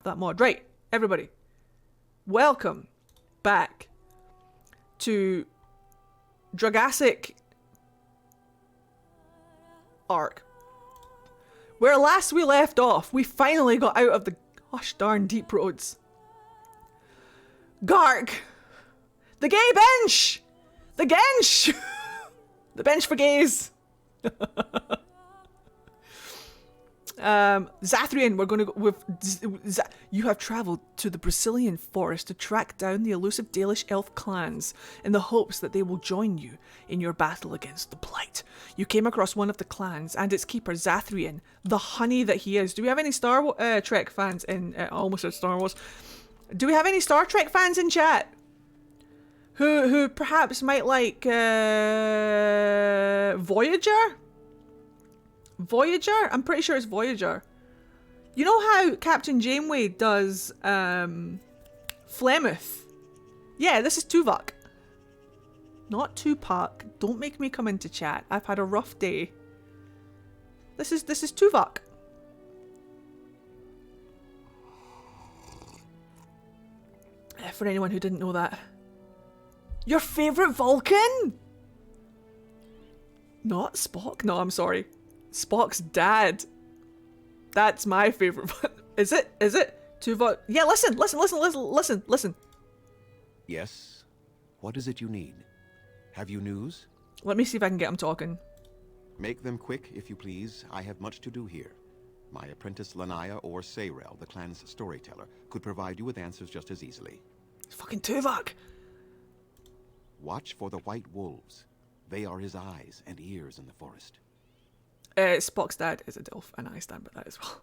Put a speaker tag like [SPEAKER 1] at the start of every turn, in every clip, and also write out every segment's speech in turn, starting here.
[SPEAKER 1] that mod. Right, everybody. Welcome back to Dragasic Arc. Where last we left off, we finally got out of the gosh darn deep roads. Gark! The gay bench! The gench! The bench for gays! Zathrian, we're going to go with... You have travelled to the Brecilian forest to track down the elusive Dalish elf clans in the hopes that they will join you in your battle against the Blight. You came across one of the clans and its keeper, Zathrian, the honey that he is. Do we have any Star Trek fans in... I almost said Star Wars. Do we have any Star Trek fans in chat? Who perhaps might like Voyager? Voyager? I'm pretty sure it's Voyager. You know how Captain Janeway does Flemeth? Yeah, this is Tuvok. Not Tupac. Don't make me come into chat. I've had a rough day. This is Tuvok. For anyone who didn't know that. Your favourite Vulcan? Not Spock? No, I'm sorry. Spock's dad. That's my favourite. Is it? Is it? Tuvok. Yeah, listen.
[SPEAKER 2] Yes? What is it you need? Have you news?
[SPEAKER 1] Let me see if I can get him talking.
[SPEAKER 2] Make them quick, if you please. I have much to do here. My apprentice Lanaya or Sayrel, the clan's storyteller, could provide you with answers just as easily.
[SPEAKER 1] It's fucking Tuvok.
[SPEAKER 2] Watch for the white wolves. They are his eyes and ears in the forest.
[SPEAKER 1] Spock's dad is a Dilf, and I stand by that as well.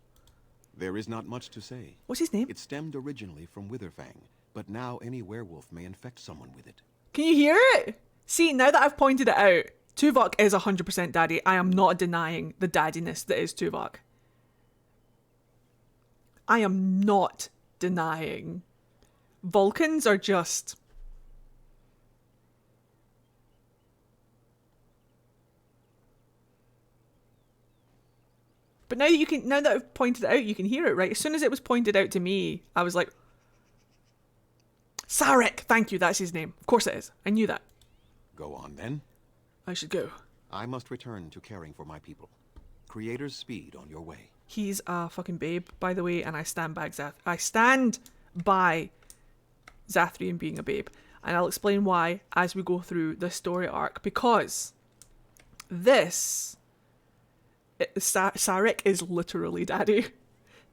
[SPEAKER 2] There is not much to say.
[SPEAKER 1] What's his name?
[SPEAKER 2] It stemmed originally from Witherfang, but now any werewolf may infect someone with it.
[SPEAKER 1] Can you hear it? See, now that I've pointed it out, Tuvok is 100% daddy. I am not denying the daddiness that is Tuvok. I am not denying. Vulcans are just... But now that I've pointed it out, you can hear it, right? As soon as it was pointed out to me, I was like, Sarek! Thank you, that's his name. Of course it is. I knew that.
[SPEAKER 2] Go on, then.
[SPEAKER 1] I should go.
[SPEAKER 2] I must return to caring for my people. Creator's speed on your way.
[SPEAKER 1] He's a fucking babe, by the way, and I stand by Zathrian being a babe. And I'll explain why as we go through the story arc, because this... Sarek is literally daddy.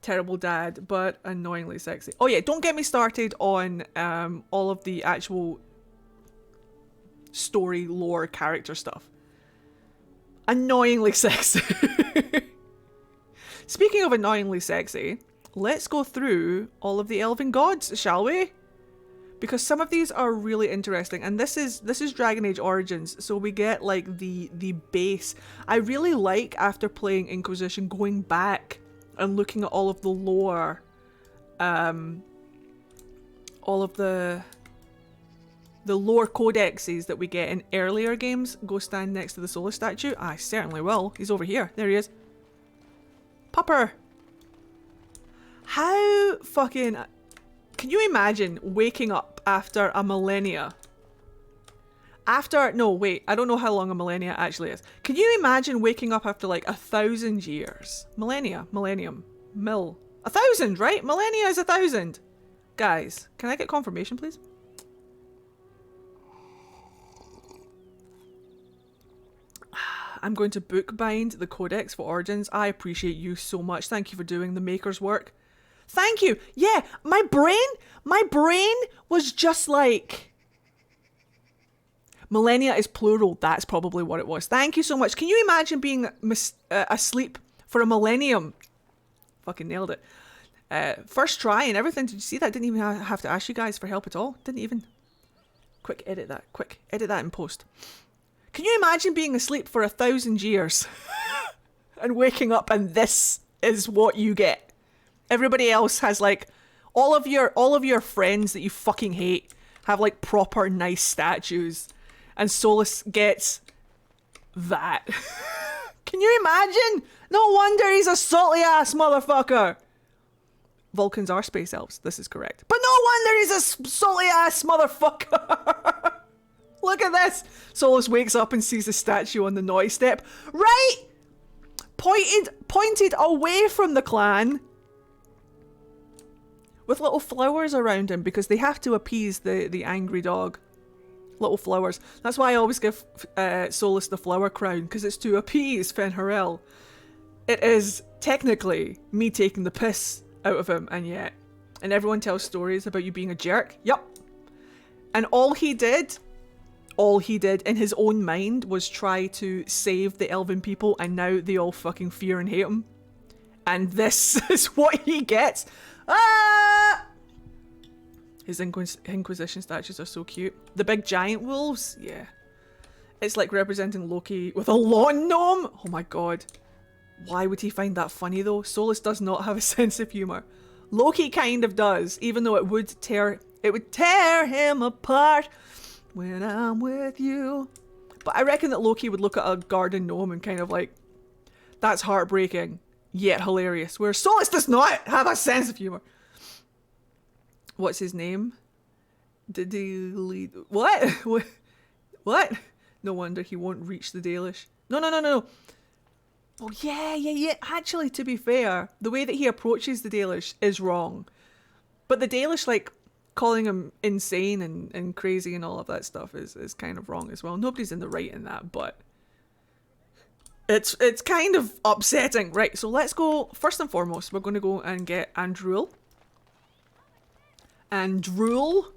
[SPEAKER 1] Terrible dad, but annoyingly sexy. Oh yeah, don't get me started on all of the actual story, lore, character stuff. Annoyingly sexy. Speaking of annoyingly sexy, let's go through all of the elven gods, shall we? Because some of these are really interesting, and this is Dragon Age Origins, so we get like the base. I really like, after playing Inquisition, going back and looking at all of the lore, all of the lore codexes that we get in earlier games. Go stand next to the Solas statue. I certainly will. He's over here. There he is. Pupper. How fucking... Can you imagine waking up after a millennia? No, wait, I don't know how long a millennia actually is. Can you imagine waking up after like 1,000 years? Millennium, 1,000, right? Millennia is 1,000. Guys, can I get confirmation, please? I'm going to bookbind the Codex for Origins. I appreciate you so much. Thank you for doing the maker's work. Thank you. Yeah, my brain was just like... Millennia is plural. That's probably what it was. Thank you so much. Can you imagine being asleep for a millennium? Fucking nailed it. First try and everything. Did you see that? Didn't even have to ask you guys for help at all. Didn't even. Quick, edit that. Quick, edit that in post. Can you imagine being asleep for 1,000 years and waking up and this is what you get? Everybody else has like all of your friends that you fucking hate have like proper nice statues, and Solas gets that. Can you imagine? No wonder he's a salty ass motherfucker. Vulcans are space elves. This is correct. But no wonder he's a salty ass motherfucker. Look at this. Solas wakes up and sees the statue on the naughty step. Right! Pointed away from the clan. With little flowers around him because they have to appease the angry dog. Little flowers. That's why I always give Solas the flower crown, because it's to appease Fen'Harel. It is technically me taking the piss out of him, and yet. And everyone tells stories about you being a jerk. Yup. And all he did in his own mind was try to save the elven people, and now they all fucking fear and hate him. And this is what he gets. Ah! His Inquisition statues are so cute. The big giant wolves, yeah. It's like representing Loki with a lawn gnome. Oh my god. Why would he find that funny though? Solas does not have a sense of humour. Loki kind of does, even though it would tear him apart when I'm with you. But I reckon that Loki would look at a garden gnome and kind of like, that's heartbreaking, yet hilarious. Whereas Solas does not have a sense of humour. What's his name? Did he lead? What? What? No wonder he won't reach the Dalish. No. Oh, yeah. Actually, to be fair, the way that he approaches the Dalish is wrong. But the Dalish, like, calling him insane and crazy and all of that stuff is kind of wrong as well. Nobody's in the right in that, but it's kind of upsetting. Right, so let's go, first and foremost, we're going to go and get Andruil. Andruil?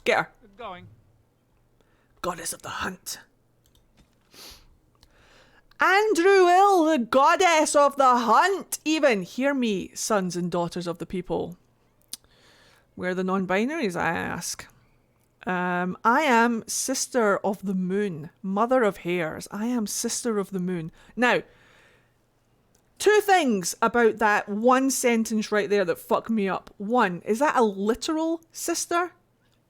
[SPEAKER 1] Get her.
[SPEAKER 3] Going.
[SPEAKER 1] Goddess of the hunt. Andruil, the goddess of the hunt, even. Hear me, sons and daughters of the people. Where are the non-binaries, I ask? I am sister of the moon, mother of hares. I am sister of the moon. Now, two things about that one sentence right there that fuck me up. One, is that a literal sister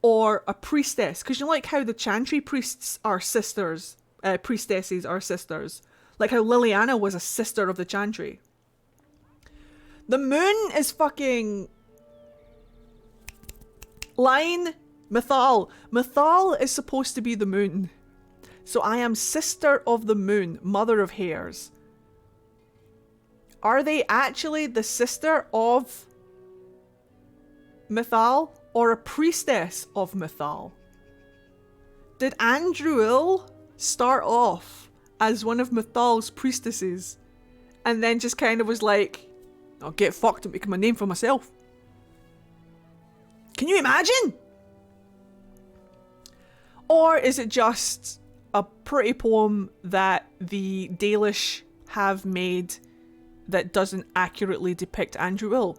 [SPEAKER 1] or a priestess? Because you know, like how the Chantry priests are sisters, priestesses are sisters. Like how Liliana was a sister of the Chantry. The moon is fucking line Mythal. Mythal is supposed to be the moon. So I am sister of the moon, mother of hares. Are they actually the sister of Mythal or a priestess of Mythal? Did Andruil start off as one of Mythal's priestesses and then just kind of was like, I'll get fucked and make my name for myself? Can you imagine? Or is it just a pretty poem that the Dalish have made that doesn't accurately depict Andruil?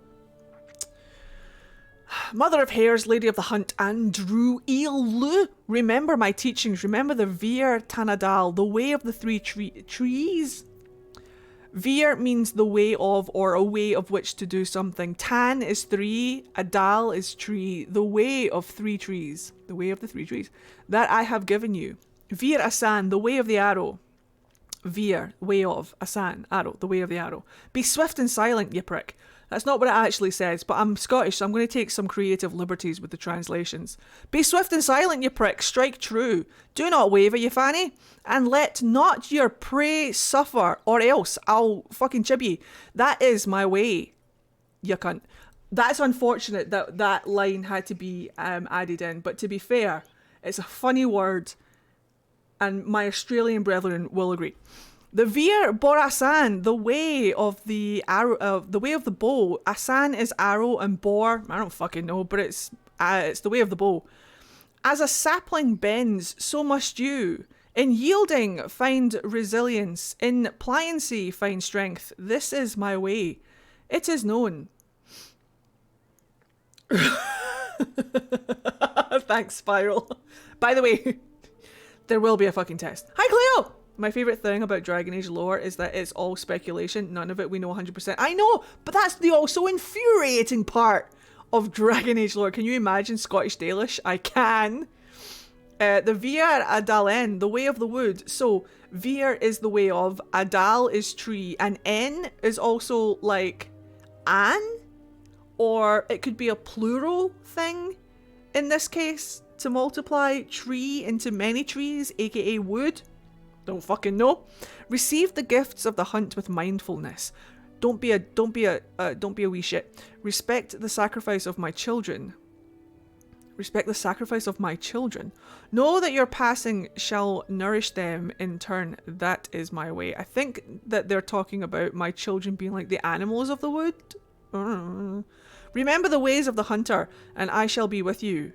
[SPEAKER 1] Mother of hares, lady of the hunt, Andruil. Remember my teachings. Remember the Vir Tanadal, the way of the three trees. Vir means the way of, or a way of which to do something. Tan is three, Adal is tree, the way of three trees. The way of the three trees. That I have given you. Vir Asan, the way of the arrow. Vir, way of, Asan, arrow, the way of the arrow. Be swift and silent, you prick. That's not what it actually says, but I'm Scottish, so I'm going to take some creative liberties with the translations. Be swift and silent, you prick, strike true. Do not waver, you fanny, and let not your prey suffer, or else I'll fucking chib ye. That is my way, you cunt. That's unfortunate that that line had to be added in, but to be fair, it's a funny word, and my Australian brethren will agree. The Vir Borasan, the way of the arrow, the way of the bow. Asan is arrow and bor, I don't fucking know, but it's the way of the bow. As a sapling bends, so must you. In yielding, find resilience. In pliancy, find strength. This is my way. It is known. Thanks, Spiral. By the way, there will be a fucking test. Hi, Cleo! My favourite thing about Dragon Age lore is that it's all speculation. None of it we know 100%. I know, but that's the also infuriating part of Dragon Age lore. Can you imagine Scottish Dalish? I can. The Vir Adalen, the way of the wood. So, Vir is the way of, Adal is tree, and En is also like an, or it could be a plural thing in this case to multiply tree into many trees, aka wood. Don't fucking know. Receive the gifts of the hunt with mindfulness. Don't be a wee shit. Respect the sacrifice of my children. Respect the sacrifice of my children. Know that your passing shall nourish them in turn. That is my way. I think that they're talking about my children being like the animals of the wood. Remember the ways of the hunter, and I shall be with you.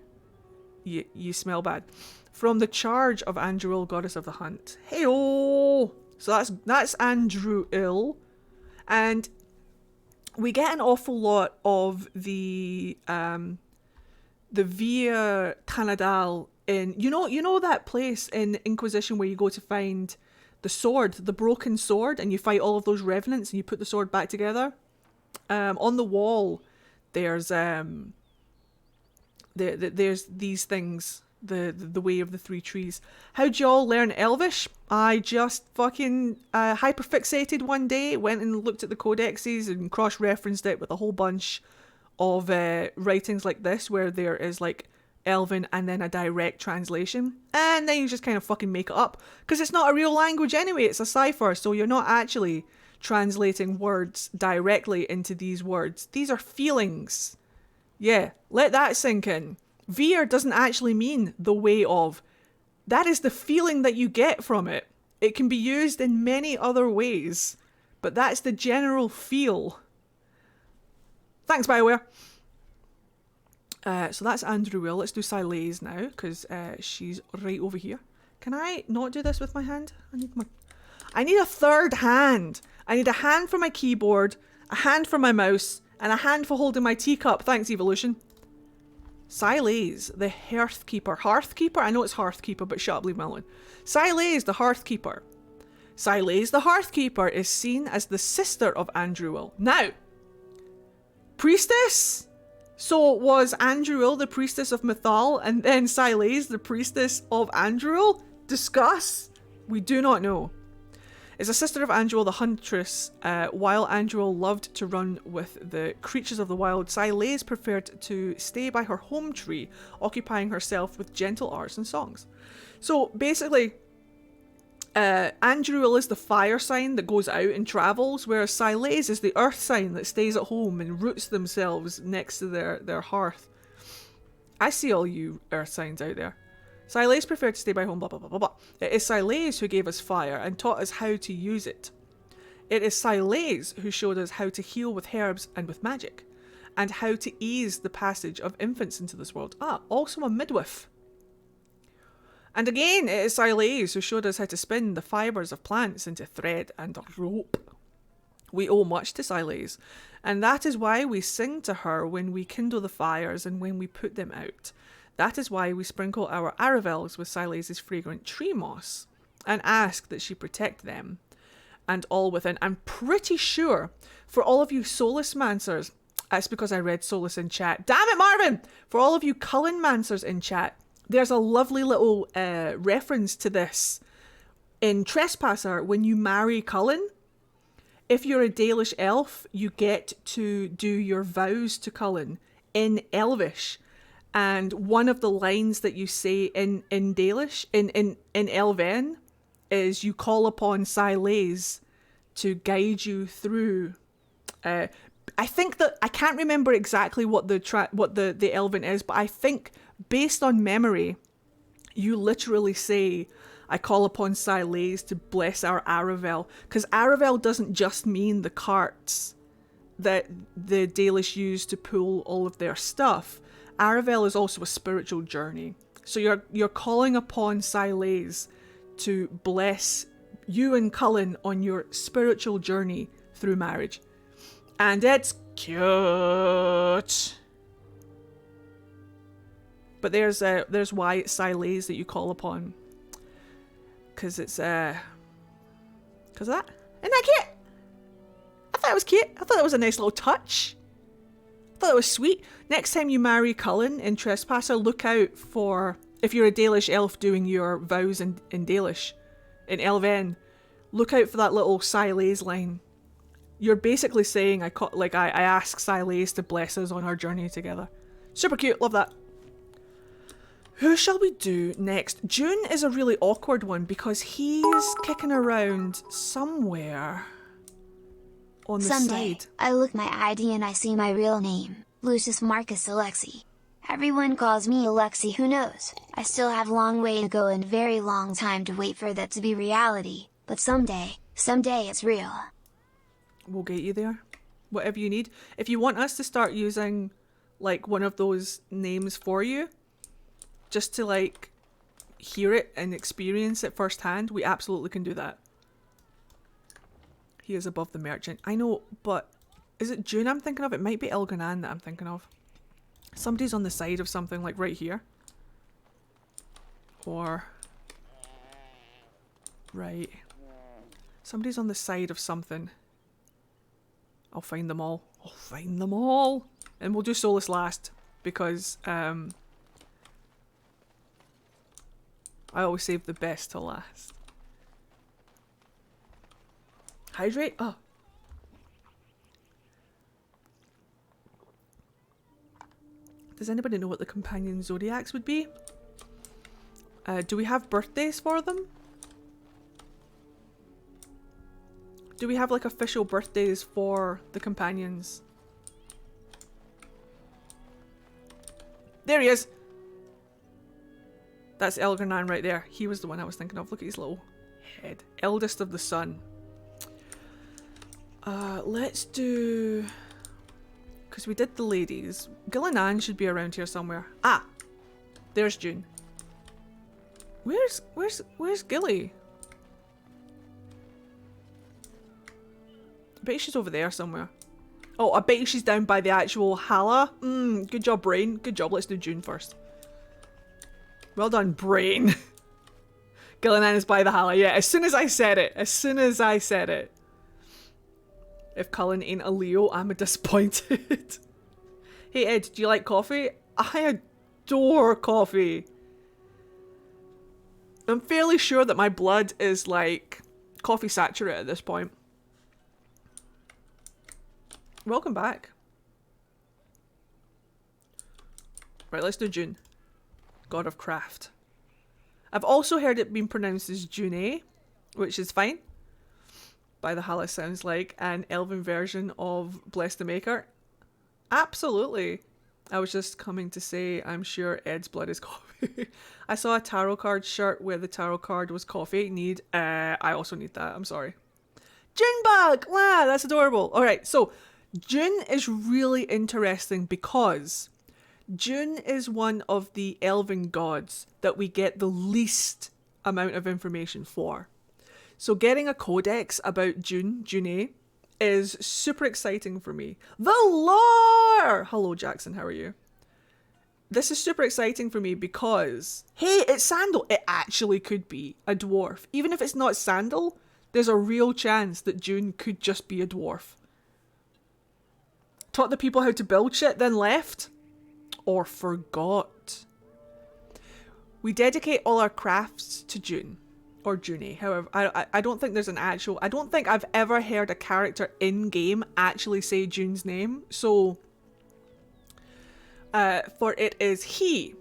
[SPEAKER 1] You smell bad. From the charge of Andruil, goddess of the hunt. Hey-oh! So that's Andruil. And we get an awful lot of the Via Canadal in you know that place in Inquisition where you go to find the sword, the broken sword, and you fight all of those revenants and you put the sword back together. On the wall there's there's these things, the way of the three trees. How'd y'all learn Elvish? I just fucking hyperfixated one day, went and looked at the codexes and cross-referenced it with a whole bunch of writings like this where there is like Elven and then a direct translation, and then you just kind of fucking make it up because it's not a real language anyway, it's a cipher, so you're not actually translating words directly into these words. These are feelings. Yeah, let that sink in. Veer doesn't actually mean the way of. That is the feeling that you get from it. It can be used in many other ways, but that's the general feel. Thanks, BioWare. So that's Andruil. Let's do Siles now, because she's right over here. Can I not do this with my hand? I need a third hand. I need a hand for my keyboard, a hand for my mouse, and a hand for holding my teacup. Thanks, Evolution. Siles, the hearth keeper. Hearth keeper? I know it's hearth keeper, but shut up, leave me alone. Siles, the hearth keeper. Siles, the hearth keeper, is seen as the sister of Andruil. Now, priestess? So was Andruil the priestess of Mythal, and then Siles the priestess of Andruil? Discuss. We do not know. Is a sister of Andruil the huntress. While Andruil loved to run with the creatures of the wild, Siles preferred to stay by her home tree, occupying herself with gentle arts and songs. So basically, Andruil is the fire sign that goes out and travels, whereas Siles is the earth sign that stays at home and roots themselves next to their hearth. I see all you earth signs out there. Siles preferred to stay by home, blah, blah, blah, blah, blah. It is Siles who gave us fire and taught us how to use it. It is Siles who showed us how to heal with herbs and with magic, and how to ease the passage of infants into this world. Also a midwife. And again, it is Siles who showed us how to spin the fibres of plants into thread and rope. We owe much to Siles, and that is why we sing to her when we kindle the fires and when we put them out. That is why we sprinkle our aravels with Siles' fragrant tree moss and ask that she protect them and all within. I'm pretty sure for all of you Solas mancers, that's because I read Solas in chat. Damn it, Marvin! For all of you Cullen mancers in chat, there's a lovely little reference to this in Trespasser. When you marry Cullen, if you're a Dalish elf, you get to do your vows to Cullen in Elvish. And one of the lines that you say in Dalish, in Elven, is you call upon Siles to guide you through. I think that I can't remember exactly what the Elven is, but I think based on memory, you literally say, "I call upon Siles to bless our Aravel," because Aravel doesn't just mean the carts that the Dalish use to pull all of their stuff. Aravel is also a spiritual journey. So you're calling upon Siles to bless you and Cullen on your spiritual journey through marriage. And it's cute. But there's why it's Siles that you call upon. Because it's because of that. Isn't that cute? I thought it was cute. I thought it was a nice little touch. I thought it was sweet. Next time you marry Cullen in Trespasser, look out for, if you're a Dalish elf doing your vows in Dalish, in Elven, look out for that little Siles line. You're basically saying I asked Siles to bless us on our journey together. Super cute, love that. Who shall we do next? June is a really awkward one because he's kicking around somewhere on the
[SPEAKER 3] Someday,
[SPEAKER 1] side.
[SPEAKER 3] I look my ID and I see my real name, Lucius Marcus Alexi. Everyone calls me Alexi, who knows? I still have a long way to go and very long time to wait for that to be reality, but someday it's real.
[SPEAKER 1] We'll get you there. Whatever you need. If you want us to start using like one of those names for you, just to like hear it and experience it firsthand, we absolutely can do that. He is above the merchant. I know, but is it June I'm thinking of? It might be Elgar'nan that I'm thinking of. Somebody's on the side of something, like right here. Or... right. Somebody's on the side of something. I'll find them all. I'll find them all! And we'll do Solas last, because, I always save the best till last. Hydrate? Oh. Does anybody know what the companion zodiacs would be? Do we have birthdays for them? Do we have like official birthdays for the companions? There he is! That's Elgar'nan right there. He was the one I was thinking of. Look at his little head. Eldest of the sun. Let's do... because we did the ladies. Ghilan'nain should be around here somewhere. Ah! There's June. Where's Gilly? I bet she's over there somewhere. Oh, I bet she's down by the actual hala. Good job, Brain. Good job. Let's do June first. Well done, Brain. Ghilan'nain is by the hala. Yeah, as soon as I said it. As soon as I said it. If Cullen ain't a Leo, I'm disappointed. Hey Ed, do you like coffee? I adore coffee. I'm fairly sure that my blood is like coffee saturate at this point. Welcome back. Right, let's do June. God of Craft. I've also heard it being pronounced as June, which is fine. By the hala sounds like an elven version of Bless the Maker. Absolutely. I was just coming to say I'm sure Ed's blood is coffee. I saw a tarot card shirt where the tarot card was coffee. I also need that. I'm sorry. Junebug! Wow, that's adorable. Alright, so June is really interesting because June is one of the elven gods that we get the least amount of information for. So getting a codex about June, is super exciting for me. The lore! Hello Jackson, how are you? This is super exciting for me because, hey, it's Sandal. It actually could be a dwarf. Even if it's not Sandal, there's a real chance that June could just be a dwarf. Taught the people how to build shit, then left? Or forgot? We dedicate all our crafts to June. Or Junie, however, I don't think there's an actual... I don't think I've ever heard a character in-game actually say June's name. So, for it is he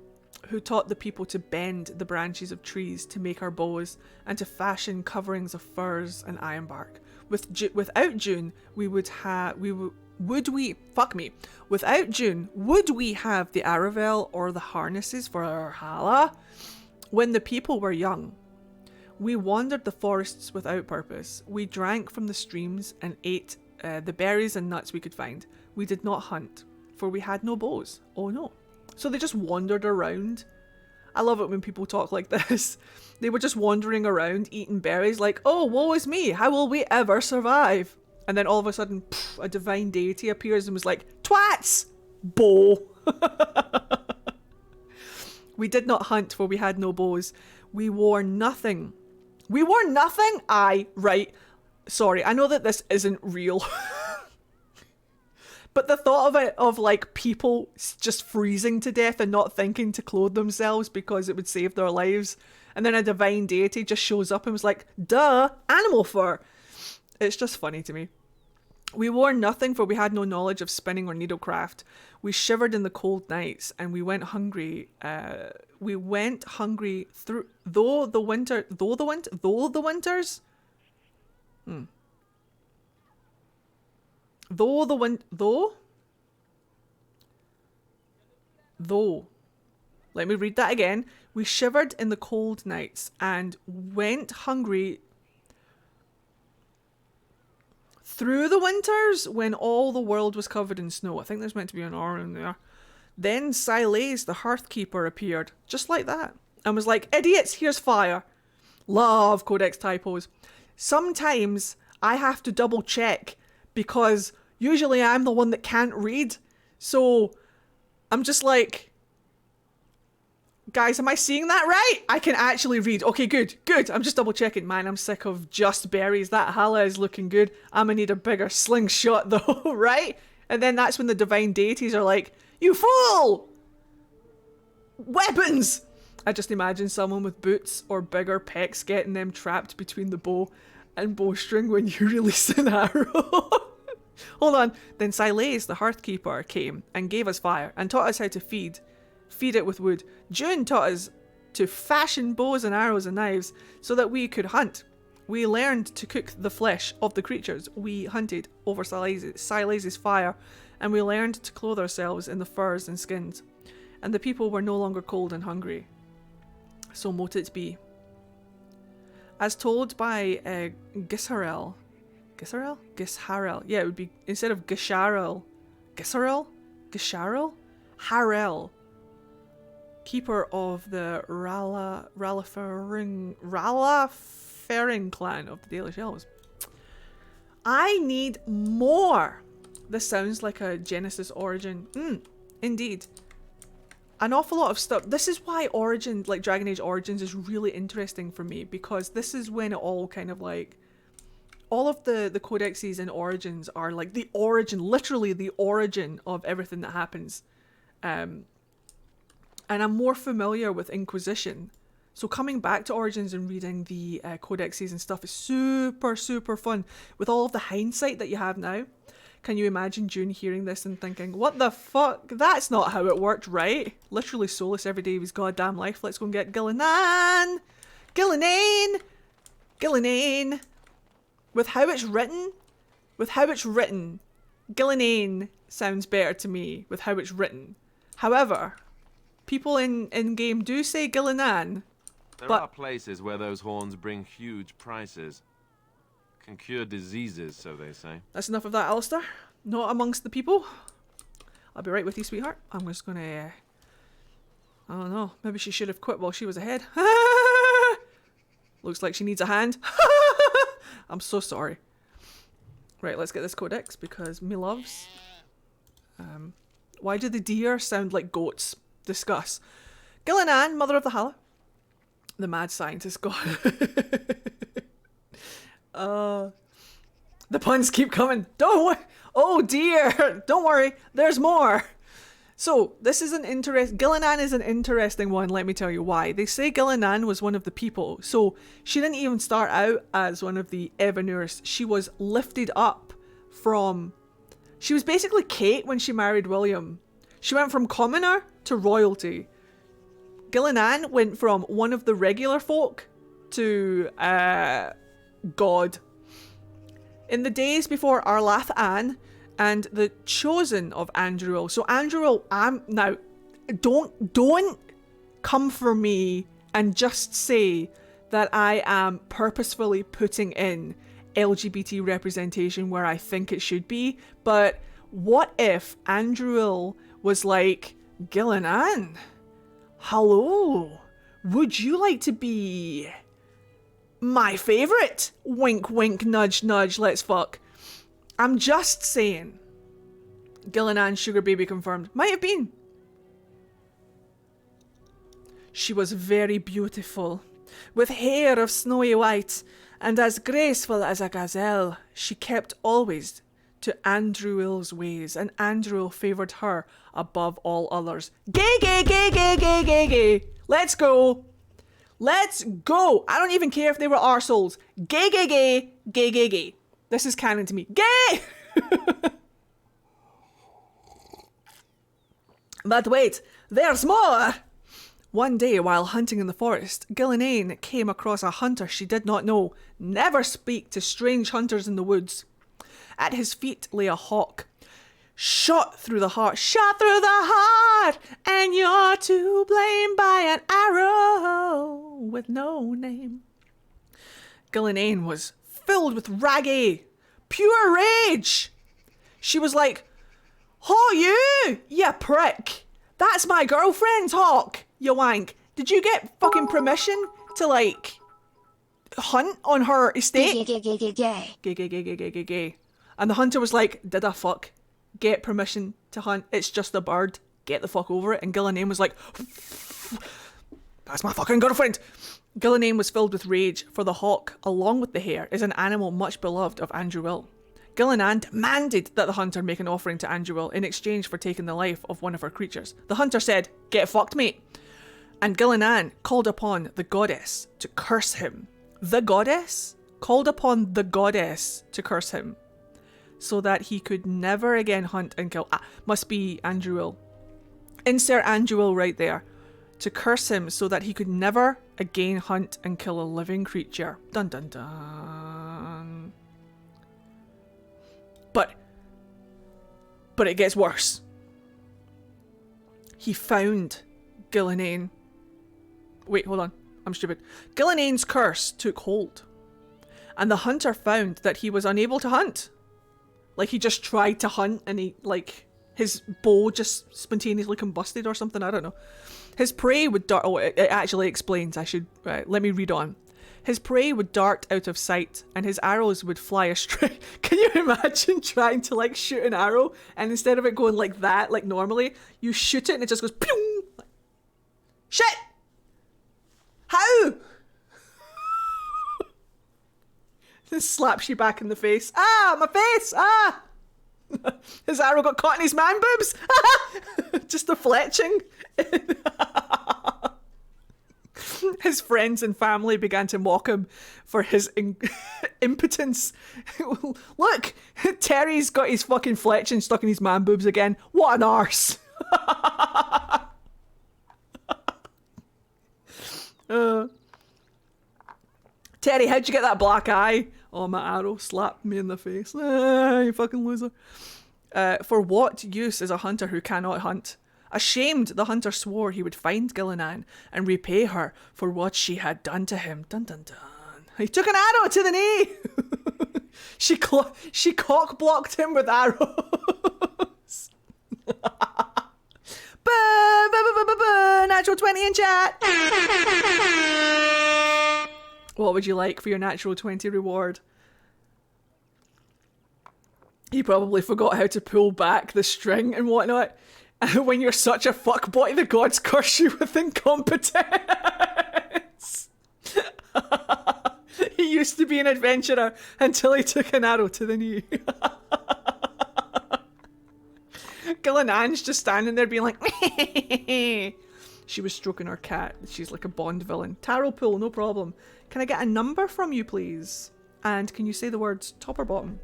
[SPEAKER 1] who taught the people to bend the branches of trees to make our bows and to fashion coverings of furs and ironbark. Without June, without June, would we have the Aravel or the harnesses for our hala? When the people were young, we wandered the forests without purpose. We drank from the streams and ate the berries and nuts we could find. We did not hunt, for we had no bows. Oh no. So they just wandered around. I love it when people talk like this. They were just wandering around, eating berries like, oh, woe is me, how will we ever survive? And then all of a sudden, a divine deity appears and was like, twats! Bow! We did not hunt, for we had no bows. We wore nothing. We wore nothing? Aye, right. Sorry, I know that this isn't real. But the thought of it, of like people just freezing to death and not thinking to clothe themselves because it would save their lives. And then a divine deity just shows up and was like, duh, animal fur. It's just funny to me. We wore nothing, for we had no knowledge of spinning or needlecraft. We shivered in the cold nights, and we went hungry. Through though the winters. Let me read that again. We shivered in the cold nights and went hungry through the winters when all the world was covered in snow. I think there's meant to be an R in there. Then Siles, the hearth keeper, appeared, just like that, and was like, idiots, here's fire. Love Codex typos. Sometimes I have to double check because usually I'm the one that can't read. So I'm just like, guys, am I seeing that right? I can actually read. Okay, good. I'm just double checking. Man, I'm sick of just berries. That hala is looking good. I'm gonna need a bigger slingshot though, right? And then that's when the divine deities are like, you fool! Weapons! I just imagine someone with boots or bigger pecs getting them trapped between the bow and bowstring when you release an arrow. Hold on. Then Siles, the hearth keeper, came and gave us fire and taught us how to feed it with wood. June taught us to fashion bows and arrows and knives so that we could hunt. We learned to cook the flesh of the creatures we hunted over Siles' fire, and we learned to clothe ourselves in the furs and skins. And the people were no longer cold and hungry. So mote it be. As told by Gisharel. Yeah, it would be, instead of Gisharel. Harel. Keeper of the Ralafaring clan of the Dalish Elves. I need more. This sounds like a Genesis origin. Indeed. An awful lot of stuff. This is why Dragon Age Origins is really interesting for me, because this is when it all kind of like, all of the codexes and origins are like the origin, literally the origin of everything that happens. And I'm more familiar with Inquisition. So coming back to Origins and reading the codexes and stuff is super, super fun. With all of the hindsight that you have now. Can you imagine June hearing this and thinking, what the fuck? That's not how it worked, right? Literally Solas every day of his goddamn life. Let's go and get Ghilan'nain! With how it's written, Ghilan'nain sounds better to me with how it's written. However, people in game do say Ghilan'nain.
[SPEAKER 4] There are places where those horns bring huge prices. Can cure diseases, so they say.
[SPEAKER 1] That's enough of that, Alistair. Not amongst the people. I'll be right with you, sweetheart. I'm just gonna... I don't know. Maybe she should have quit while she was ahead. Looks like she needs a hand. I'm so sorry. Right, let's get this codex because me loves. Why do the deer sound like goats? Discuss. Ghilan'nain, mother of the hala. The mad scientist god. The puns keep coming. Oh dear. Don't worry. There's more. So this is Ghilan'nain is an interesting one. Let me tell you why. They say Ghilan'nain was one of the people. So she didn't even start out as one of the Evanurs. She was lifted up from... She was basically Kate when she married William. She went from commoner to royalty. Ghilan'nain went from one of the regular folk to God. In the days before Arlathan and the chosen of Andruil. So Andruil, now don't come for me and just say that I am purposefully putting in LGBT representation where I think it should be. But what if Andruil was like, Ghilan'nain, hello, would you like to be my favourite? Wink, wink, nudge, nudge, let's fuck. I'm just saying. Ghilan'nain, sugar baby confirmed. Might have been. She was very beautiful, with hair of snowy white, and as graceful as a gazelle. She kept always to Andruil's ways, and Andruil favoured her above all others. Gay, gay, gay, gay, gay, gay, gay. Let's go. Let's go. I don't even care if they were arseholes. Gay, gay, gay, gay, gay, gay. This is canon to me. Gay! But wait, there's more! One day, while hunting in the forest, Ghilan'nain came across a hunter she did not know. Never speak to strange hunters in the woods. At his feet lay a hawk. Shot through the heart, and you're to blame by an arrow with no name. Ghilan'nain was filled with raggy, pure rage. She was like, "Oh, you prick. That's my girlfriend's hawk, you wank. Did you get fucking permission to, like, hunt on her estate?" Gay. And the hunter was like, "Did I fuck get permission to hunt? It's just a bird. Get the fuck over it." And Ghilan'nain was like, "That's my fucking girlfriend." Ghilan'nain was filled with rage, for the hawk, along with the hare, is an animal much beloved of Andruil. Ghilan'nain demanded that the hunter make an offering to Andruil in exchange for taking the life of one of her creatures. The hunter said, "Get fucked, mate." And Ghilan'nain called upon the goddess to curse him. The goddess called upon the goddess to curse him, so that he could never again hunt and kill. Must be Andruil. Insert Andruil right there. To curse him so that he could never again hunt and kill a living creature. Dun dun dun. But it gets worse. He found Ghilan'nain. Wait, hold on. I'm stupid. Ghilan'nain's curse took hold. And the hunter found that he was unable to hunt. Like, he just tried to hunt and he, like, his bow just spontaneously combusted or something. I don't know. His prey would dart. Oh, it actually explains. I should. Let me read on. His prey would dart out of sight, and his arrows would fly astray. Can you imagine trying to, like, shoot an arrow, and instead of it going like that, like normally, you shoot it and it just goes pew! Shit! How? This slaps you back in the face. Ah, my face! Ah! His arrow got caught in his man boobs. Just the fletching. His friends and family began to mock him for his impotence. Look, Terry's got his fucking fletching stuck in his man boobs again. What an arse. Terry, how'd you get that black eye? Oh, my arrow slapped me in the face. You fucking loser. For what use is a hunter who cannot hunt? Ashamed, the hunter swore he would find Ghilan'nain and repay her for what she had done to him. Dun dun dun. He took an arrow to the knee. She cock-blocked him with arrows. Natural 20 in chat. What would you like for your natural 20 reward? He probably forgot how to pull back the string and whatnot. When you're such a fuckboy, the gods curse you with incompetence. He used to be an adventurer until he took an arrow to the knee. Ghilan'nain's just standing there being like, she was stroking her cat. She's like a Bond villain. Tarot pool, no problem. Can I get a number from you, please? And can you say the words top or bottom?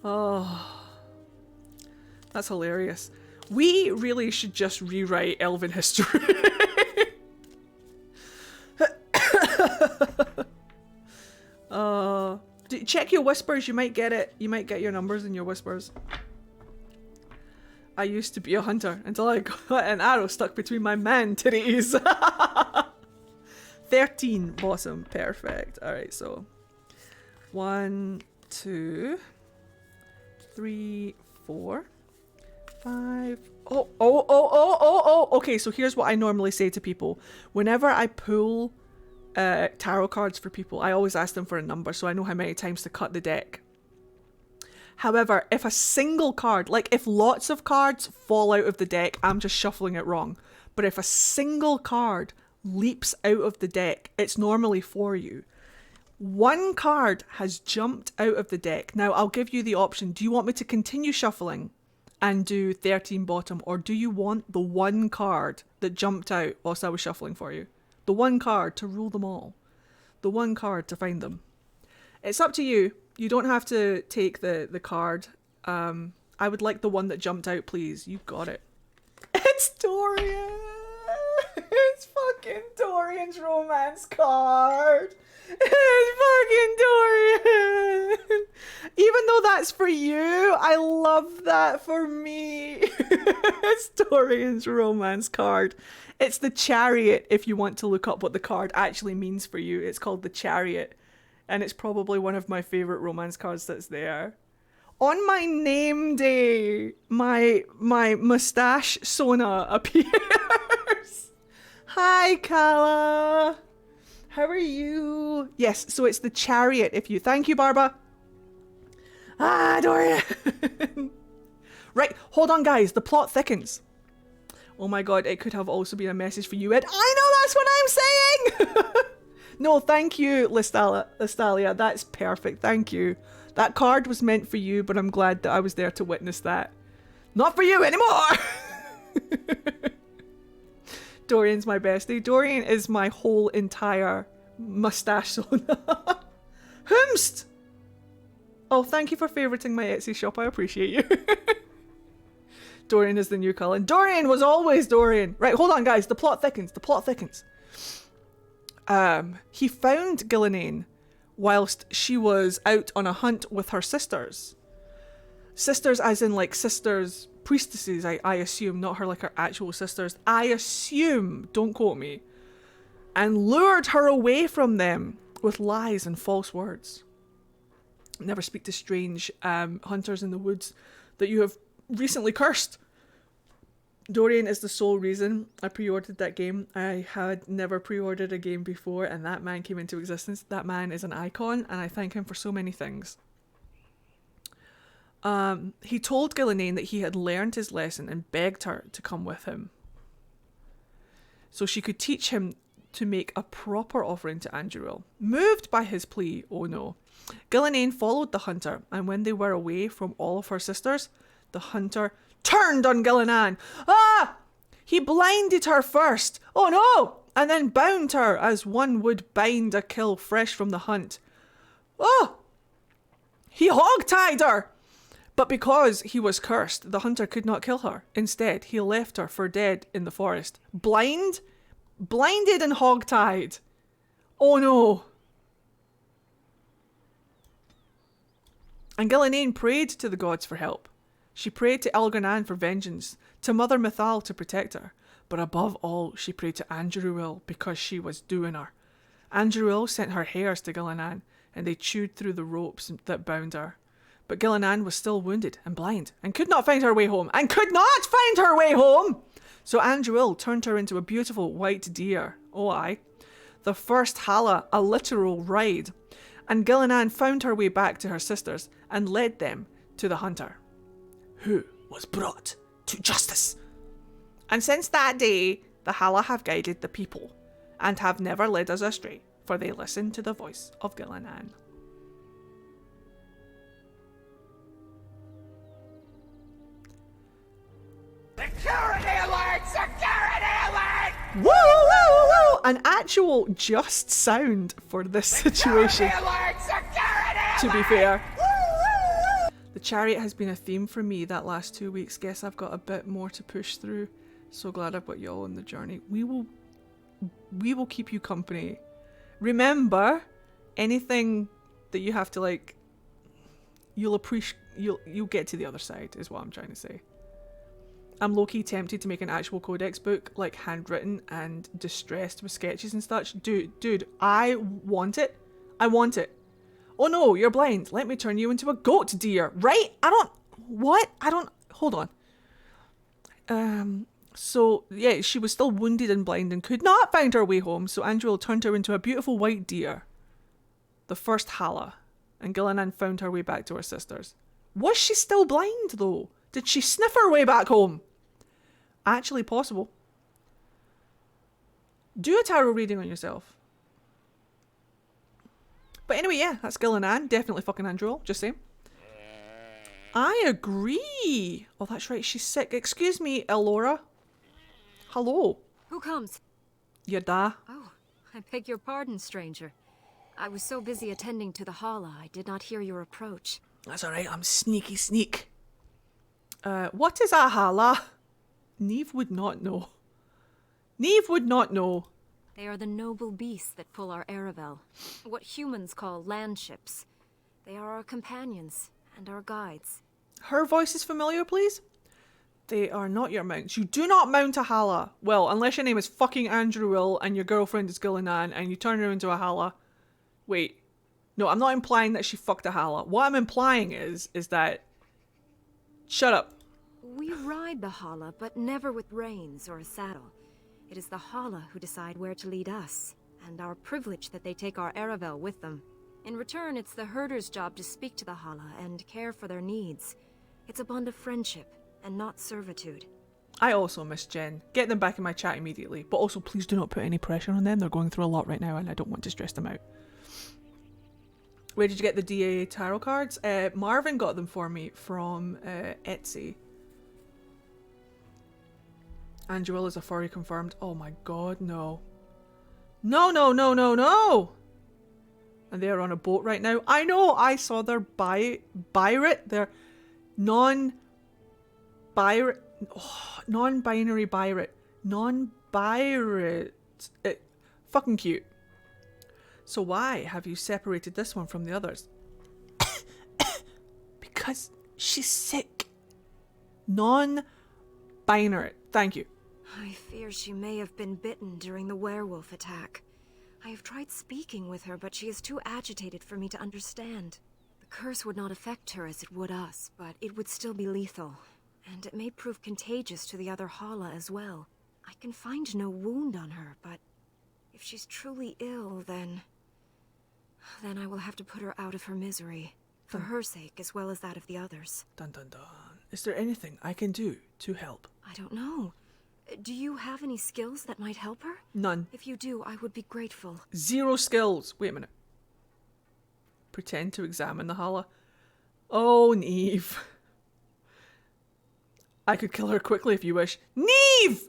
[SPEAKER 1] Oh, that's hilarious. We really should just rewrite Elven history. Check your whispers. You might get it. You might get your numbers in your whispers. I used to be a hunter until I got an arrow stuck between my man titties. 13 bottom. Perfect. Alright, so 1, 2, 3, 4, 5. Oh. Okay, so here's what I normally say to people. Whenever I pull tarot cards for people, I always ask them for a number so I know how many times to cut the deck. However, if a single card, like if lots of cards fall out of the deck, I'm just shuffling it wrong. But if a single card leaps out of the deck, it's normally for you. One card has jumped out of the deck. Now, I'll give you the option. Do you want me to continue shuffling and do 13 bottom, or do you want the one card that jumped out whilst I was shuffling for you? The one card to rule them all. The one card to find them. It's up to you. You don't have to take the card. I would like the one that jumped out, please. You got it. It's Dorian. It's fucking Dorian's romance card. It's fucking Dorian. Even though that's for you, I love that for me. It's Dorian's romance card. It's the Chariot, if you want to look up what the card actually means for you. It's called the Chariot. And it's probably one of my favourite romance cards that's there. On my name day, my mustache Sona appears. Hi, Kala. How are you? Yes, so it's the Chariot if you... Thank you, Barba. Ah, Dorian. Right, hold on, guys. The plot thickens. Oh my god, it could have also been a message for you, Ed. I know, that's what I'm saying! No, thank you, Listalia. That's perfect, thank you. That card was meant for you, but I'm glad that I was there to witness that. Not for you anymore! Dorian's my bestie. Dorian is my whole entire mustache Sona. Whomst! Oh, thank you for favouriting my Etsy shop. I appreciate you. Dorian is the new Cullen. Dorian was always Dorian. Right, hold on, guys. The plot thickens. The plot thickens. He found Ghilan'nain whilst she was out on a hunt with her sisters. Sisters as in like sisters, priestesses, I assume, not her like her actual sisters. I assume, don't quote me. And lured her away from them with lies and false words. Never speak to strange hunters in the woods that you have recently cursed. Dorian is the sole reason I pre-ordered that game. I had never pre-ordered a game before, and that man came into existence. That man is an icon, and I thank him for so many things. He told Ghilan'nain that he had learned his lesson and begged her to come with him, so she could teach him to make a proper offering to Andruil. Moved by his plea, oh no, Ghilan'nain followed the hunter, and when they were away from all of her sisters, the hunter turned on Ghilan'nain. Ah! He blinded her first. Oh no! And then bound her as one would bind a kill fresh from the hunt. Oh! He hog-tied her! But because he was cursed, the hunter could not kill her. Instead, he left her for dead in the forest. Blinded and hog-tied. Oh no! And Ghilan'nain prayed to the gods for help. She prayed to Elgar'nan for vengeance, to Mother Mithal to protect her, but above all, she prayed to Andruil because she was doing her. Andruil sent her hairs to Ghilan'nan, and they chewed through the ropes that bound her. But Ghilan'nan was still wounded and blind, and could not find her way home, So Andruil turned her into a beautiful white deer, oh aye. The first hala, a literal ride. And Ghilan'nan found her way back to her sisters, and led them to the hunter, who was brought to justice. And since that day, the hala have guided the people, and have never led us astray, for they listen to the voice of Ghilan'nan.
[SPEAKER 5] Security alert! Security alert!
[SPEAKER 1] Woo, woo, woo! An actual just sound for this situation.
[SPEAKER 5] Security alert! Security alert!
[SPEAKER 1] To be fair. The Chariot has been a theme for me that last 2 weeks. Guess I've got a bit more to push through. So glad I've got y'all on the journey. We will keep you company. Remember, anything that you have to like, you'll get to the other side, is what I'm trying to say. I'm low-key tempted to make an actual codex book, like handwritten and distressed with sketches and such. Dude, I want it. I want it. Oh no, you're blind. Let me turn you into a goat deer, right? Hold on. So, yeah, she was still wounded and blind and could not find her way home, so Andruil turned her into a beautiful white deer. The first hala. And Ghilan'nain found her way back to her sisters. Was she still blind, though? Did she sniff her way back home? Actually possible. Do a tarot reading on yourself. But anyway, yeah, that's Ghilan'nain. Definitely fucking Andruil, just saying. I agree. Oh, that's right, she's sick. Excuse me, Elora. Hello.
[SPEAKER 6] Who comes?
[SPEAKER 1] Yada.
[SPEAKER 6] Oh, I beg your pardon, stranger. I was so busy attending to the hala, I did not hear your approach.
[SPEAKER 1] That's alright, I'm sneaky sneak. What is a hala? Neve would not know. Neve would not know.
[SPEAKER 6] They are the noble beasts that pull our Aravel. What humans call landships. They are our companions and our guides.
[SPEAKER 1] Her voice is familiar, please? They are not your mounts. You do not mount a hala. Well, unless your name is fucking Andruil and your girlfriend is Ghilan'nain and you turn her into a hala. Wait. No, I'm not implying that she fucked a hala. What I'm implying is that... Shut up.
[SPEAKER 6] We ride the hala, but never with reins or a saddle. It is the hala who decide where to lead us, and our privilege that they take our Aravel with them. In return, it's the herder's job to speak to the hala and care for their needs. It's a bond of friendship, and not servitude.
[SPEAKER 1] I also miss Jen. Get them back in my chat immediately. But also, please do not put any pressure on them. They're going through a lot right now, and I don't want to stress them out. Where did you get the DA tarot cards? Marvin got them for me from Etsy. Andruil is a furry confirmed. Oh my god, no. No, no, no, no, no! And they're on a boat right now. I know, I saw their non-binary pirate. Non-pirate. Fucking cute. So why have you separated this one from the others? Because she's sick. Non-binary. Thank you.
[SPEAKER 6] I fear she may have been bitten during the werewolf attack. I have tried speaking with her, but she is too agitated for me to understand. The curse would not affect her as it would us, but it would still be lethal. And it may prove contagious to the other hala as well. I can find no wound on her, but if she's truly ill, then I will have to put her out of her misery. For her sake, as well as that of the others.
[SPEAKER 1] Dun dun dun. Is there anything I can do to help?
[SPEAKER 6] I don't know. Do you have any skills that might help her?
[SPEAKER 1] None.
[SPEAKER 6] If you do, I would be grateful.
[SPEAKER 1] 0 skills. Wait a minute. Pretend to examine the hala. Oh, Neve. I could kill her quickly if you wish. Neve!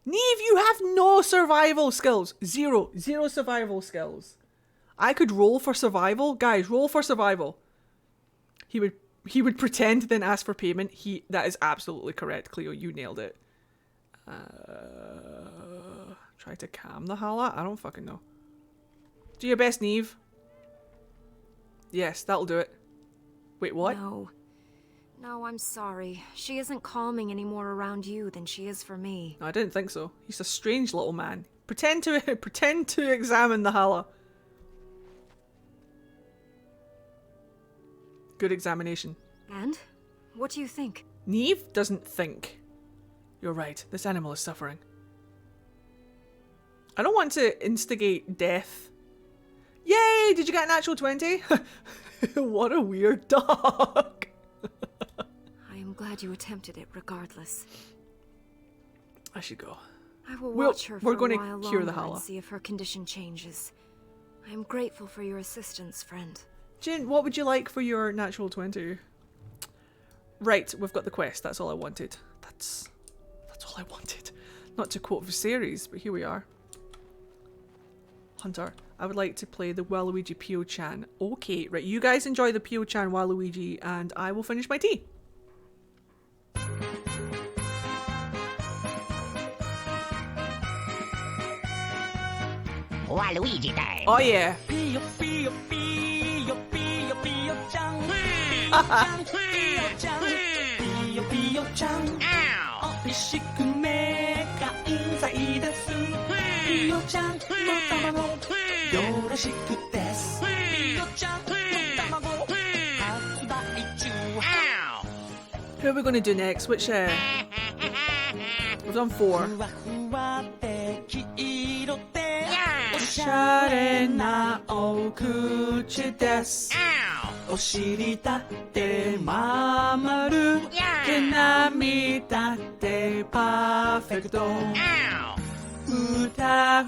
[SPEAKER 1] Neve, you have no survival skills. 0. 0 survival skills. I could roll for survival. Guys, roll for survival. He would pretend, then ask for payment. That is absolutely correct, Cleo. You nailed it. Try to calm the hala? I don't fucking know. Do your best, Neve. Yes, that'll do it. Wait, what?
[SPEAKER 6] No, I'm sorry. She isn't calming any more around you than she is for me.
[SPEAKER 1] No, I didn't think so. He's a strange little man. Pretend to examine the hala. Good examination.
[SPEAKER 6] And? What do you think?
[SPEAKER 1] Neve doesn't think. You're right. This animal is suffering. I don't want to instigate death. Yay! Did you get a natural 20? What a weird dog.
[SPEAKER 6] I am glad you attempted it regardless.
[SPEAKER 1] I should go.
[SPEAKER 6] I will watch her for
[SPEAKER 1] we're
[SPEAKER 6] a
[SPEAKER 1] going
[SPEAKER 6] while
[SPEAKER 1] to cure the
[SPEAKER 6] longer
[SPEAKER 1] hala.
[SPEAKER 6] and see if her condition changes. I am grateful for your assistance, friend.
[SPEAKER 1] Jin, what would you like for your natural 20? Right, we've got the quest. That's all I wanted. That's all I wanted. Not to quote Viserys, but here we are. Hunter, I would like to play the Waluigi Pio-chan. Okay, right, you guys enjoy the Pio-chan Waluigi, and I will finish my tea.
[SPEAKER 5] Waluigi time.
[SPEAKER 1] Oh yeah.
[SPEAKER 7] Pio, Pio, Pio, Pio, Pio-chan. Pio-chan, Pio-chan, Pio-Pio-chan.
[SPEAKER 5] Ow!
[SPEAKER 7] 美味しくめがいんざいです。ピオちゃんの卵、よろしくです。ピオちゃんの卵、発売中。
[SPEAKER 5] Ow!
[SPEAKER 1] Who are we going to do next? Which, we've done 4.
[SPEAKER 7] ふわふわで黄色で、おし
[SPEAKER 1] おし
[SPEAKER 7] ゃ
[SPEAKER 1] ゃれ
[SPEAKER 7] れ
[SPEAKER 1] な
[SPEAKER 7] な
[SPEAKER 1] お口です。
[SPEAKER 5] Ow!
[SPEAKER 7] お尻だってまん丸。
[SPEAKER 1] 毛並みだってパーフェクト。
[SPEAKER 5] Ow!
[SPEAKER 1] 歌う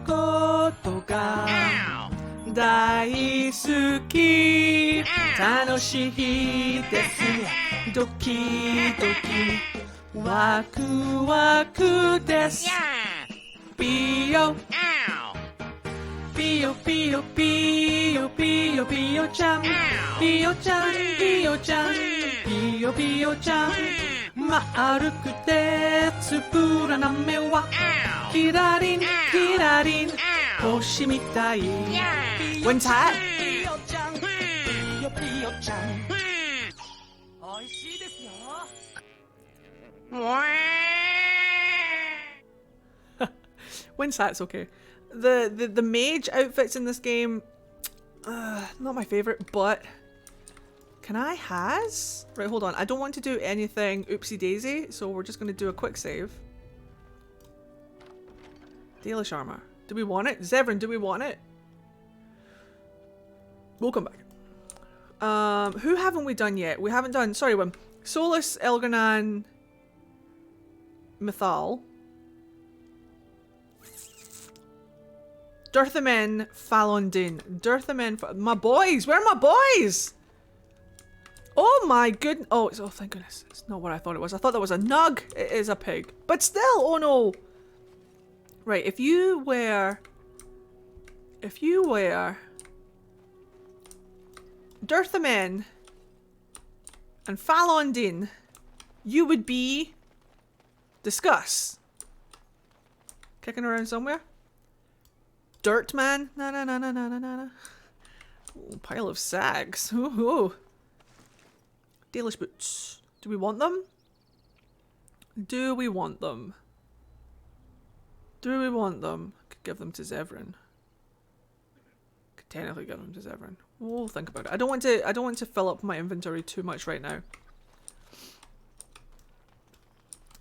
[SPEAKER 1] ことが
[SPEAKER 5] Ow!
[SPEAKER 1] 大好き。楽しい日です。ドキドキワクワクです。
[SPEAKER 5] Yeah!
[SPEAKER 1] ピヨ
[SPEAKER 5] Ow!
[SPEAKER 1] Pio, pio, pio, pio, pio chan. Pio chan, pio chan. Pio, pio chan. 丸くてつぶらな目はキラリンキラリン星みたい When's that?
[SPEAKER 7] ピヨちゃんピヨピヨちゃんおいしいですよ
[SPEAKER 1] When's that's okay. The mage outfits in this game, not my favorite, but can I has? Right, hold on. I don't want to do anything oopsie daisy, so we're just going to do a quick save. Dalish armor. Do we want it? Zevran, do we want it? We'll come back. Who haven't we done yet? We haven't done, sorry, Wim. Solas, Elgar'nan, Mythal. Dirthamen, Falondin. Dirthamen, my boys! Where are my boys? Oh my goodness. Oh, thank goodness. It's not what I thought it was. I thought that was a nug. It is a pig. But still, oh no. Right, if you were Dirthamen and Falondin, you would be Discuss. Kicking around somewhere? Dirtman? Na na na na na na na. Ooh, pile of sags. Ooh. Dalish boots. Do we want them? Do we want them? Do we want them? Could give them to Zathrian. Could technically give them to Zathrian. We'll think about it. I don't want to fill up my inventory too much right now.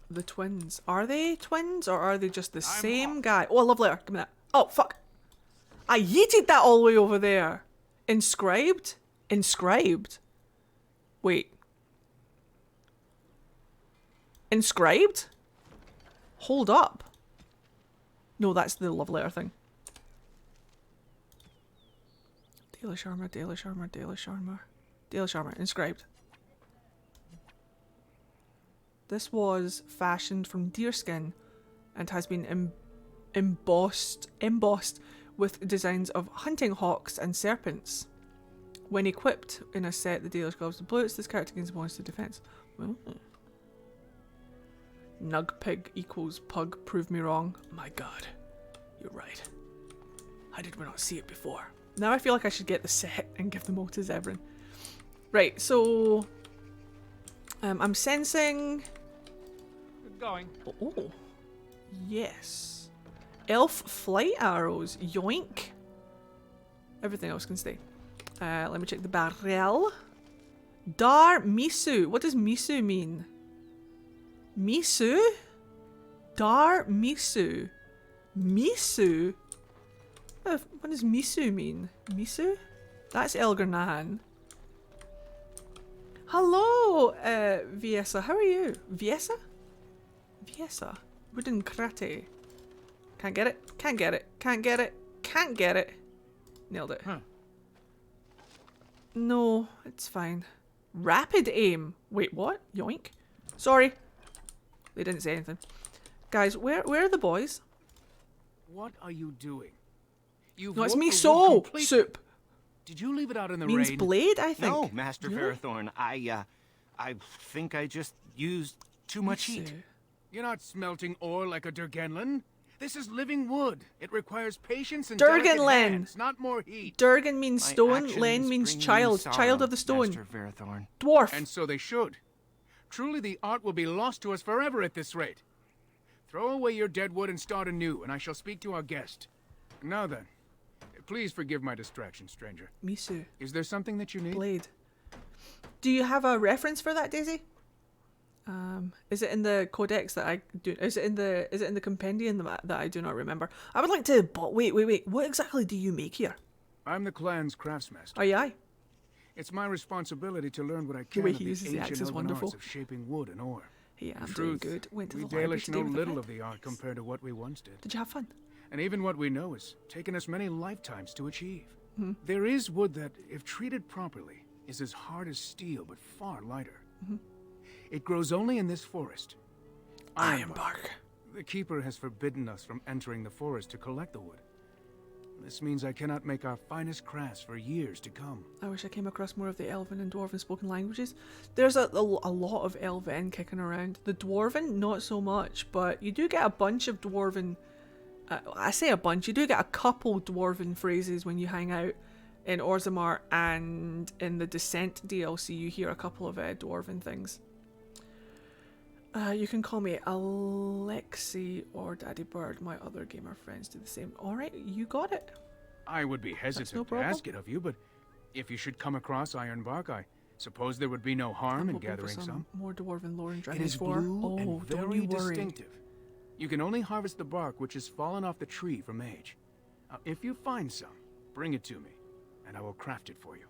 [SPEAKER 1] The twins. Are they twins or are they just the same guy? Oh, a love letter. Give me that. Oh, fuck. I yeeted that all the way over there. Inscribed? Inscribed? Wait. Inscribed? Hold up. No, that's the love letter thing. Dalish armor, Dalish armor, Dalish armor. Dalish armor, inscribed. This was fashioned from deerskin and has been embossed with designs of hunting hawks and serpents. When equipped in a set, the Dalish gloves and boots, this character gains a bonus to defense. Well, Nug pig equals pug. Prove me wrong. My god. You're right. How did we not see it before? Now I feel like I should get the set and give them all to Zathrian. Right, so... I'm sensing...
[SPEAKER 7] Good going.
[SPEAKER 1] Oh. Yes. Elf flight arrows. Yoink. Everything else can stay. Let me check the barrel. Dar Misu. What does Misu mean? Misu? Dar Misu. Misu? What does Misu mean? Misu? That's Elgar'nan. Hello, Viesa. How are you? Viesa? Viesa. Wooden karate. Can't get it. Can't get it. Can't get it. Can't get it. Nailed it.
[SPEAKER 7] Huh.
[SPEAKER 1] No, it's fine. Rapid aim. Wait, what? Yoink. Sorry. They didn't say anything. Guys, where are the boys?
[SPEAKER 8] What are you doing? You've
[SPEAKER 1] No, it's
[SPEAKER 8] warped
[SPEAKER 1] me
[SPEAKER 8] the
[SPEAKER 1] so
[SPEAKER 8] wood complete-
[SPEAKER 1] soup.
[SPEAKER 8] Did you leave it out in the
[SPEAKER 1] Means
[SPEAKER 8] rain?
[SPEAKER 1] blade, I think.
[SPEAKER 9] No, Master
[SPEAKER 1] Really?
[SPEAKER 9] Ferrothorn. I think I just used too much heat.
[SPEAKER 1] Misu.
[SPEAKER 8] You're not smelting ore like a Ghilan'nain. This is living wood. It requires patience and
[SPEAKER 1] Ghilan'nain.
[SPEAKER 8] delicate hands, not more heat.
[SPEAKER 1] Durgan means
[SPEAKER 9] My
[SPEAKER 1] stone,
[SPEAKER 9] actions
[SPEAKER 1] Len means
[SPEAKER 9] bring you
[SPEAKER 1] child.
[SPEAKER 9] sorrow,
[SPEAKER 1] Child of the stone.
[SPEAKER 9] Master Ferrothorn.
[SPEAKER 1] Dwarf.
[SPEAKER 8] And so they should. Truly, the art will be lost to us forever at this rate. Throw away your dead wood and start anew, and I shall speak to our guest. Now then, please forgive my distraction, stranger.
[SPEAKER 1] Misu.
[SPEAKER 8] Is there something that you need?
[SPEAKER 1] Blade. Do you have a reference for that, Daisy? Is it in the codex that I do? Is it in the compendium that I do not remember? I would like to. But wait. What exactly do you make here?
[SPEAKER 8] I'm the clan's craftsmaster.
[SPEAKER 1] Oh yeah.
[SPEAKER 8] It's my responsibility to learn what I can
[SPEAKER 1] way
[SPEAKER 8] of
[SPEAKER 1] he
[SPEAKER 8] the
[SPEAKER 1] uses the
[SPEAKER 8] ancient
[SPEAKER 1] axe is
[SPEAKER 8] Elven
[SPEAKER 1] wonderful.
[SPEAKER 8] arts of shaping wood and ore.
[SPEAKER 1] Yeah, I'm
[SPEAKER 8] In
[SPEAKER 1] doing
[SPEAKER 8] truth,
[SPEAKER 1] good. Went to
[SPEAKER 8] we
[SPEAKER 1] the library
[SPEAKER 8] Dalish
[SPEAKER 1] today
[SPEAKER 8] know
[SPEAKER 1] with a
[SPEAKER 8] little
[SPEAKER 1] friend.
[SPEAKER 8] of the art compared to what we once did.
[SPEAKER 1] Did you have fun?
[SPEAKER 8] And even what we know has taken us many lifetimes to achieve.
[SPEAKER 1] Mm-hmm.
[SPEAKER 8] There is wood that, if treated properly, is as hard as steel but far lighter.
[SPEAKER 1] Mm-hmm.
[SPEAKER 8] It grows only in this forest.
[SPEAKER 1] Ironbark.
[SPEAKER 8] The keeper has forbidden us from entering the forest to collect the wood. This means I cannot make our finest crafts for years to come.
[SPEAKER 1] I wish I came across more of the Elven and Dwarven spoken languages. There's a lot of Elven kicking around. The Dwarven, not so much, but you do get a bunch of Dwarven... I say a bunch, you do get a couple Dwarven phrases when you hang out in Orzammar, and in the Descent DLC you hear a couple of Dwarven things. You can call me Alexi or Daddy Bird. My other gamer friends do the same. Alright, you got it.
[SPEAKER 8] I would be hesitant to ask it of you, but if you should come across Ironbark, I suppose there would be no harm in gathering some.
[SPEAKER 1] More Dwarven lore and Dragon
[SPEAKER 8] It is
[SPEAKER 1] Age 4.
[SPEAKER 8] blue and very
[SPEAKER 1] don't you worry.
[SPEAKER 8] distinctive. You can only harvest the bark which has fallen off the tree from age. Now, if you find some, bring it to me, and I will craft it for you.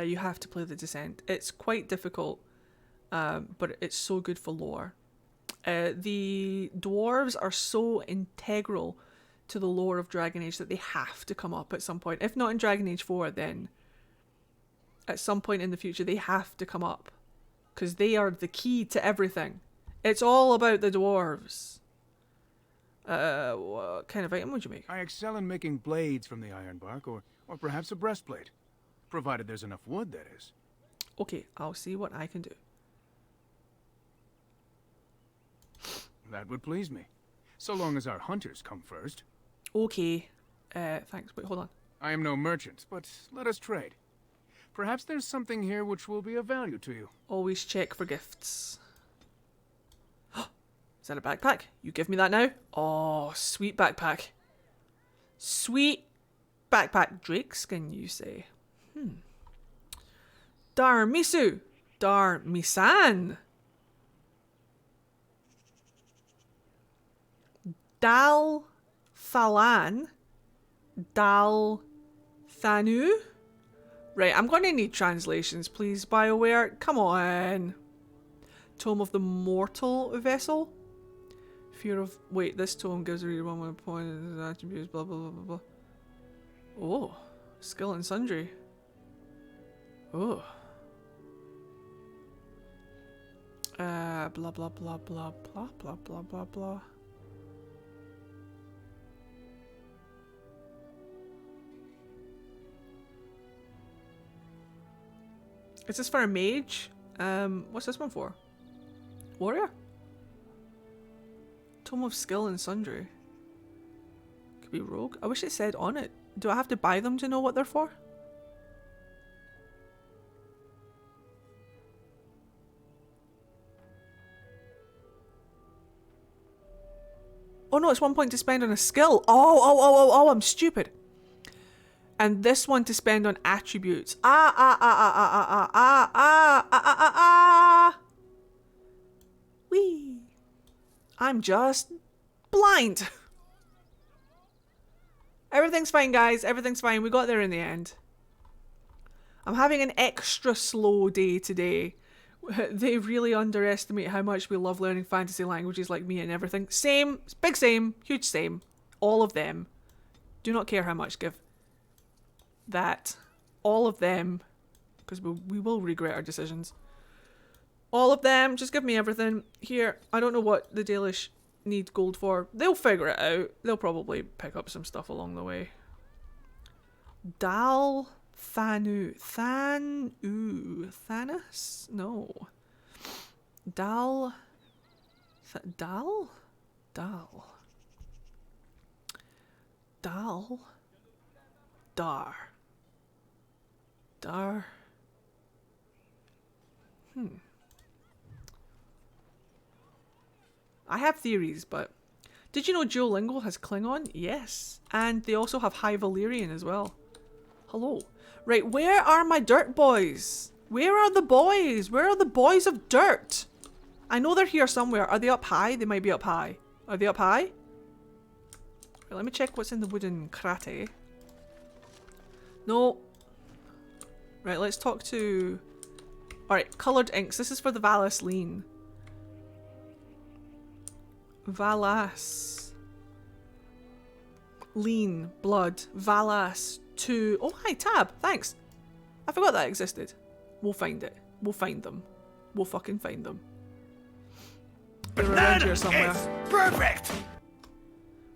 [SPEAKER 1] You have to play the Descent. It's quite difficult, but it's so good for lore. The dwarves are so integral to the lore of Dragon Age that they have to come up at some point. If not in Dragon Age 4, then at some point in the future they have to come up, because they are the key to everything. It's all about the dwarves. What kind of item would you make?
[SPEAKER 8] I excel in making blades from the ironbark, or perhaps a breastplate, provided there's enough wood, that is.
[SPEAKER 1] Okay, I'll see what I can do.
[SPEAKER 8] That would please me, so long as our hunters come first.
[SPEAKER 1] Okay, thanks. Wait, hold on.
[SPEAKER 8] I am no merchant, but let us trade. Perhaps there's something here which will be of value to you.
[SPEAKER 1] Always check for gifts. Is that a backpack? You give me that now? Oh, sweet backpack. Sweet backpack. Drakeskin, you say? Darmisu. Darmisan. Dal Thalan. Dal Thanu. Right, I'm going to need translations, please, BioWare. Come on. Tome of the Mortal Vessel. Fear of... Wait, this tome gives a reader 1 point in his attributes, blah, blah, blah, blah, blah. Oh. Skill and Sundry. Oh. Blah, blah, blah, blah, blah, blah, blah, blah, blah. Is this for a mage? What's this one for? Warrior? Tome of Skill and Sundry. Could be rogue. I wish it said on it. Do I have to buy them to know what they're for? Oh no, it's 1 point to spend on a skill. Oh, I'm stupid. And this one to spend on attributes. Wee. I'm just blind. Everything's fine, guys. Everything's fine. We got there in the end. I'm having an extra slow day today. They really underestimate how much we love learning fantasy languages, like me and everything. Same. Big same. Huge same. All of them. Do not care how much. Give that. All of them. Because we will regret our decisions. All of them. Just give me everything. Here. I don't know what the Dalish need gold for. They'll figure it out. They'll probably pick up some stuff along the way. Dal Thanu. Thanos? No. Dal. Dal? Dal. Dal. Dar. Dar. I have theories, but did you know Duolingo has Klingon? Yes. And they also have High Valyrian as well. Hello. Right, where are my dirt boys? Where are the boys? Where are the boys of dirt? I know they're here somewhere. Are they up high? They might be up high. Are they up high? Right, let me check what's in the wooden crate. No. Right, let's talk to... Alright, coloured inks. This is for the Vallaslin. Vallaslin. Blood. Vallas. 2. Oh, hi, tab. Thanks. I forgot that existed. We'll find it. We'll find them. We'll fucking find them. They're around here somewhere.
[SPEAKER 5] Perfect!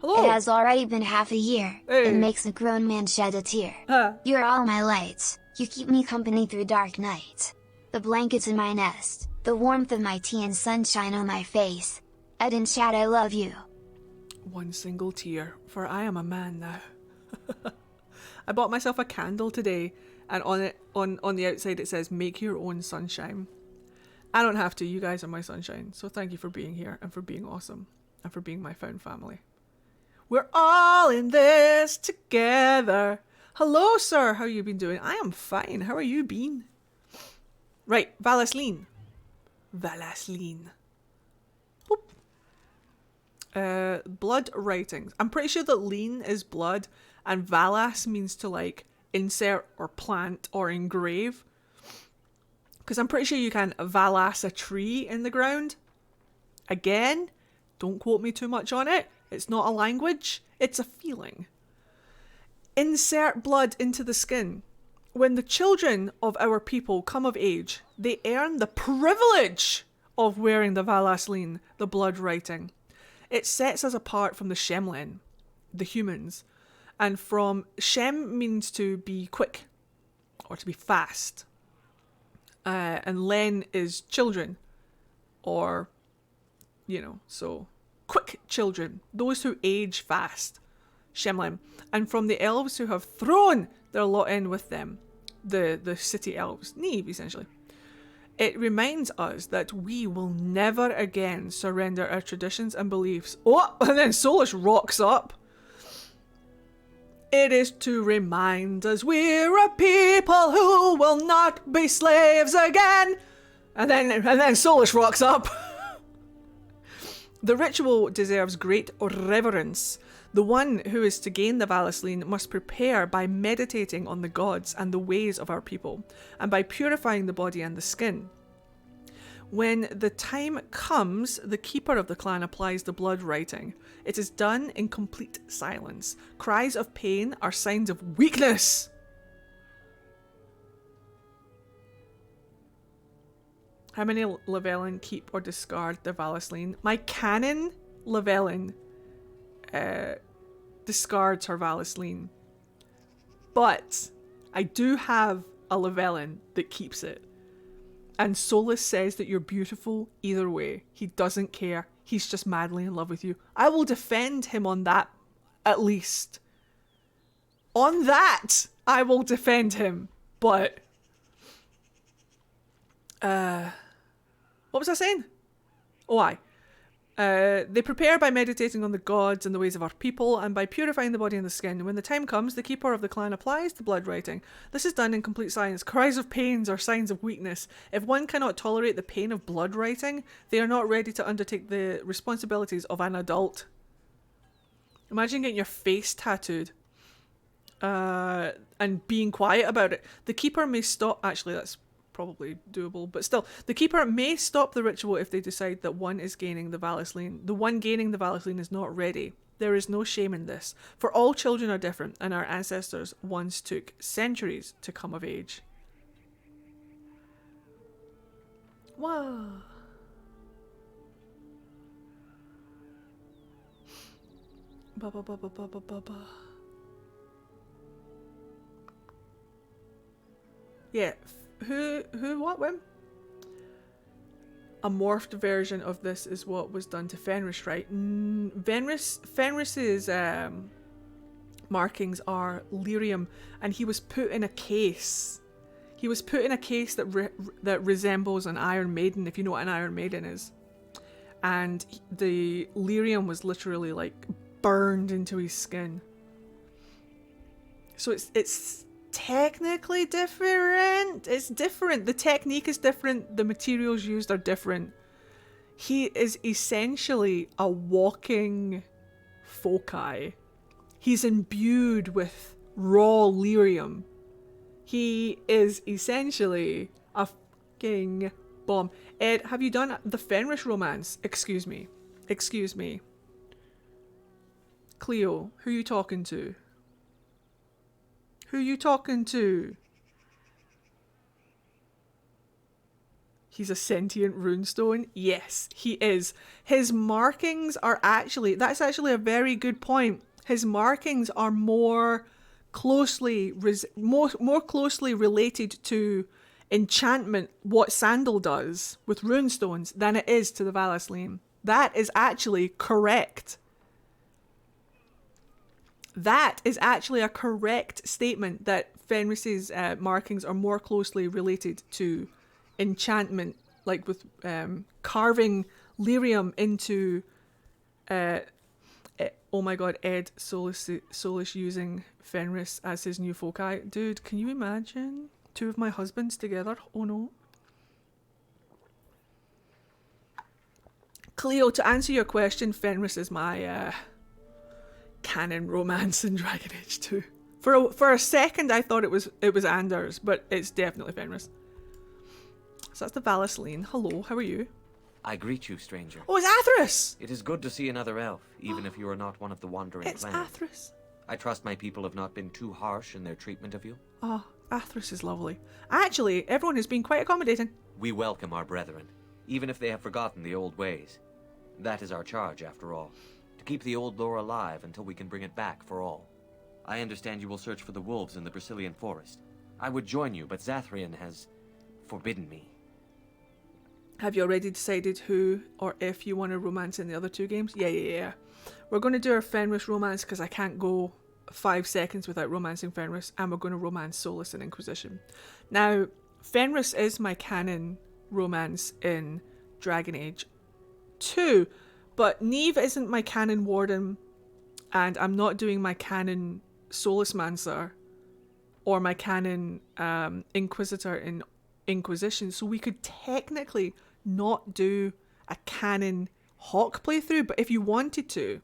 [SPEAKER 1] Hello.
[SPEAKER 3] It has already been half a year.
[SPEAKER 1] Hey.
[SPEAKER 3] It makes a grown man shed a tear. You're all my lights. You keep me company through dark nights. The blankets in my nest, the warmth of my tea and sunshine on my face. Ed and Chad, I love you.
[SPEAKER 1] One single tear, for I am a man now. I bought myself a candle today, and on it, on the outside it says, "Make your own sunshine." I don't have to. You guys are my sunshine. So thank you for being here and for being awesome and for being my found family. We're all in this together. Hello, sir. How you been doing? I am fine. How are you been? Right, Vallaslin. Vallaslin. Blood writings. I'm pretty sure that lean is blood and Valas means to like insert or plant or engrave. Because I'm pretty sure you can Valas a tree in the ground. Again, don't quote me too much on it. It's not a language, it's a feeling. Insert blood into the skin. When the children of our people come of age, they earn the privilege of wearing the Vallaslin, the blood writing. It sets us apart from the Shemlen, the humans. And from Shem means to be quick or to be fast. And Len is children or, you know, so quick children, those who age fast, Shemlen. And from the elves who have thrown their lot in with them, the city elves, Neve essentially. It reminds us that we will never again surrender our traditions and beliefs. Oh, and then Solas rocks up. It is to remind us we're a people who will not be slaves again. And then Solas rocks up. The ritual deserves great reverence. The one who is to gain the Vallaslin must prepare by meditating on the gods and the ways of our people, and by purifying the body and the skin. When the time comes, the keeper of the clan applies the blood writing. It is done in complete silence. Cries of pain are signs of weakness. How many Llewellyn keep or discard their Vallaslin? My canon Llewellyn discards her Vallaslin. But I do have a Llewellyn that keeps it. And Solas says that you're beautiful either way. He doesn't care. He's just madly in love with you. I will defend him on that, at least. On that, I will defend him. But, what was I saying? Oh, aye. They prepare by meditating on the gods and the ways of our people, and by purifying the body and the skin. When the time comes, the keeper of the clan applies the blood writing. This is done in complete silence. Cries of pains are signs of weakness. If one cannot tolerate the pain of blood writing, they are not ready to undertake the responsibilities of an adult. Imagine getting your face tattooed. And being quiet about it. The keeper may stop... Actually, that's probably doable, but still, the keeper may stop the ritual if they decide that one is gaining the Vallaslin. The one gaining the Vallaslin is not ready. There is no shame in this, for all children are different, and our ancestors once took centuries to come of age. Wow. Ba ba ba ba ba ba ba ba. Yeah. Who, what, when? A morphed version of this is what was done to Fenris, right? Fenris's markings are lyrium, and he was put in a case. He was put in a case that resembles an Iron Maiden, if you know what an Iron Maiden is. And the lyrium was literally like burned into his skin. So it's technically different. It's different. The technique is different. The materials used are different. He is essentially a walking foci. He's imbued with raw lyrium. He is essentially a fucking bomb. Ed, have you done the Fenris romance? Excuse me. Excuse me. Cleo, who are you talking to? Who you talking to? He's a sentient runestone. Yes, he is. His markings are actually, that's actually a very good point. His markings are more closely more closely related to enchantment, what Sandal does with runestones, than it is to the Vallaslin. That is actually correct. That is actually a correct statement, that Fenris's markings are more closely related to enchantment, like with carving lyrium into oh my god, Ed Solas using Fenris as his new foci. Dude, can you imagine 2 of my husbands together? Oh no. Cleo, to answer your question, Fenris is my canon romance in Dragon Age 2. For a second I thought it was Anders, but it's definitely Fenris. So that's the Vallaslin. Hello, how are you?
[SPEAKER 10] I greet you, stranger.
[SPEAKER 1] Oh, it's Athris!
[SPEAKER 10] It is good to see another elf, even if you are not one of the wandering
[SPEAKER 1] It's
[SPEAKER 10] clans.
[SPEAKER 1] Athris.
[SPEAKER 10] I trust my people have not been too harsh in their treatment of you.
[SPEAKER 1] Oh, Athris is lovely. Actually, everyone has been quite accommodating.
[SPEAKER 10] We welcome our brethren, even if they have forgotten the old ways. That is our charge, after all, to keep the old lore alive until we can bring it back for all. I understand you will search for the wolves in the Brecilian forest. I would join you, but Zathrian has forbidden me.
[SPEAKER 1] Have you already decided who or if you want to romance in the other 2 games? Yeah. We're going to do our Fenris romance because I can't go 5 seconds without romancing Fenris, and we're going to romance Solas and Inquisition. Now, Fenris is my canon romance in Dragon Age 2, but Neve isn't my canon warden, and I'm not doing my canon Solasmancer or my canon Inquisitor in Inquisition, so we could technically not do a canon Hawk playthrough, but if you wanted to,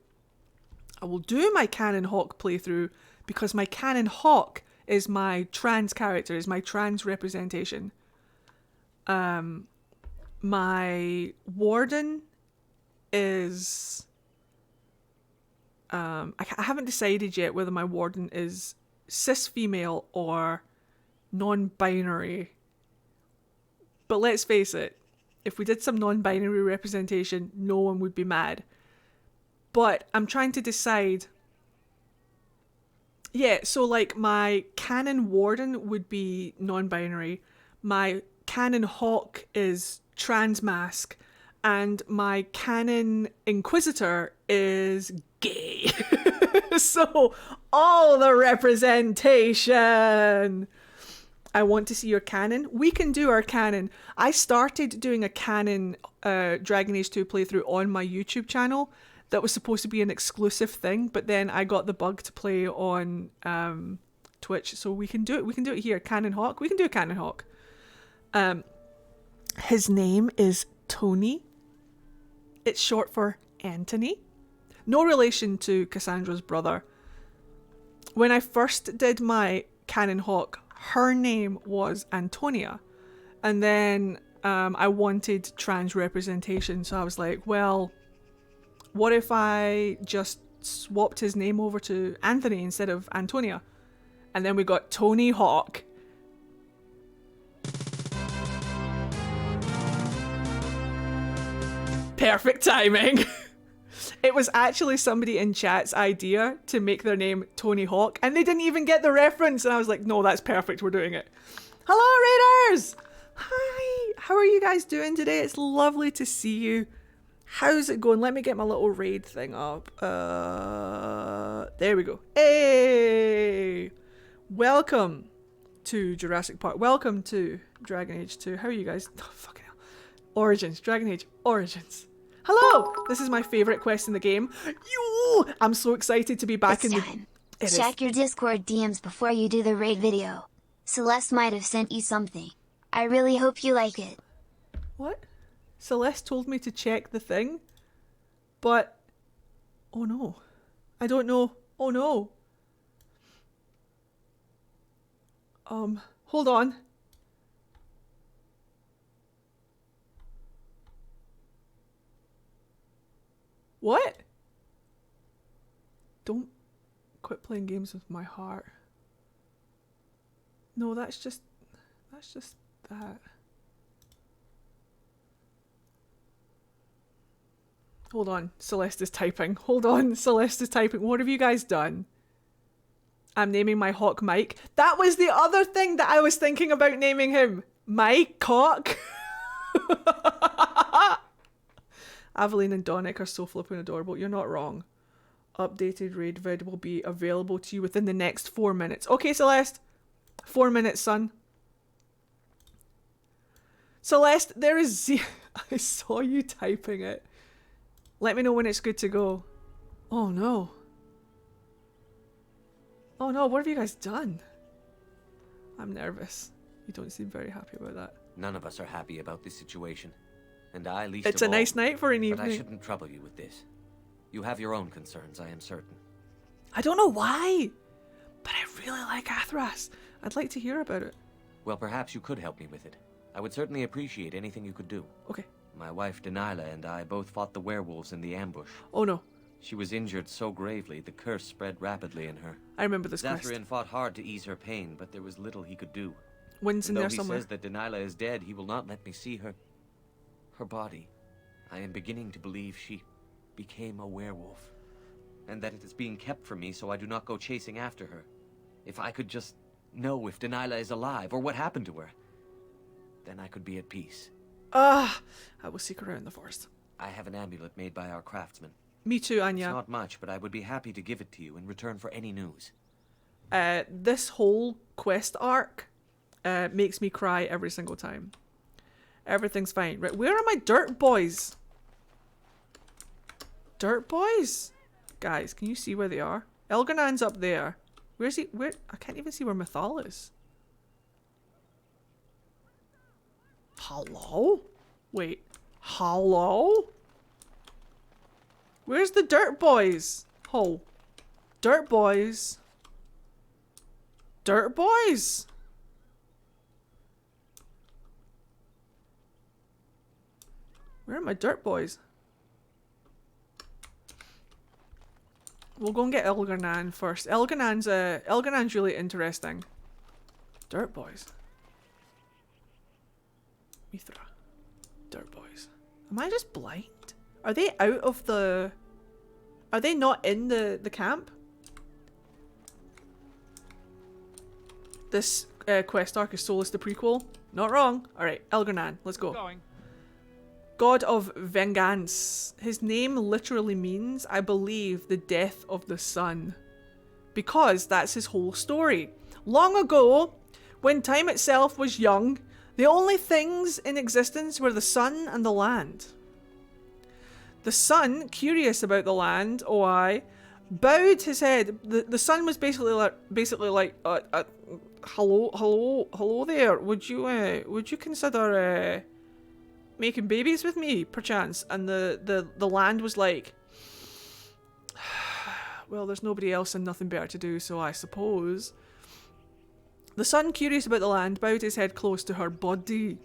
[SPEAKER 1] I will do my canon Hawk playthrough, because my canon Hawk is my trans character, is my trans representation. My warden is I haven't decided yet whether my warden is cis female or non-binary. But let's face it, if we did some non-binary representation, no one would be mad. But I'm trying to decide. Yeah, so like my canon warden would be non-binary, my canon hawk is trans mask, and my canon inquisitor is gay. So all the representation. I want to see your canon. We can do our canon. I started doing a canon Dragon Age 2 playthrough on my YouTube channel. That was supposed to be an exclusive thing, but then I got the bug to play on Twitch, so we can do it. We can do it here. Canon Hawk. We can do a Canon Hawk. His name is Tony. It's short for Anthony. No relation to Cassandra's brother. When I first did my Canon Hawk, her name was Antonia, and then I wanted trans representation, so I was like, well, what if I just swapped his name over to Anthony instead of Antonia? And then we got Tony Hawk. Perfect timing. It was actually somebody in chat's idea to make their name Tony Hawk, and they didn't even get the reference, and I was like, no, that's perfect, we're doing it. Hello, Raiders! Hi! How are you guys doing today? It's lovely to see you. How's it going? Let me get my little raid thing up. There we go. Hey! Welcome to Jurassic Park. Welcome to Dragon Age 2. How are you guys? Oh, fucking hell. Origins. Dragon Age Origins. Hello! This is my favourite quest in the game. I'm so excited to be back
[SPEAKER 3] It's
[SPEAKER 1] in
[SPEAKER 3] time.
[SPEAKER 1] the...
[SPEAKER 3] Check your Discord DMs before you do the raid video. Celeste might have sent you something. I really hope you like it.
[SPEAKER 1] What? Celeste told me to check the thing, but... Oh no. I don't know. Oh no. Hold on. What? Don't quit playing games with my heart. No, that's just that. Hold on. Celeste is typing. Hold on. Celeste is typing. What have you guys done? I'm naming my hawk Mike. That was the other thing that I was thinking about naming him. Mike Cock. Aveline and Donick are so flipping adorable. You're not wrong. Updated raid vid will be available to you within the next 4 minutes. Okay, Celeste. 4 minutes, son. Celeste, there is I saw you typing it. Let me know when it's good to go. Oh no. Oh no, what have you guys done? I'm nervous. You don't seem very happy about that.
[SPEAKER 10] None of us are happy about this situation. And I least
[SPEAKER 1] It's
[SPEAKER 10] of
[SPEAKER 1] a
[SPEAKER 10] all,
[SPEAKER 1] nice night for an
[SPEAKER 10] but I
[SPEAKER 1] evening.
[SPEAKER 10] shouldn't trouble you with this. You have your own concerns, I am certain.
[SPEAKER 1] I don't know why, but I really like Athras. I'd like to hear about it.
[SPEAKER 10] Well, perhaps you could help me with it. I would certainly appreciate anything you could do.
[SPEAKER 1] Okay.
[SPEAKER 10] My wife Delilah and I both fought the werewolves in the ambush.
[SPEAKER 1] Oh no.
[SPEAKER 10] She was injured so gravely, the curse spread rapidly in her.
[SPEAKER 1] I remember this quest.
[SPEAKER 10] Zathrian fought hard to ease her pain, but there was little he could do.
[SPEAKER 1] Wind's in
[SPEAKER 10] Though
[SPEAKER 1] there
[SPEAKER 10] he
[SPEAKER 1] somewhere.
[SPEAKER 10] says that Delilah is dead, he will not let me see her body. I am beginning to believe she became a werewolf, and that it is being kept from me so I do not go chasing after her. If I could just know if Delilah is alive or what happened to her, then I could be at peace.
[SPEAKER 1] I will seek her out in the forest.
[SPEAKER 10] I have an amulet made by our craftsman.
[SPEAKER 1] Me too, Anya.
[SPEAKER 10] It's not much, but I would be happy to give it to you in return for any news.
[SPEAKER 1] This whole quest arc makes me cry every single time. Everything's fine. Right, where are my dirt boys? Dirt boys? Guys, can you see where they are? Elgar'nan's up there. Where's he? Where? I can't even see where Mythal is. Hello? Wait. Hello? Where's the dirt boys? Oh. Dirt boys. Dirt boys? Where are my dirt boys? We'll go and get Elgar'nan first. Elgar'nan's really interesting. Dirt boys. Mithra. Dirt boys. Am I just blind? Are they out of the... Are they not in the camp? This quest arc is Solas the prequel. Not wrong. Alright, Elgar'nan. Let's go. God of Vengeance. His name literally means, I believe, the death of the sun. Because that's his whole story. Long ago, when time itself was young, the only things in existence were the sun and the land. The sun, curious about the land, bowed his head. The sun was basically like, hello there. Would you consider making babies with me, perchance? And the land was like, well, there's nobody else and nothing better to do, so I suppose. The sun, curious about the land, bowed his head close to her body.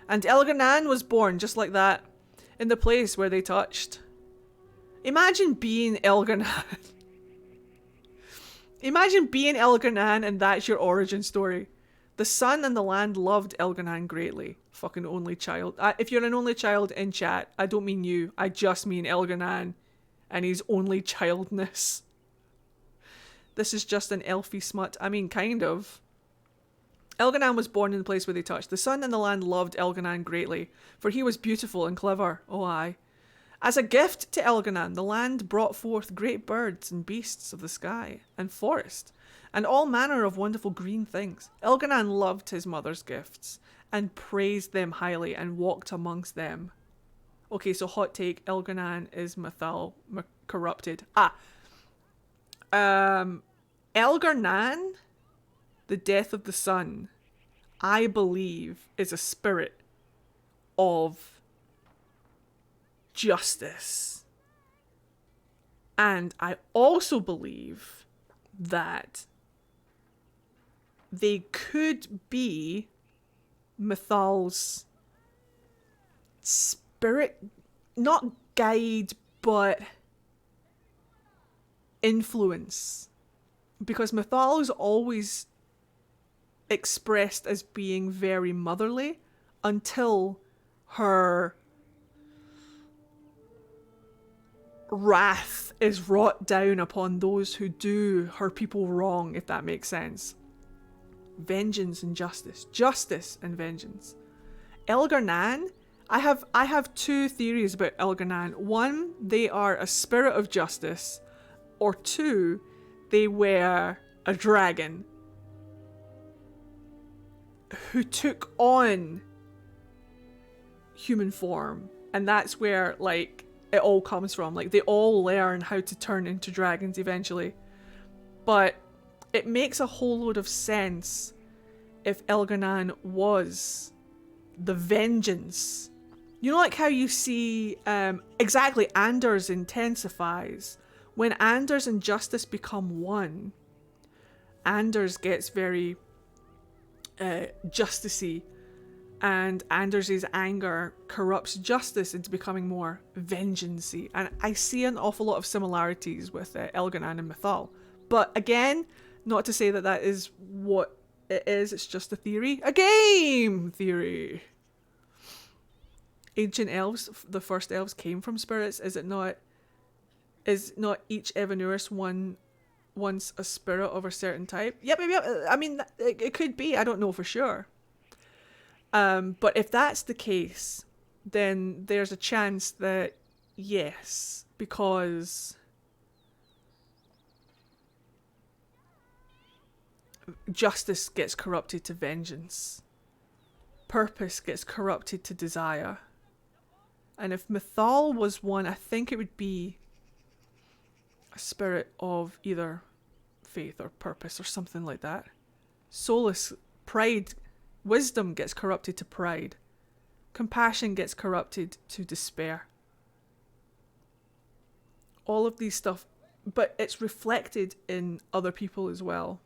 [SPEAKER 1] And Elgar'nan was born just like that, in the place where they touched. Imagine being Elgar'nan. Imagine being Elgar'nan and that's your origin story. The sun and the land loved Elgar'nan greatly. Fucking only child. If you're an only child in chat, I don't mean you. I just mean Elgar'nan and his only childness. This is just an elfy smut. I mean, kind of. Elgar'nan was born in the place where they touched. The sun and the land loved Elgar'nan greatly, for he was beautiful and clever. Oh aye. As a gift to Elgar'nan, the land brought forth great birds and beasts of the sky, and forest, and all manner of wonderful green things. Elgar'nan loved his mother's gifts, and praised them highly, and walked amongst them. Okay, so hot take, Elgar'nan is Mythal corrupted. Elgar'nan, the death of the sun, I believe is a spirit of justice. And I also believe that they could be Mythal's spirit, not guide, but influence. Because Mythal is always expressed as being very motherly until her wrath is wrought down upon those who do her people wrong, if that makes sense. Vengeance and justice. Justice and vengeance. Elgar'nan, I have two theories about Elgar'nan. One, they are a spirit of justice, or two, they were a dragon who took on human form, and that's where like it all comes from. Like they all learn how to turn into dragons eventually, but it makes a whole load of sense if Elgar'nan was the vengeance. You know, like how you see exactly Anders intensifies. When Anders and justice become one, Anders gets very justicey, and Anders' anger corrupts justice into becoming more vengeancey. And I see an awful lot of similarities with Elgar'nan and Mythal. But again, not to say that that is what it is, it's just a theory. A game theory! Ancient elves, the first elves came from spirits. Is it not? Is not each Evanuris one once a spirit of a certain type? Yep. I mean, it could be. I don't know for sure. But if that's the case, then there's a chance that yes, because justice gets corrupted to vengeance. Purpose gets corrupted to desire. And if Mythal was one, I think it would be a spirit of either faith or purpose or something like that. Solas, pride, wisdom gets corrupted to pride. Compassion gets corrupted to despair. All of these stuff, but it's reflected in other people as well.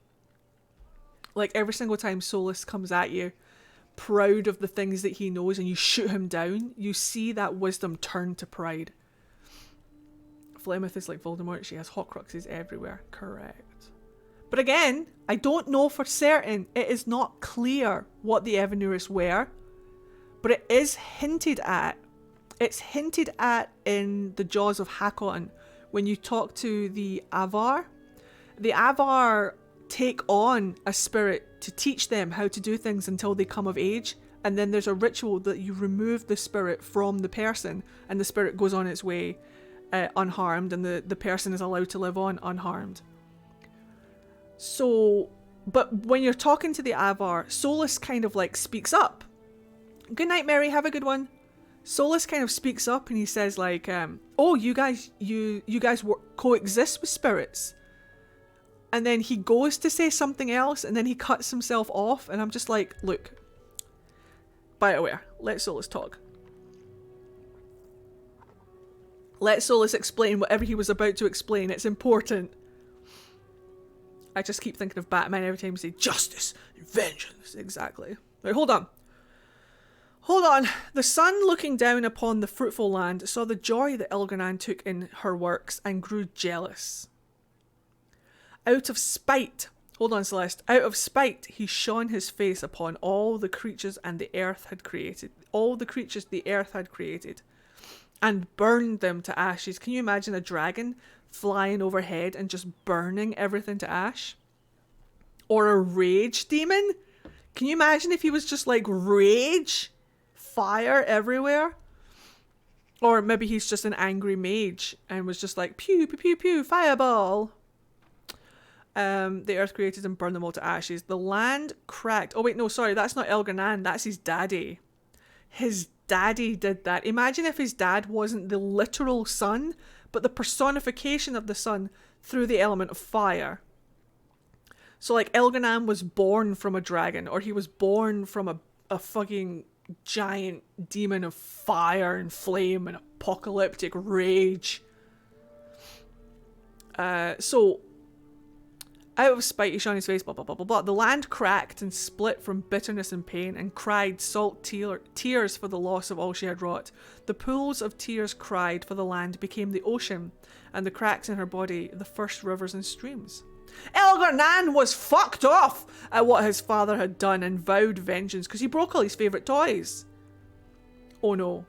[SPEAKER 1] Like every single time Solas comes at you, proud of the things that he knows, and you shoot him down, you see that wisdom turn to pride. Flemeth is like Voldemort, she has Horcruxes everywhere. Correct. But again, I don't know for certain. It is not clear what the Evanuris were, but it is hinted at. It's hinted at in the Jaws of Hakon when you talk to the Avar. The Avar take on a spirit to teach them how to do things until they come of age, and then there's a ritual that you remove the spirit from the person and the spirit goes on its way unharmed, and the person is allowed to live on unharmed. So, but when you're talking to the Avar, Solas kind of like speaks up. Good night, Mary, have a good one. Solas kind of speaks up and he says like, oh, you guys coexist with spirits. And then he goes to say something else, and then he cuts himself off, and I'm just like, look, BioWare, let Solas talk. Let Solas explain whatever he was about to explain. It's important. I just keep thinking of Batman every time you say justice and vengeance. Exactly. Right, hold on. Hold on. The sun, looking down upon the fruitful land, saw the joy that Elgar'nan took in her works and grew jealous. Out of spite, hold on Celeste, out of spite he shone his face upon all the creatures and the earth had created, and burned them to ashes. Can you imagine a dragon flying overhead and just burning everything to ash? Or a rage demon? Can you imagine if he was just like rage? Fire everywhere? Or maybe he's just an angry mage and was just like pew pew pew pew fireball. The earth created and burned them all to ashes. The land cracked. Oh wait, no, sorry, that's not Elgar'nan, that's his daddy. His daddy did that. Imagine if his dad wasn't the literal sun, but the personification of the sun through the element of fire. So like Elgar'nan was born from a dragon, or he was born from a fucking giant demon of fire and flame and apocalyptic rage. So out of spite, he shone his face, blah, blah, blah, blah, blah. The land cracked and split from bitterness and pain and cried salt tears for the loss of all she had wrought. The pools of tears cried for the land became the ocean, and the cracks in her body the first rivers and streams. Elgar'nan was fucked off at what his father had done and vowed vengeance because he broke all his favourite toys. Oh no.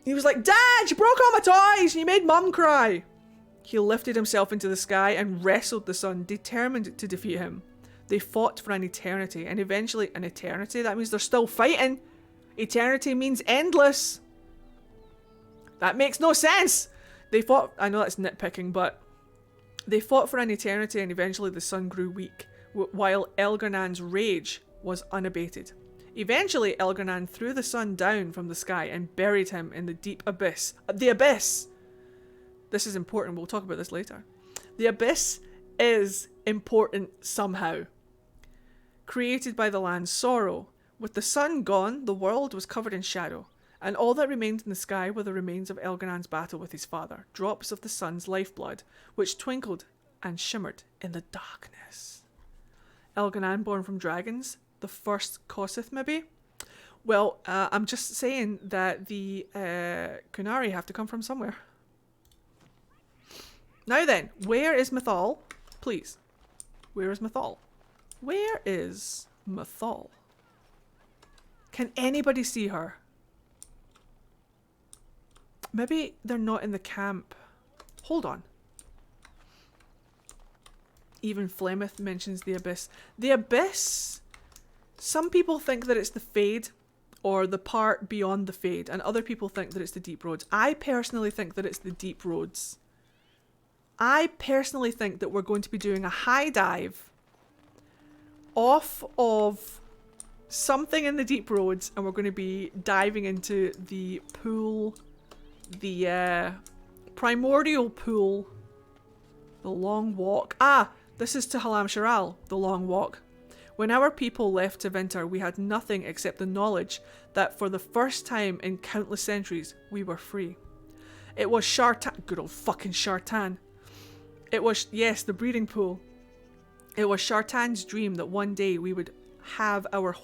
[SPEAKER 1] He was like, Dad, you broke all my toys and you made Mum cry. He lifted himself into the sky and wrestled the sun, determined to defeat him. They fought for an eternity, and eventually an eternity? That means they're still fighting. Eternity means endless. That makes no sense. They fought, I know that's nitpicking, but they fought for an eternity, and eventually the sun grew weak, while Elgar'nan's rage was unabated. Eventually, Elgar'nan threw the sun down from the sky and buried him in the deep abyss. The abyss! This is important, we'll talk about this later. The abyss is important somehow. Created by the land's sorrow. With the sun gone, the world was covered in shadow, and all that remained in the sky were the remains of Elgar'nan's battle with his father, drops of the sun's lifeblood, which twinkled and shimmered in the darkness. Elgar'nan, born from dragons, the first Kosith, maybe? Well, I'm just saying that the Kunari have to come from somewhere. Now then, where is Mythal? Please. Where is Mythal? Where is Mythal? Can anybody see her? Maybe they're not in the camp. Hold on. Even Flemeth mentions the abyss. The abyss... Some people think that it's the Fade, or the part beyond the Fade, and other people think that it's the Deep Roads. I personally think that it's the Deep Roads. I personally think that we're going to be doing a high dive off of something in the Deep Roads, and we're going to be diving into the pool, the primordial pool, the Long Walk. Ah, this is to Halam Sharal, the Long Walk. When our people left Tevinter, we had nothing except the knowledge that for the first time in countless centuries, we were free. It was Shartan, good old fucking Shartan. It was, yes, the breeding pool. It was Shartan's dream that one day we would have our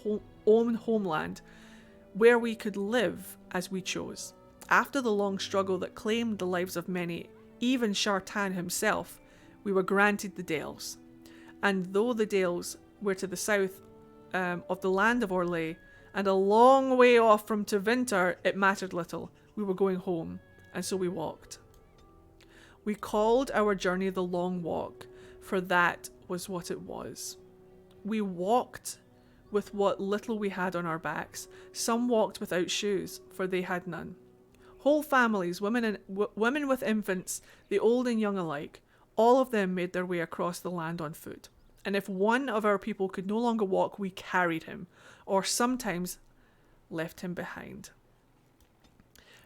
[SPEAKER 1] own homeland where we could live as we chose. After the long struggle that claimed the lives of many, even Shartan himself, we were granted the Dales. And though the Dales were to the south of the land of Orlais, and a long way off from Tevinter, it mattered little. We were going home, and so we walked. We called our journey the Long Walk, for that was what it was. We walked with what little we had on our backs. Some walked without shoes, for they had none. Whole families, women with infants, the old and young alike, all of them made their way across the land on foot. And if one of our people could no longer walk, we carried him, or sometimes left him behind.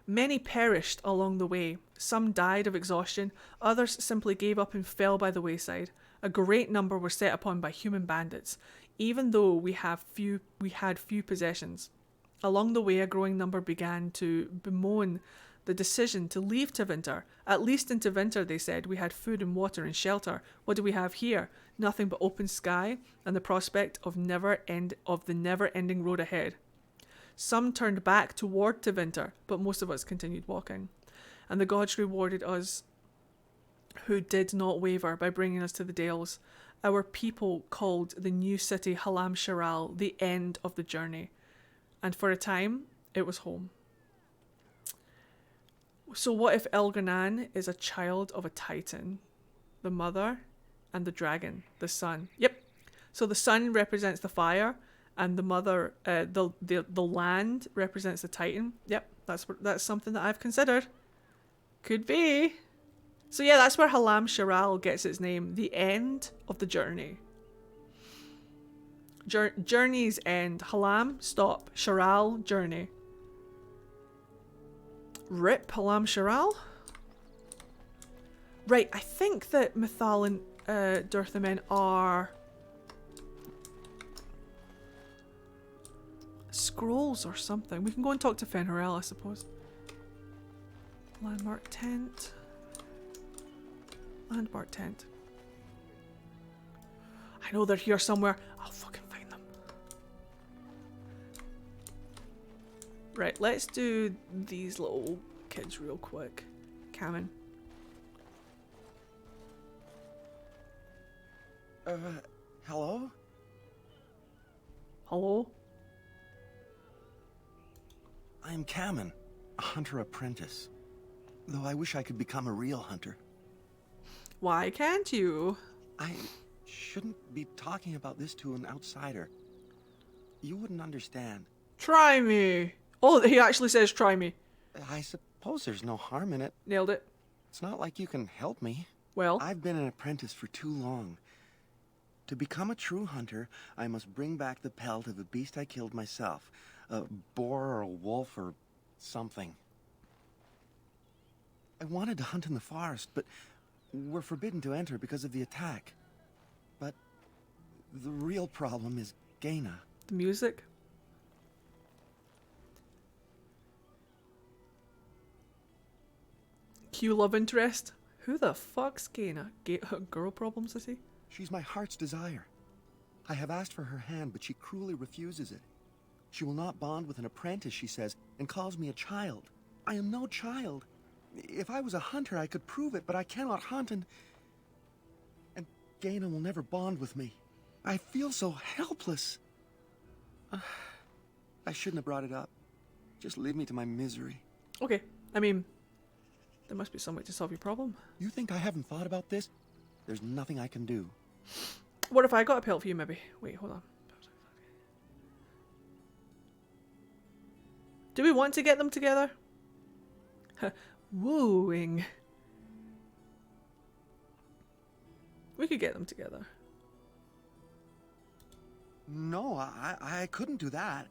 [SPEAKER 1] Many perished along the way. Some died of exhaustion, others simply gave up and fell by the wayside. A great number were set upon by human bandits, even though we had few possessions. Along the way, a growing number began to bemoan the decision to leave Tevinter. At least in Tevinter, they said, we had food and water and shelter. What do we have here? Nothing but open sky and the prospect of the never-ending road ahead. Some turned back toward Tevinter, but most of us continued walking. And the gods rewarded us who did not waver by bringing us to the Dales. Our people called the new city Halam Sharal the end of the journey. And for a time, it was home. So what if Elgar'nan is a child of a titan? The mother and the dragon, the sun. Yep. So the sun represents the fire, and the mother, the land represents the titan. Yep, that's something that I've considered. Could be. So yeah, that's where Halam Sharal gets its name. The end of the journey. Journey's end. Halam, stop. Sharal, journey. Rip Halam Sharal? Right, I think that Mythal and Durthamen are scrolls or something. We can go and talk to Fen'Harel, I suppose. Landmark tent. Landmark tent. I know they're here somewhere. I'll fucking find them. Right, let's do these little kids real quick. Cameron.
[SPEAKER 9] Hello?
[SPEAKER 1] Hello?
[SPEAKER 9] I am Cameron.
[SPEAKER 11] a hunter apprentice. Though I wish I could become a real hunter.
[SPEAKER 1] Why can't you?
[SPEAKER 11] I shouldn't be talking about this to an outsider. You wouldn't understand.
[SPEAKER 1] Try me. Oh, he actually says try me.
[SPEAKER 11] I suppose there's no harm in it.
[SPEAKER 1] Nailed it.
[SPEAKER 11] It's not like you can help me.
[SPEAKER 1] Well,
[SPEAKER 11] I've been an apprentice for too long. To become a true hunter, I must bring back the pelt of a beast I killed myself. A boar or a wolf or something. I wanted to hunt in the forest, but we're forbidden to enter because of the attack. But the real problem is Ghilan'nain.
[SPEAKER 1] the music. Cue love interest. Who the fuck's Ghilan'nain? Girl problems, I see.
[SPEAKER 11] She's my heart's desire. I have asked for her hand, but she cruelly refuses it. She will not bond with an apprentice, she says, and calls me a child. I am no child. If I was a hunter, I could prove it, but I cannot hunt, and Ghilan'nain will never bond with me. I feel so helpless. I shouldn't have brought it up. Just leave me to my misery.
[SPEAKER 1] Okay, I mean, there must be some way to solve your problem.
[SPEAKER 11] You think I haven't thought about this? There's nothing I can do.
[SPEAKER 1] What if I got a pelt for you, maybe? Wait, hold on. Do we want to get them together? Wooing. We could get them together.
[SPEAKER 11] No, I couldn't do that.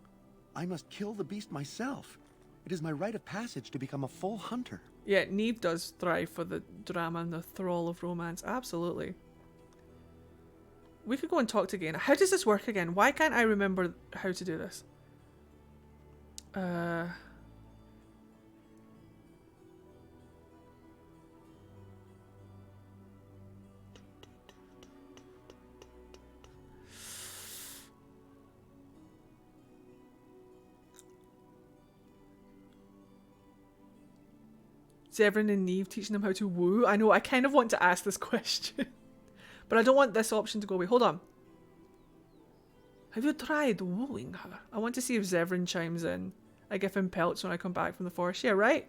[SPEAKER 11] I must kill the beast myself. It is my rite of passage to become a full hunter.
[SPEAKER 1] Yeah, Neve does thrive for the drama and the thrall of romance. Absolutely. We could go and talk to Ghilan'nain. How does this work again? Why can't I remember how to do this? Zathrian and Neve teaching them how to woo. I know, I kind of want to ask this question. But I don't want this option to go away. Hold on. Have you tried wooing her? I want to see if Zathrian chimes in. I give him pelts when I come back from the forest. Yeah, right?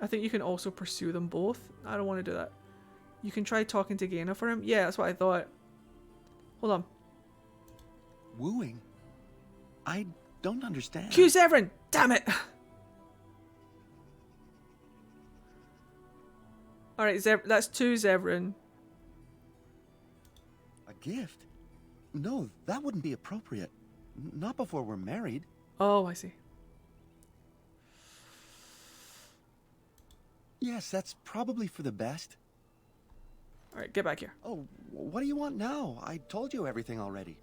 [SPEAKER 1] I think you can also pursue them both. I don't want to do that. You can try talking to Ghilan'nain for him. Yeah, that's what I thought. Hold on.
[SPEAKER 11] Wooing? I don't understand.
[SPEAKER 1] Cue Zathrian! Damn it! Alright, that's 2 Zathrian.
[SPEAKER 11] A gift? No, that wouldn't be appropriate. Not before we're married.
[SPEAKER 1] Oh, I see.
[SPEAKER 11] Yes, that's probably for the best.
[SPEAKER 1] Alright, get back here.
[SPEAKER 11] Oh, what do you want now? I told you everything already.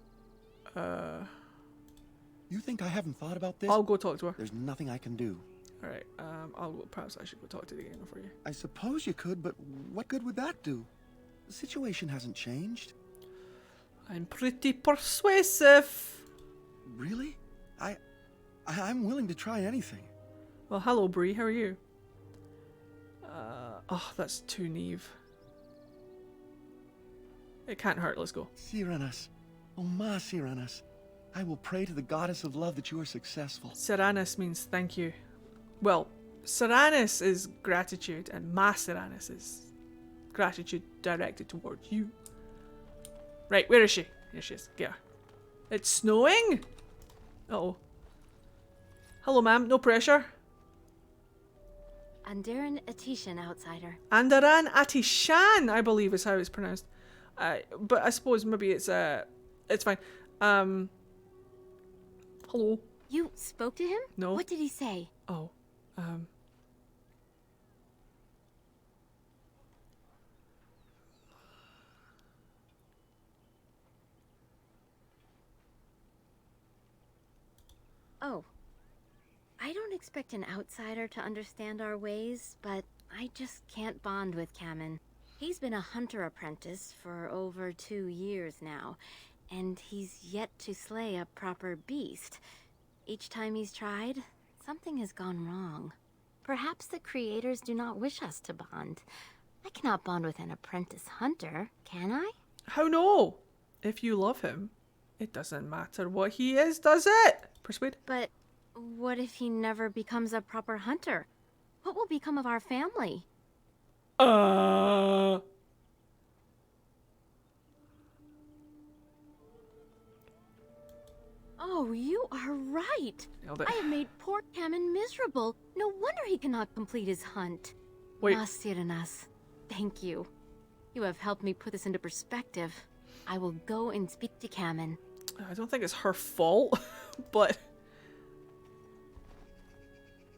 [SPEAKER 11] You think I haven't thought about this?
[SPEAKER 1] I'll go talk to her.
[SPEAKER 11] There's nothing I can do.
[SPEAKER 1] Alright, perhaps I should go talk to the Ghilan'nain for you.
[SPEAKER 11] I suppose you could, but what good would that do? The situation hasn't changed.
[SPEAKER 1] I'm pretty persuasive.
[SPEAKER 11] Really? I'm willing to try anything.
[SPEAKER 1] Well, hello, Bree. How are you? Oh, that's 2 Neve. It can't hurt. Let's go.
[SPEAKER 11] Cyranas. Oh, ma Cyranas. I will pray to the goddess of love that you are successful.
[SPEAKER 1] Cyranas means thank you. Well, Cyranas is gratitude, and ma Cyranas is gratitude directed towards you. Right, where is she? Here she is. Get her. It's snowing? Uh-oh. Hello, ma'am. No pressure.
[SPEAKER 12] Andruil Atishan, outsider.
[SPEAKER 1] Andruil Atishan, I believe is how it's pronounced. But I suppose maybe it's fine. Hello.
[SPEAKER 12] You spoke to him?
[SPEAKER 1] No.
[SPEAKER 12] What did he say?
[SPEAKER 1] Oh,
[SPEAKER 12] Oh. I don't expect an outsider to understand our ways, but I just can't bond with Kamen. He's been a hunter apprentice for over 2 years now, and he's yet to slay a proper beast. Each time he's tried, something has gone wrong. Perhaps the creators do not wish us to bond. I cannot bond with an apprentice hunter, can I?
[SPEAKER 1] how no? If you love him, it doesn't matter what he is, does it? Persuade.
[SPEAKER 12] But what if he never becomes a proper hunter? What will become of our family?
[SPEAKER 1] Oh,
[SPEAKER 12] you are right.
[SPEAKER 1] Nailed it.
[SPEAKER 12] I have made poor Cammon miserable. No wonder he cannot complete his hunt.
[SPEAKER 1] Wait.
[SPEAKER 12] Siranas, thank you. You have helped me put this into perspective. I will go and speak to Cammon.
[SPEAKER 1] I don't think it's her fault, but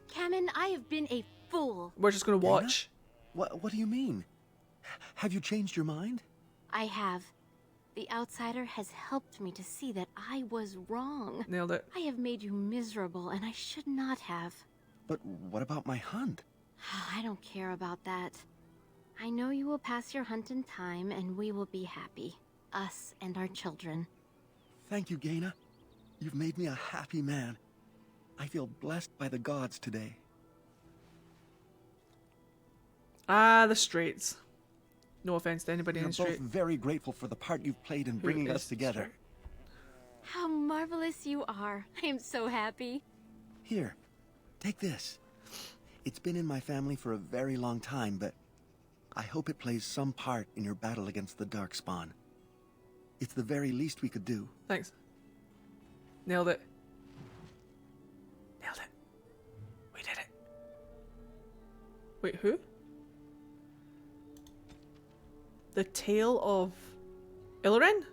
[SPEAKER 12] Cammon, I have been a fool.
[SPEAKER 1] we're just gonna watch.
[SPEAKER 11] What do you mean? Have you changed your mind?
[SPEAKER 12] I have. The outsider has helped me to see that I was wrong.
[SPEAKER 1] Nailed it.
[SPEAKER 12] I have made you miserable, and I should not have.
[SPEAKER 11] But what about my hunt?
[SPEAKER 12] I don't care about that. I know you will pass your hunt in time, and we will be happy. Us and our children.
[SPEAKER 11] Thank you, Gaina. You've made me a happy man. I feel blessed by the gods today.
[SPEAKER 1] Ah, the Straits. No offense to anybody in
[SPEAKER 11] We're
[SPEAKER 1] the
[SPEAKER 11] both
[SPEAKER 1] Strait.
[SPEAKER 11] very grateful for the part you've played in bringing us together.
[SPEAKER 12] How marvelous you are. I am so happy.
[SPEAKER 11] Here, take this. It's been in my family for a very long time, but I hope it plays some part in your battle against the Darkspawn. It's the very least we could do.
[SPEAKER 1] Thanks. Nailed it. Nailed it. We did it. Wait, who? The Tale of Ilorin?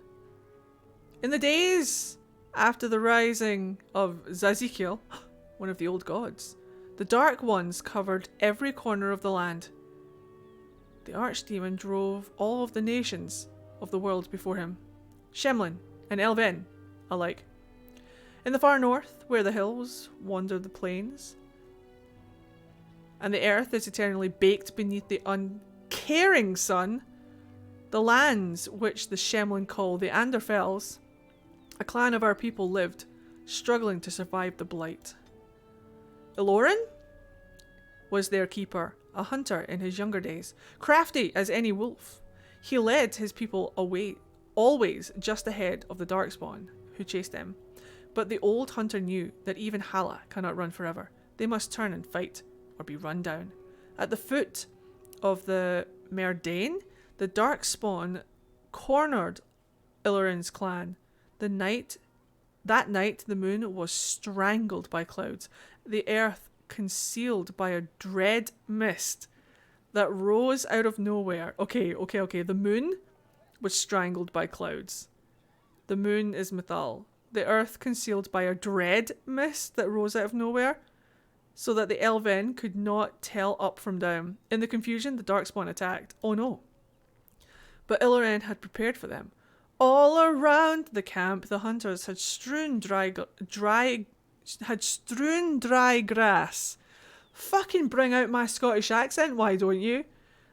[SPEAKER 1] In the days after the rising of Zathrian, one of the old gods, the Dark Ones covered every corner of the land. The Archdemon drove all of the nations of the world before him, Shemlin and Elven alike. In the far north, where the hills wander the plains, and the earth is eternally baked beneath the uncaring sun, the lands which the Shemlin call the Anderfels, a clan of our people lived, struggling to survive the blight. Ilorin was their keeper, a hunter in his younger days, crafty as any wolf. He led his people away, always just ahead of the Darkspawn, who chased them. But the old hunter knew that even hala cannot run forever. They must turn and fight, or be run down. At the foot of the Merdain, the Darkspawn cornered Ilorin's clan. That night, the moon was strangled by clouds, the earth concealed by a dread mist that rose out of nowhere. Okay. The moon was strangled by clouds. The moon is Mythal. The earth concealed by a dread mist that rose out of nowhere, so that the Elven could not tell up from down. In the confusion, the Darkspawn attacked. Oh no. But Ilorin had prepared for them. All around the camp, the hunters had strewn dry grass. Fucking bring out my Scottish accent, why don't you?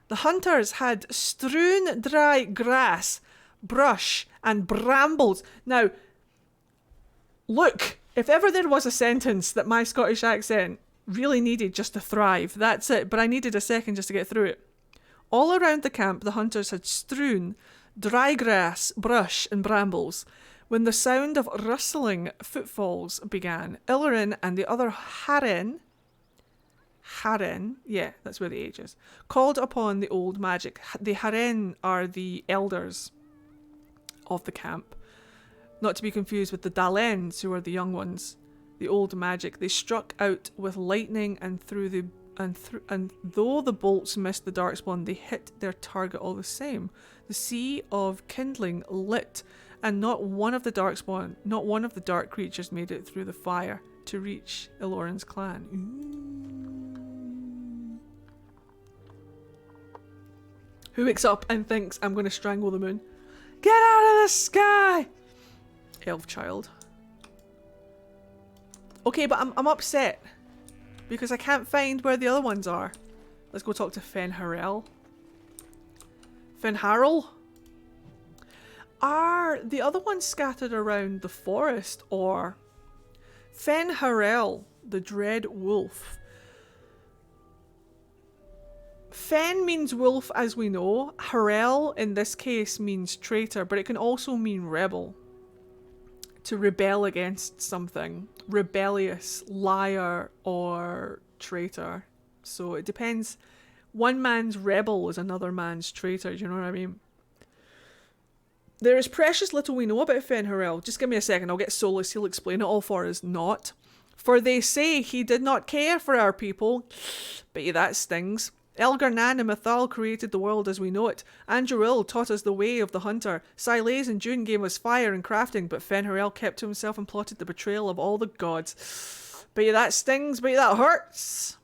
[SPEAKER 1] The hunters had strewn dry grass, brush, and brambles. Now, look, if ever there was a sentence that my Scottish accent really needed just to thrive, that's it, but I needed a second just to get through it. All around the camp, the hunters had strewn dry grass, brush, and brambles. When the sound of rustling footfalls began, Ilorin and the other Haren, yeah, that's where the H is, called upon the old magic. The Haren are the elders of the camp, not to be confused with the Dalens, who are the young ones. The old magic. They struck out with lightning, and though the bolts missed the Darkspawn, they hit their target all the same. The sea of kindling lit, and not one of the Darkspawn, not one of the dark creatures made it through the fire to reach Ilorin's clan. Ooh. Who wakes up and thinks, I'm going to strangle the moon? Get out of the sky! Elf child. Okay, but I'm upset because I can't find where the other ones are. Let's go talk to Fen'Harel. Fen'Harel? Are the other ones scattered around the forest, or Fen'Harel, the dread wolf? Fen means wolf, as we know. Harel in this case means traitor, but it can also mean rebel. to rebel against something. Rebellious, liar, or traitor. So it depends. One man's rebel is another man's traitor, do you know what I mean? There is precious little we know about Fen'Harel. Just give me a second, I'll get Solas, he'll explain it all for us. Not. For they say he did not care for our people. Bet that stings. Elgar'nan and Mythal created the world as we know it. Andruil taught us the way of the hunter. Siles and June gave us fire and crafting, but Fen'Harel kept to himself and plotted the betrayal of all the gods. Bet that stings, bet that hurts.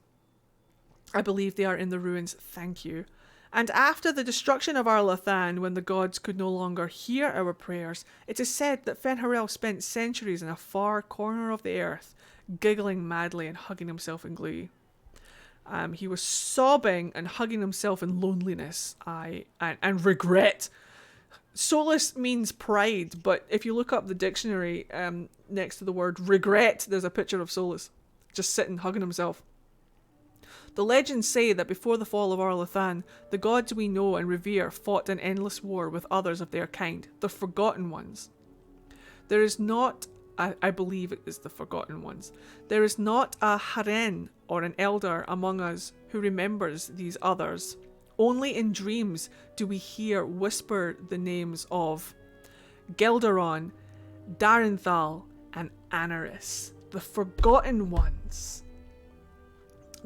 [SPEAKER 1] I believe they are in the ruins, thank you. And after the destruction of Arlathan, when the gods could no longer hear our prayers, it is said that Fen'Harel spent centuries in a far corner of the earth, giggling madly and hugging himself in glee. He was sobbing and hugging himself in loneliness and regret. Solas means pride, but if you look up the dictionary next to the word regret, there's a picture of Solas just sitting, hugging himself. The legends say that before the fall of Arlathan, the gods we know and revere fought an endless war with others of their kind, the Forgotten Ones. There is not, I believe it is the Forgotten Ones, there is not a Haren or an elder among us who remembers these others. Only in dreams do we hear whisper the names of Elgar'nan, Darenthal, and Anaris, the Forgotten Ones.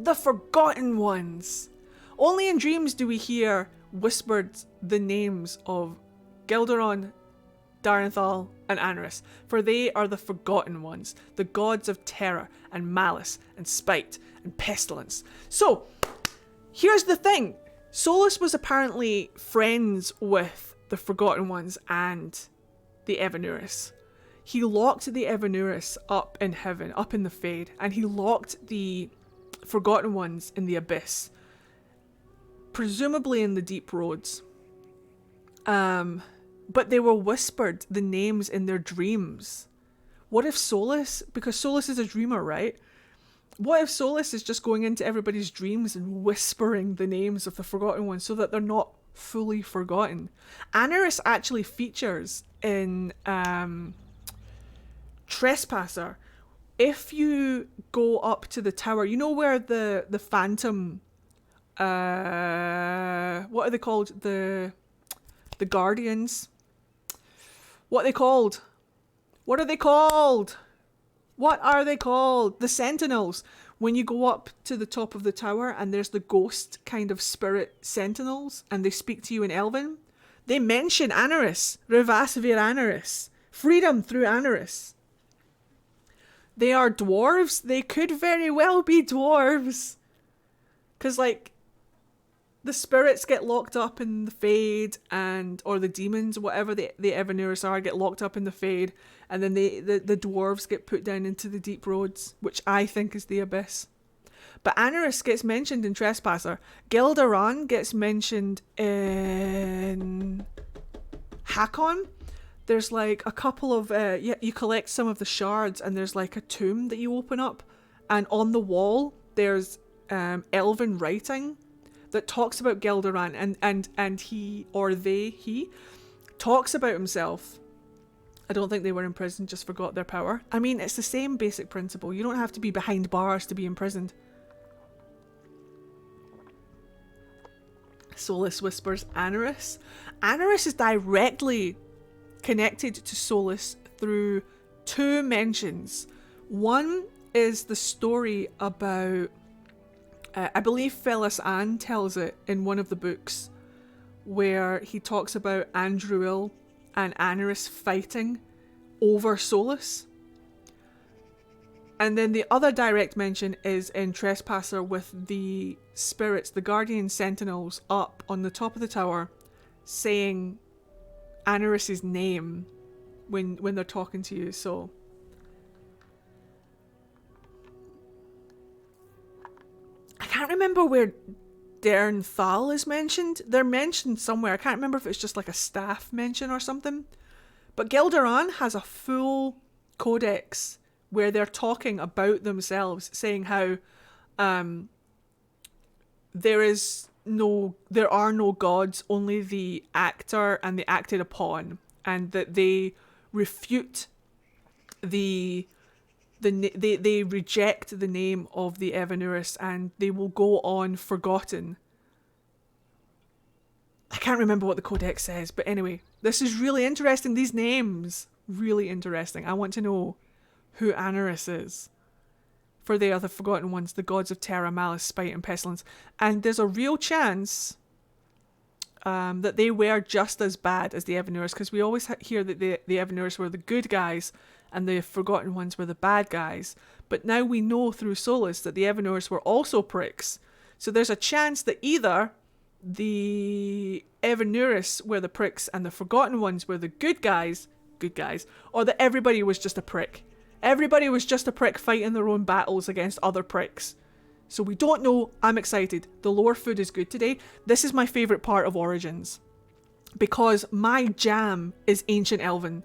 [SPEAKER 1] The Forgotten Ones! Only in dreams do we hear whispered the names of Elgar'nan, Darenthal, and Anaris, for they are the Forgotten Ones, the gods of terror and malice and spite and pestilence. So, here's the thing. Solas was apparently friends with the Forgotten Ones and the Evanuris. He locked the Evanuris up in heaven, up in the Fade, and he locked the Forgotten Ones in the Abyss. Presumably in the Deep Roads. But they were whispered the names in their dreams. What if Solas, because Solas is a dreamer, right? What if Solas is just going into everybody's dreams and whispering the names of the Forgotten Ones so that they're not fully forgotten? Anaris actually features in Trespasser. If you go up to the tower, you know where the phantom, what are they called? The guardians. What are they called? What are they called? What are they called? The sentinels. When you go up to the top of the tower and there's the ghost kind of spirit sentinels and they speak to you in Elven, they mention Anaris, Revasvir Anaris, freedom through Anaris. They are dwarves. They could very well be dwarves. Because, like, the spirits get locked up in the Fade, or the demons, whatever the Evanuris are, get locked up in the Fade, and then the dwarves get put down into the Deep Roads, which I think is the Abyss. But Anaris gets mentioned in Trespasser. Elgar'nan gets mentioned in Hakon. There's like a couple of, you collect some of the shards and there's like a tomb that you open up, and on the wall there's Elven writing that talks about Elgar'nan, and he talks about himself. I don't think they were in prison, just forgot their power. I mean, it's the same basic principle. You don't have to be behind bars to be imprisoned. Solas whispers Anaris. Anaris is directly connected to Solas through two mentions. One is the story about, I believe Vallaslin tells it in one of the books, where he talks about Andruil and Anaris fighting over Solas. And then the other direct mention is in Trespasser with the spirits, the guardian sentinels up on the top of the tower saying Anaris's name when they're talking to you. So I can't remember where Darenthal is mentioned. They're mentioned somewhere. I can't remember if it's just like a staff mention or something. But Elgar'nan has a full codex where they're talking about themselves, saying how there are no gods, only the actor and the acted upon, and that they refute they reject the name of the Evanuris and they will go on forgotten. I can't remember what the Codex says, but anyway, this is really interesting. These names, really interesting. I want to know who Anaris is. For they are the Forgotten Ones, the gods of terror, malice, spite, and pestilence. And there's a real chance that they were just as bad as the Evanuris, because we always hear that the Evanuris were the good guys and the Forgotten Ones were the bad guys. But now we know through Solas that the Evanuris were also pricks. So there's a chance that either the Evanuris were the pricks and the Forgotten Ones were the good guys, or that everybody was just a prick. Everybody was just a prick fighting their own battles against other pricks. So we don't know. I'm excited. The lore food is good today. This is my favourite part of Origins, because my jam is Ancient Elven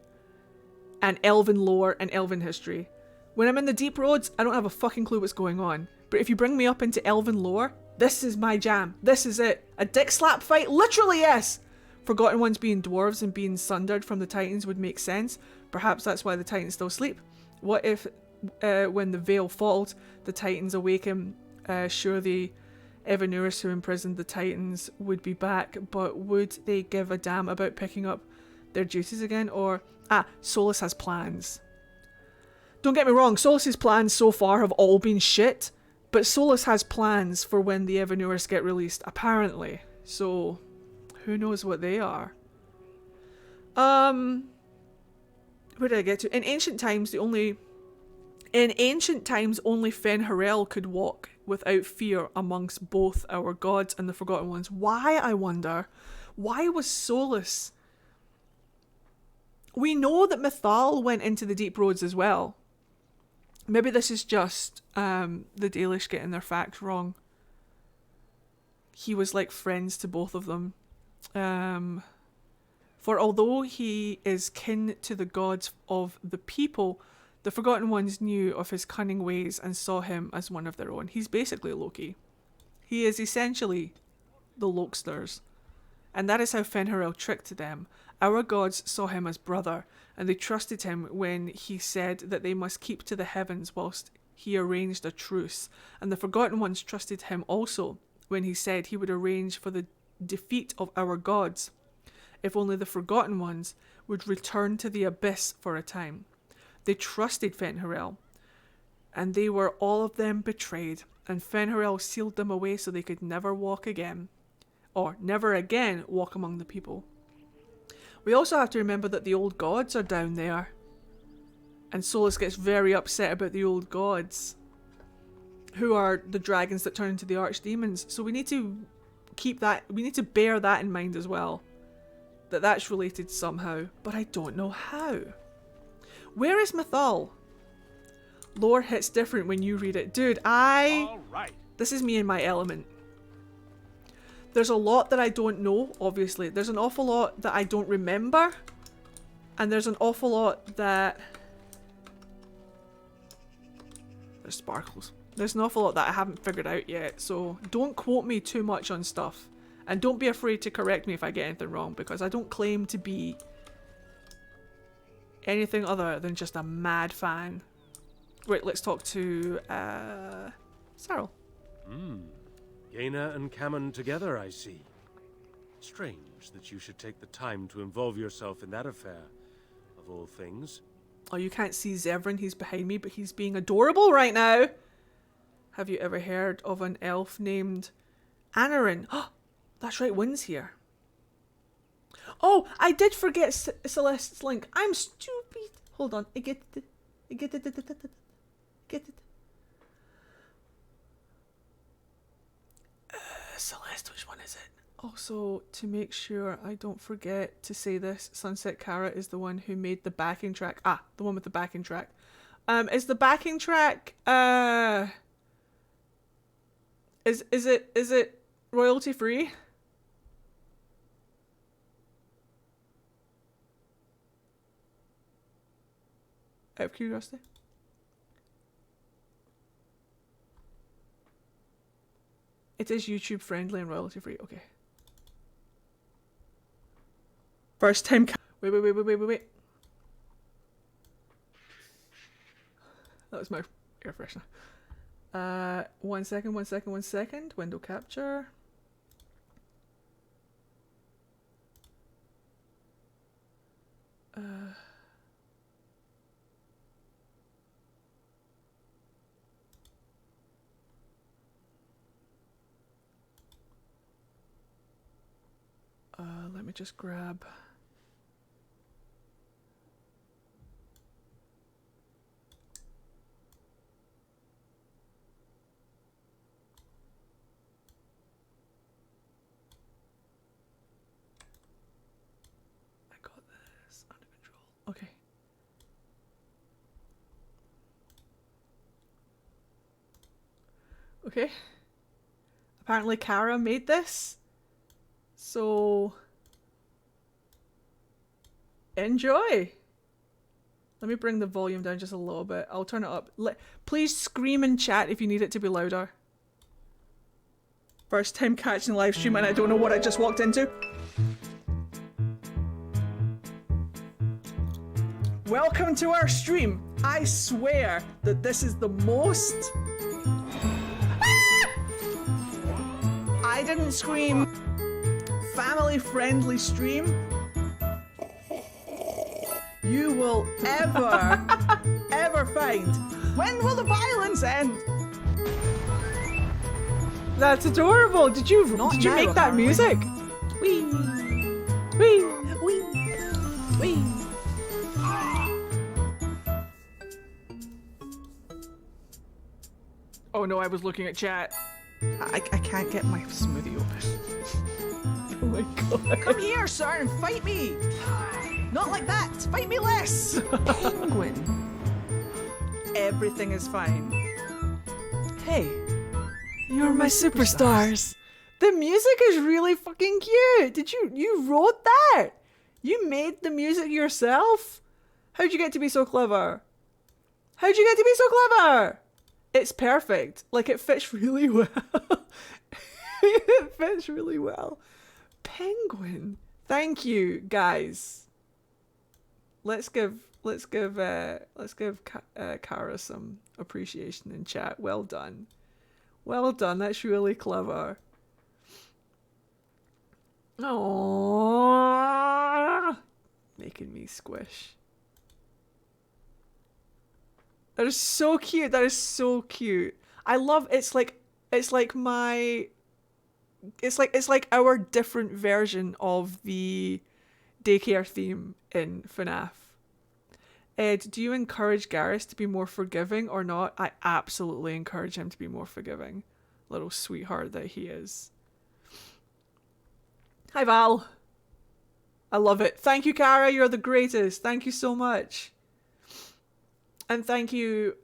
[SPEAKER 1] and Elven lore and Elven history. When I'm in the Deep Roads, I don't have a fucking clue what's going on. But if you bring me up into Elven lore, this is my jam. This is it. A dick slap fight? Literally, yes! Forgotten Ones being dwarves and being sundered from the Titans would make sense. Perhaps that's why the Titans still sleep. What if, when the veil falls, the Titans awaken? Sure, the Evanuris who imprisoned the Titans would be back, but would they give a damn about picking up their duties again? Or, Solas has plans. Don't get me wrong, Solas's plans so far have all been shit. But Solas has plans for when the Evanuris get released, apparently. So, who knows what they are? Where did I get to? In ancient times, only Fen'Harel could walk without fear amongst both our gods and the Forgotten Ones. Why, I wonder? Why was Solas... We know that Mythal went into the Deep Roads as well. Maybe this is just the Dalish getting their facts wrong. He was like friends to both of them. For although he is kin to the gods of the people, the Forgotten Ones knew of his cunning ways and saw him as one of their own. He's basically Loki. He is essentially the Lokesters. And that is how Fen'Harel tricked them. Our gods saw him as brother, and they trusted him when he said that they must keep to the heavens whilst he arranged a truce. And the Forgotten Ones trusted him also when he said he would arrange for the defeat of our gods, if only the Forgotten Ones would return to the abyss for a time. They trusted Fen'Harel, and they were all of them betrayed, and Fen'Harel sealed them away so they could never walk again, or never again walk among the people. We also have to remember that the old gods are down there, and Solas gets very upset about the old gods, who are the dragons that turn into the archdemons. So we need to keep that, we need to bear that in mind as well, that that's related somehow, but I don't know how. Where is Mythal? Lore hits different when you read it. Dude, this is me in my element. There's a lot that I don't know, obviously. There's an awful lot that I don't remember. And there's an awful lot that... There's sparkles. There's an awful lot that I haven't figured out yet. So don't quote me too much on stuff. And don't be afraid to correct me if I get anything wrong, because I don't claim to be anything other than just a mad fan. Wait, let's talk to Cyril.
[SPEAKER 13] Ghilan'nain and Cammon together, I see. Strange that you should take the time to involve yourself in that affair, of all things.
[SPEAKER 1] Oh, you can't see Zathrian, he's behind me, but he's being adorable right now. Have you ever heard of an elf named Elgar'nan? Oh, that's right, Wynn's here. Oh, I did forget Celeste's link. I'm stupid. Hold on, I get it. Celeste, which one is it? Also, to make sure I don't forget to say this, Sunset Kara is the one who made the backing track. Ah, the one with the backing track. Is the backing track is it royalty free? Out of curiosity. It is YouTube friendly and royalty free. Okay. First time. Wait. That was my air freshener. 1 second, 1 second, 1 second. Window capture. Let me just grab. I got this under control. Okay. Okay. Apparently Kara made this. So enjoy. Let me bring the volume down just a little bit. I'll turn it up. Please scream in chat if you need it to be louder. First time catching a live stream and I don't know what I just walked into. Welcome to our stream. I swear that this is the most... I didn't scream. Family-friendly stream you will ever find. When will the violence end? That's adorable. Did you make that music? Wee, wee, wee, wee. Oh no, I was looking at chat. I can't get my smoothie open. Oh my god. Come here, sir, and fight me! Not like that! Fight me less! Penguin. Everything is fine. Hey, you're my superstars. The music is really fucking cute. You wrote that? You made the music yourself? How'd you get to be so clever? How'd you get to be so clever? It's perfect. Like, it fits really well. It fits really well. Penguin. Thank you, guys. Let's give Kara some appreciation in chat. Well done. Well done. That's really clever. Aww. Making me squish. That is so cute. That is so cute. I love it's like our different version of the daycare theme in FNAF. Ed, do you encourage Garrus to be more forgiving or not? I absolutely encourage him to be more forgiving. Little sweetheart that he is. Hi Val. I love it. Thank you, Kara. You're the greatest. Thank you so much. And thank you,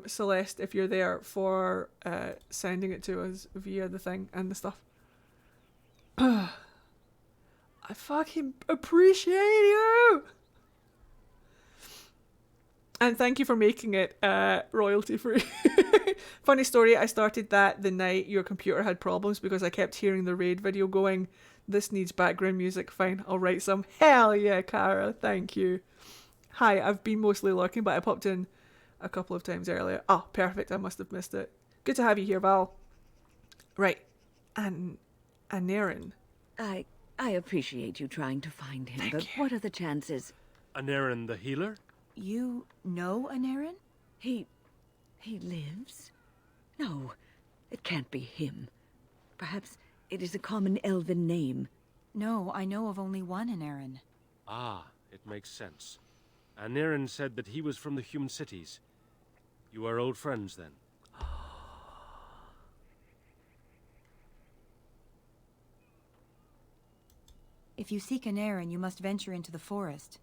[SPEAKER 1] Celeste, if you're there, for sending it to us via the thing and the stuff. I fucking appreciate you! And thank you for making it royalty free. Funny story, I started that the night your computer had problems because I kept hearing the raid video going, this needs background music, fine, I'll write some. Hell yeah, Kara, thank you. Hi, I've been mostly lurking, but I popped in a couple of times earlier. Ah, perfect, I must have missed it. Good to have you here, Val. Right, and Aaron.
[SPEAKER 14] I appreciate you trying to find him, but what are the chances?
[SPEAKER 13] Aaron the healer?
[SPEAKER 14] You know Aaron? He lives? No, it can't be him. Perhaps it is a common elven name.
[SPEAKER 15] No, I know of only one Aaron.
[SPEAKER 13] Ah, it makes sense. Aaron said that he was from the human cities. You are old friends, then?
[SPEAKER 15] If you seek Aaron, you must venture into the forest.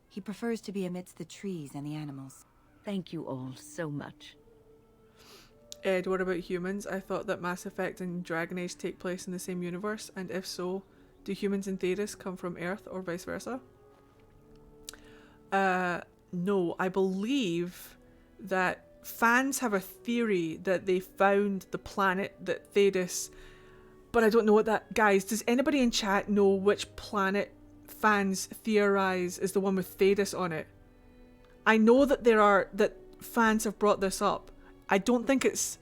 [SPEAKER 15] He prefers to be amidst the trees and the animals.
[SPEAKER 14] Thank you all so much.
[SPEAKER 1] Ed, what about humans? I thought that Mass Effect and Dragon Age take place in the same universe, and if so, do humans in Thedas come from Earth or vice versa? No, I believe that fans have a theory that they found the planet that Thedas, but I don't know what that... Guys, does anybody in chat know which planet fans theorize is the one with Thedas on it? I know that fans have brought this up. I don't think it's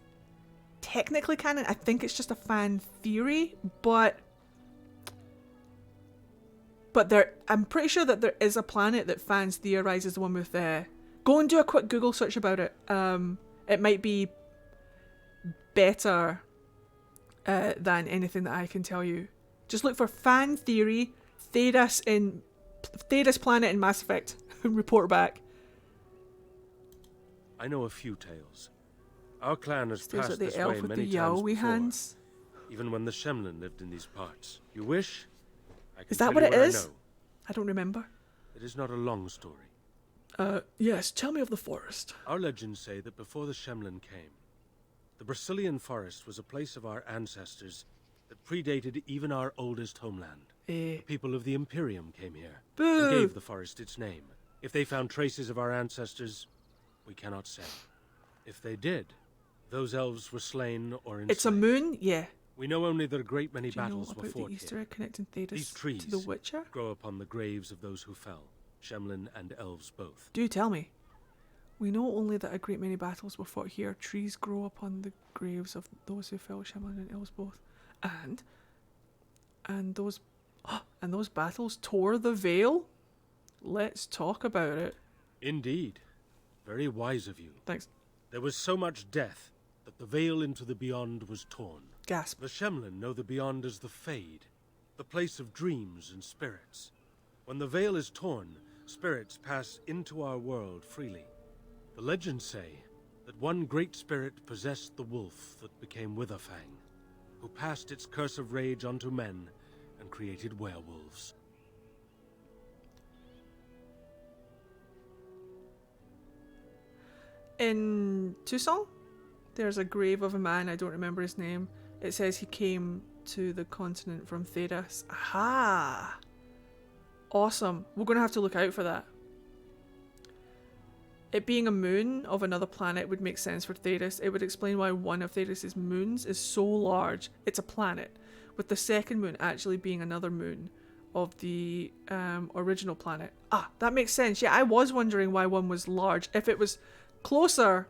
[SPEAKER 1] technically canon. I think it's just a fan theory, but I'm pretty sure that there is a planet that fans theorize is the one with go and do a quick Google search about it. It might be better than anything that I can tell you. Just look for fan theory Thedas planet in Mass Effect and report back.
[SPEAKER 13] I know a few tales. Our clan has
[SPEAKER 1] Stares
[SPEAKER 13] passed
[SPEAKER 1] at the
[SPEAKER 13] this
[SPEAKER 1] elf
[SPEAKER 13] way
[SPEAKER 1] with
[SPEAKER 13] many
[SPEAKER 1] the
[SPEAKER 13] times
[SPEAKER 1] yowie
[SPEAKER 13] before,
[SPEAKER 1] hands.
[SPEAKER 13] even when the Shemlin lived in these parts. You wish? I can
[SPEAKER 1] Is that
[SPEAKER 13] tell
[SPEAKER 1] what
[SPEAKER 13] you
[SPEAKER 1] it is?
[SPEAKER 13] I know.
[SPEAKER 1] I don't remember.
[SPEAKER 13] It is not a long story.
[SPEAKER 1] Yes, tell me of the forest.
[SPEAKER 13] Our legends say that before the Shemlin came, the Brecilian forest was a place of our ancestors that predated even our oldest homeland. The people of the Imperium came here and gave the forest its name. If they found traces of our ancestors, we cannot say. If they did, those elves were slain or enslaved.
[SPEAKER 1] It's a moon? Yeah.
[SPEAKER 13] We know only that a great many
[SPEAKER 1] Do you know
[SPEAKER 13] battles were
[SPEAKER 1] about
[SPEAKER 13] fought
[SPEAKER 1] the Easter
[SPEAKER 13] here.
[SPEAKER 1] egg connecting Thedas
[SPEAKER 13] These trees
[SPEAKER 1] to the Witcher?
[SPEAKER 13] grow upon the graves of those who fell, Shemlin and elves both.
[SPEAKER 1] Do tell me. We know only that a great many battles were fought here. Trees grow upon the graves of those who fell, Shemlin and elves both. And those battles tore the veil? Let's talk about it.
[SPEAKER 13] Indeed. Very wise of you.
[SPEAKER 1] Thanks.
[SPEAKER 13] There was so much death that the veil into the beyond was torn.
[SPEAKER 1] Gasp.
[SPEAKER 13] The Shemlin know the beyond as the Fade, the place of dreams and spirits. When the veil is torn, spirits pass into our world freely. The legends say that one great spirit possessed the wolf that became Witherfang, who passed its curse of rage onto men and created werewolves.
[SPEAKER 1] In Tucson, there's a grave of a man, I don't remember his name. It says he came to the continent from Thedas. Aha! Awesome. We're going to have to look out for that. It being a moon of another planet would make sense for Thedas. It would explain why one of Thedas' moons is so large. It's a planet, with the second moon actually being another moon of the original planet. Ah, that makes sense. Yeah, I was wondering why one was large. If it was closer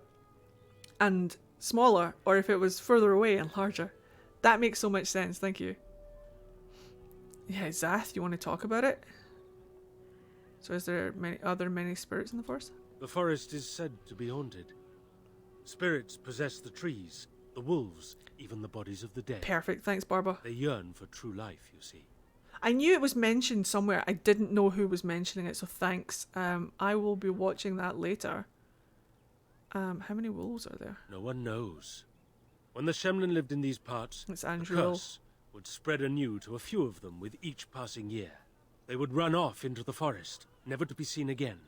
[SPEAKER 1] and smaller, or if it was further away and larger. That makes so much sense. Thank you. Yeah, Zath, you want to talk about it? So is there many spirits in the forest?
[SPEAKER 13] The forest is said to be haunted. Spirits possess the trees, the wolves, even the bodies of the dead.
[SPEAKER 1] Perfect, thanks, Barbara.
[SPEAKER 13] They yearn for true life, you see.
[SPEAKER 1] I knew it was mentioned somewhere. I didn't know who was mentioning it, so thanks. I will be watching that later. How many wolves are there?
[SPEAKER 13] No one knows. When the Shemlin lived in these parts,
[SPEAKER 1] it's
[SPEAKER 13] the
[SPEAKER 1] Andruil.
[SPEAKER 13] curse would spread anew to a few of them with each passing year. They would run off into the forest, never to be seen again.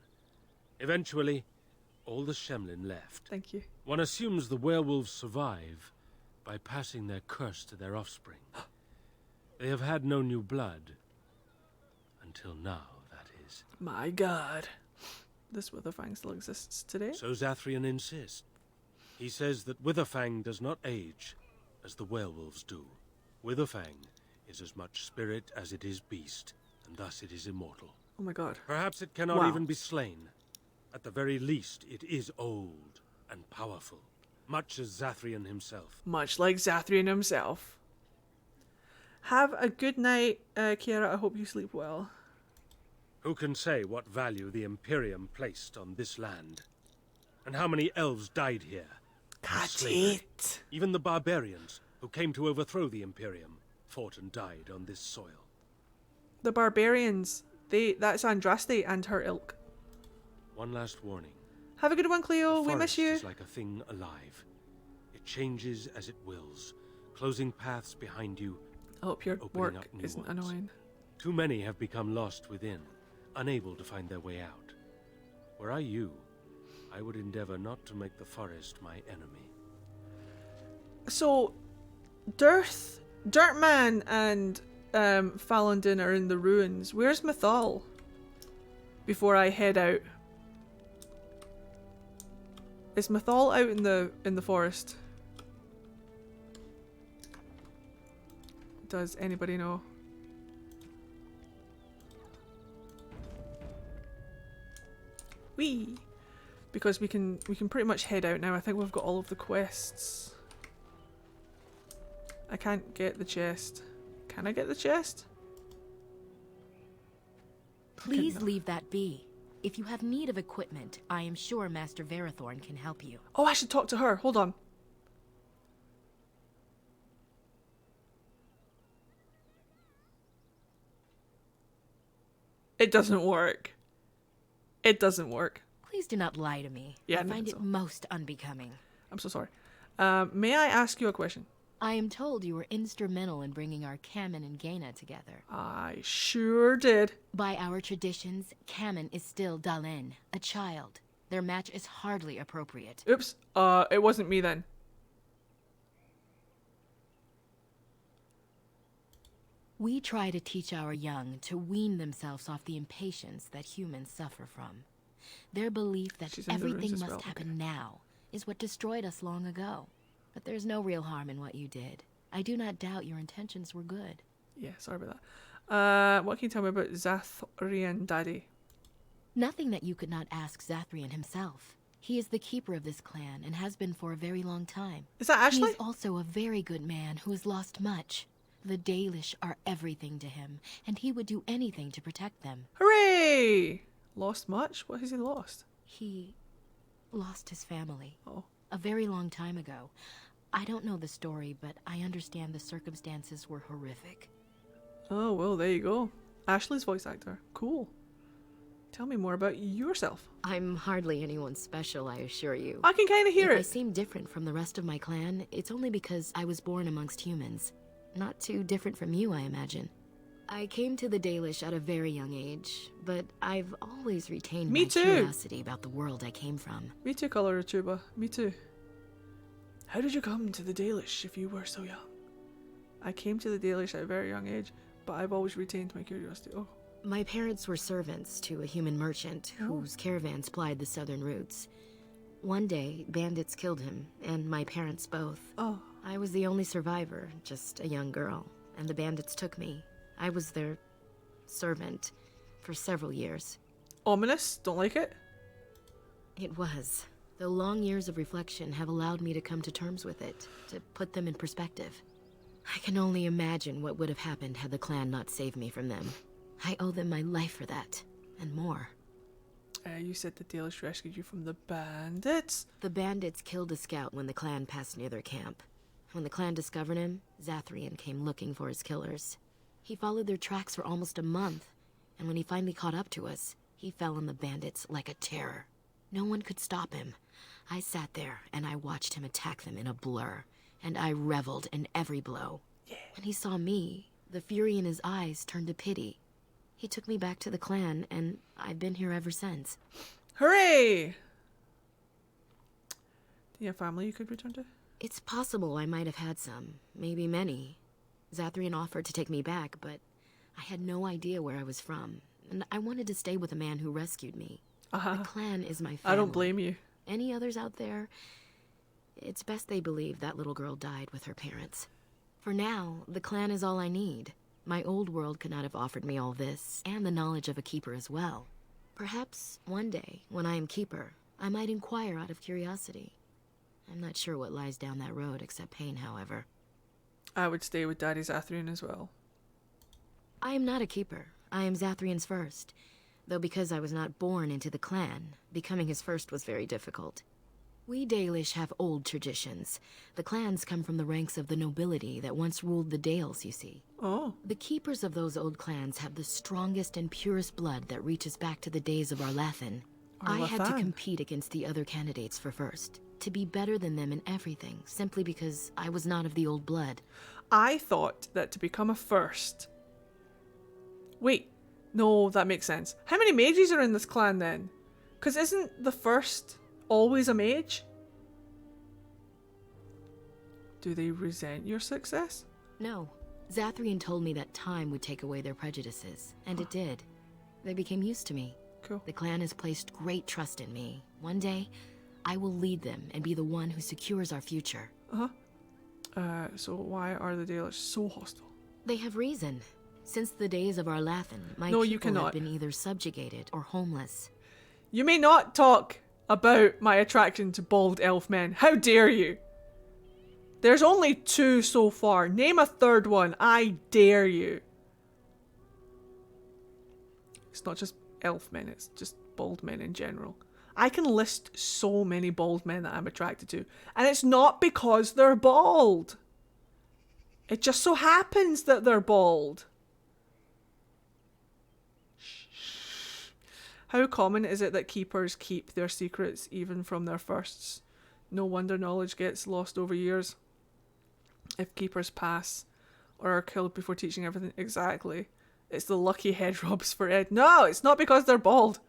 [SPEAKER 13] Eventually, all the Shemlin left.
[SPEAKER 1] Thank you.
[SPEAKER 13] One assumes the werewolves survive by passing their curse to their offspring. They have had no new blood. Until now, that is.
[SPEAKER 1] My god. This Witherfang still exists today?
[SPEAKER 13] So Zathrian insists. He says that Witherfang does not age as the werewolves do. Witherfang is as much spirit as it is beast, and thus it is immortal.
[SPEAKER 1] Oh my god.
[SPEAKER 13] Perhaps it cannot even be slain. At the very least, it is old and powerful, much as Zathrian himself.
[SPEAKER 1] Much like Zathrian himself. Have a good night, Kiara. I hope you sleep well.
[SPEAKER 13] Who can say what value the Imperium placed on this land? And how many elves died here?
[SPEAKER 1] Got it.
[SPEAKER 13] Even the barbarians, who came to overthrow the Imperium, fought and died on this soil.
[SPEAKER 1] The barbarians. That's Andraste and her ilk.
[SPEAKER 13] One last warning.
[SPEAKER 1] Have a good one, Cleo. We miss you.
[SPEAKER 13] The forest is like a thing alive. It changes as it wills, closing paths behind you.
[SPEAKER 1] I hope your
[SPEAKER 13] opening
[SPEAKER 1] work
[SPEAKER 13] up new
[SPEAKER 1] isn't
[SPEAKER 13] ones.
[SPEAKER 1] annoying.
[SPEAKER 13] Too many have become lost within, unable to find their way out. Were I you, I would endeavor not to make the forest my enemy.
[SPEAKER 1] So, Dirtman and Falandin are in the ruins. Where's Mythal? Before I head out. Is Mythal out in the forest? Does anybody know? Wee. Because we can pretty much head out now. I think we've got all of the quests. I can't get the chest. Can I get the chest?
[SPEAKER 16] Please leave that be. If you have need of equipment, I am sure Master Varathorn can help you.
[SPEAKER 1] Oh, I should talk to her. Hold on. It doesn't work. It doesn't work.
[SPEAKER 16] Please do not lie to me.
[SPEAKER 1] Yeah,
[SPEAKER 16] I find it most unbecoming.
[SPEAKER 1] I'm so sorry. May I ask you a question?
[SPEAKER 16] I am told you were instrumental in bringing our Caman and Ghilan'nain together.
[SPEAKER 1] I sure did.
[SPEAKER 16] By our traditions, Caman is still Ghilan'nain, a child. Their match is hardly appropriate.
[SPEAKER 1] Oops. It wasn't me then.
[SPEAKER 16] We try to teach our young to wean themselves off the impatience that humans suffer from. Their belief that everything must happen now is what destroyed us long ago. But there's no real harm in what you did. I do not doubt your intentions were good.
[SPEAKER 1] Yeah, sorry about that. What can you tell me about Zathrian, Daddy?
[SPEAKER 16] Nothing that you could not ask Zathrian himself. He is the keeper of this clan and has been for a very long time.
[SPEAKER 1] Is that Ashley?
[SPEAKER 16] He is also a very good man who has lost much. The Dalish are everything to him, and he would do anything to protect them.
[SPEAKER 1] Hooray! Lost much? What has he lost?
[SPEAKER 16] He lost his family.
[SPEAKER 1] Oh.
[SPEAKER 16] A very long time ago. I don't know the story, but I understand the circumstances were horrific.
[SPEAKER 1] Oh, well, there you go. Ashley's voice actor. Cool. Tell me more about yourself.
[SPEAKER 16] I'm hardly anyone special, I assure you.
[SPEAKER 1] I can kind of hear
[SPEAKER 16] If
[SPEAKER 1] it.
[SPEAKER 16] I seem different from the rest of my clan, it's only because I was born amongst humans. Not too different from you, I imagine. I came to the Dalish at a very young age, but I've always retained my curiosity about the world I came from.
[SPEAKER 1] Me too, Colour Tuba. Me too. How did you come to the Dalish if you were so young? I came to the Dalish at a very young age, but I've always retained my curiosity. Oh.
[SPEAKER 16] My parents were servants to a human merchant whose caravans plied the southern routes. One day, bandits killed him, and my parents both.
[SPEAKER 1] Oh.
[SPEAKER 16] I was the only survivor, just a young girl, and the bandits took me. I was their servant for several years.
[SPEAKER 1] Ominous? Don't like it?
[SPEAKER 16] It was. Though long years of reflection have allowed me to come to terms with it, to put them in perspective. I can only imagine what would have happened had the clan not saved me from them. I owe them my life for that, and more.
[SPEAKER 1] You said the Dalish rescued you from the bandits?
[SPEAKER 16] The bandits killed a scout when the clan passed near their camp. When the clan discovered him, Zathrian came looking for his killers. He followed their tracks for almost a month, and when he finally caught up to us, he fell on the bandits like a terror. No one could stop him. I sat there, and I watched him attack them in a blur, and I reveled in every blow.
[SPEAKER 1] Yeah.
[SPEAKER 16] When he saw me, the fury in his eyes turned to pity. He took me back to the clan, and I've been here ever since.
[SPEAKER 1] Hooray! Do you have family you could return to?
[SPEAKER 16] It's possible I might have had some, maybe many. Zathrian offered to take me back, but I had no idea where I was from, and I wanted to stay with a man who rescued me. The clan is my family.
[SPEAKER 1] I don't blame you.
[SPEAKER 16] Any others out there? It's best they believe that little girl died with her parents. For now, the clan is all I need. My old world could not have offered me all this, and the knowledge of a keeper as well. Perhaps one day, when I am keeper, I might inquire out of curiosity. I'm not sure what lies down that road except pain, however.
[SPEAKER 1] I would stay with Daddy Zathrian as well.
[SPEAKER 16] I am not a keeper. I am Zathrian's first. Though because I was not born into the clan, becoming his first was very difficult. We Dalish have old traditions. The clans come from the ranks of the nobility that once ruled the Dales, you see.
[SPEAKER 1] Oh.
[SPEAKER 16] The keepers of those old clans have the strongest and purest blood that reaches back to the days of Arlathan. I had to compete against the other candidates for first, to be better than them in everything, simply because I was not of the old blood.
[SPEAKER 1] I thought that to become a first... Wait, no, that makes sense. How many mages are in this clan then? Because isn't the first always a mage? Do they resent your success?
[SPEAKER 16] No. Zathrian told me that time would take away their prejudices, and it did. They became used to me.
[SPEAKER 1] Cool.
[SPEAKER 16] The clan has placed great trust in me. One day, I will lead them and be the one who secures our future.
[SPEAKER 1] So why are the Dalish so hostile?
[SPEAKER 16] They have reason. Since the days of Arlathan, my
[SPEAKER 1] No,
[SPEAKER 16] people
[SPEAKER 1] you cannot.
[SPEAKER 16] have been either subjugated or homeless.
[SPEAKER 1] You may not talk about my attraction to bald elf men. How dare you? There's only 2 so far. Name a third one. I dare you. It's not just elf men, it's just bald men in general. I can list so many bald men that I'm attracted to. And it's not because they're bald. It just so happens that they're bald. How common is it that keepers keep their secrets even from their firsts? No wonder knowledge gets lost over years. If keepers pass or are killed before teaching everything. Exactly. It's the lucky head rubs for Ed. No, it's not because they're bald.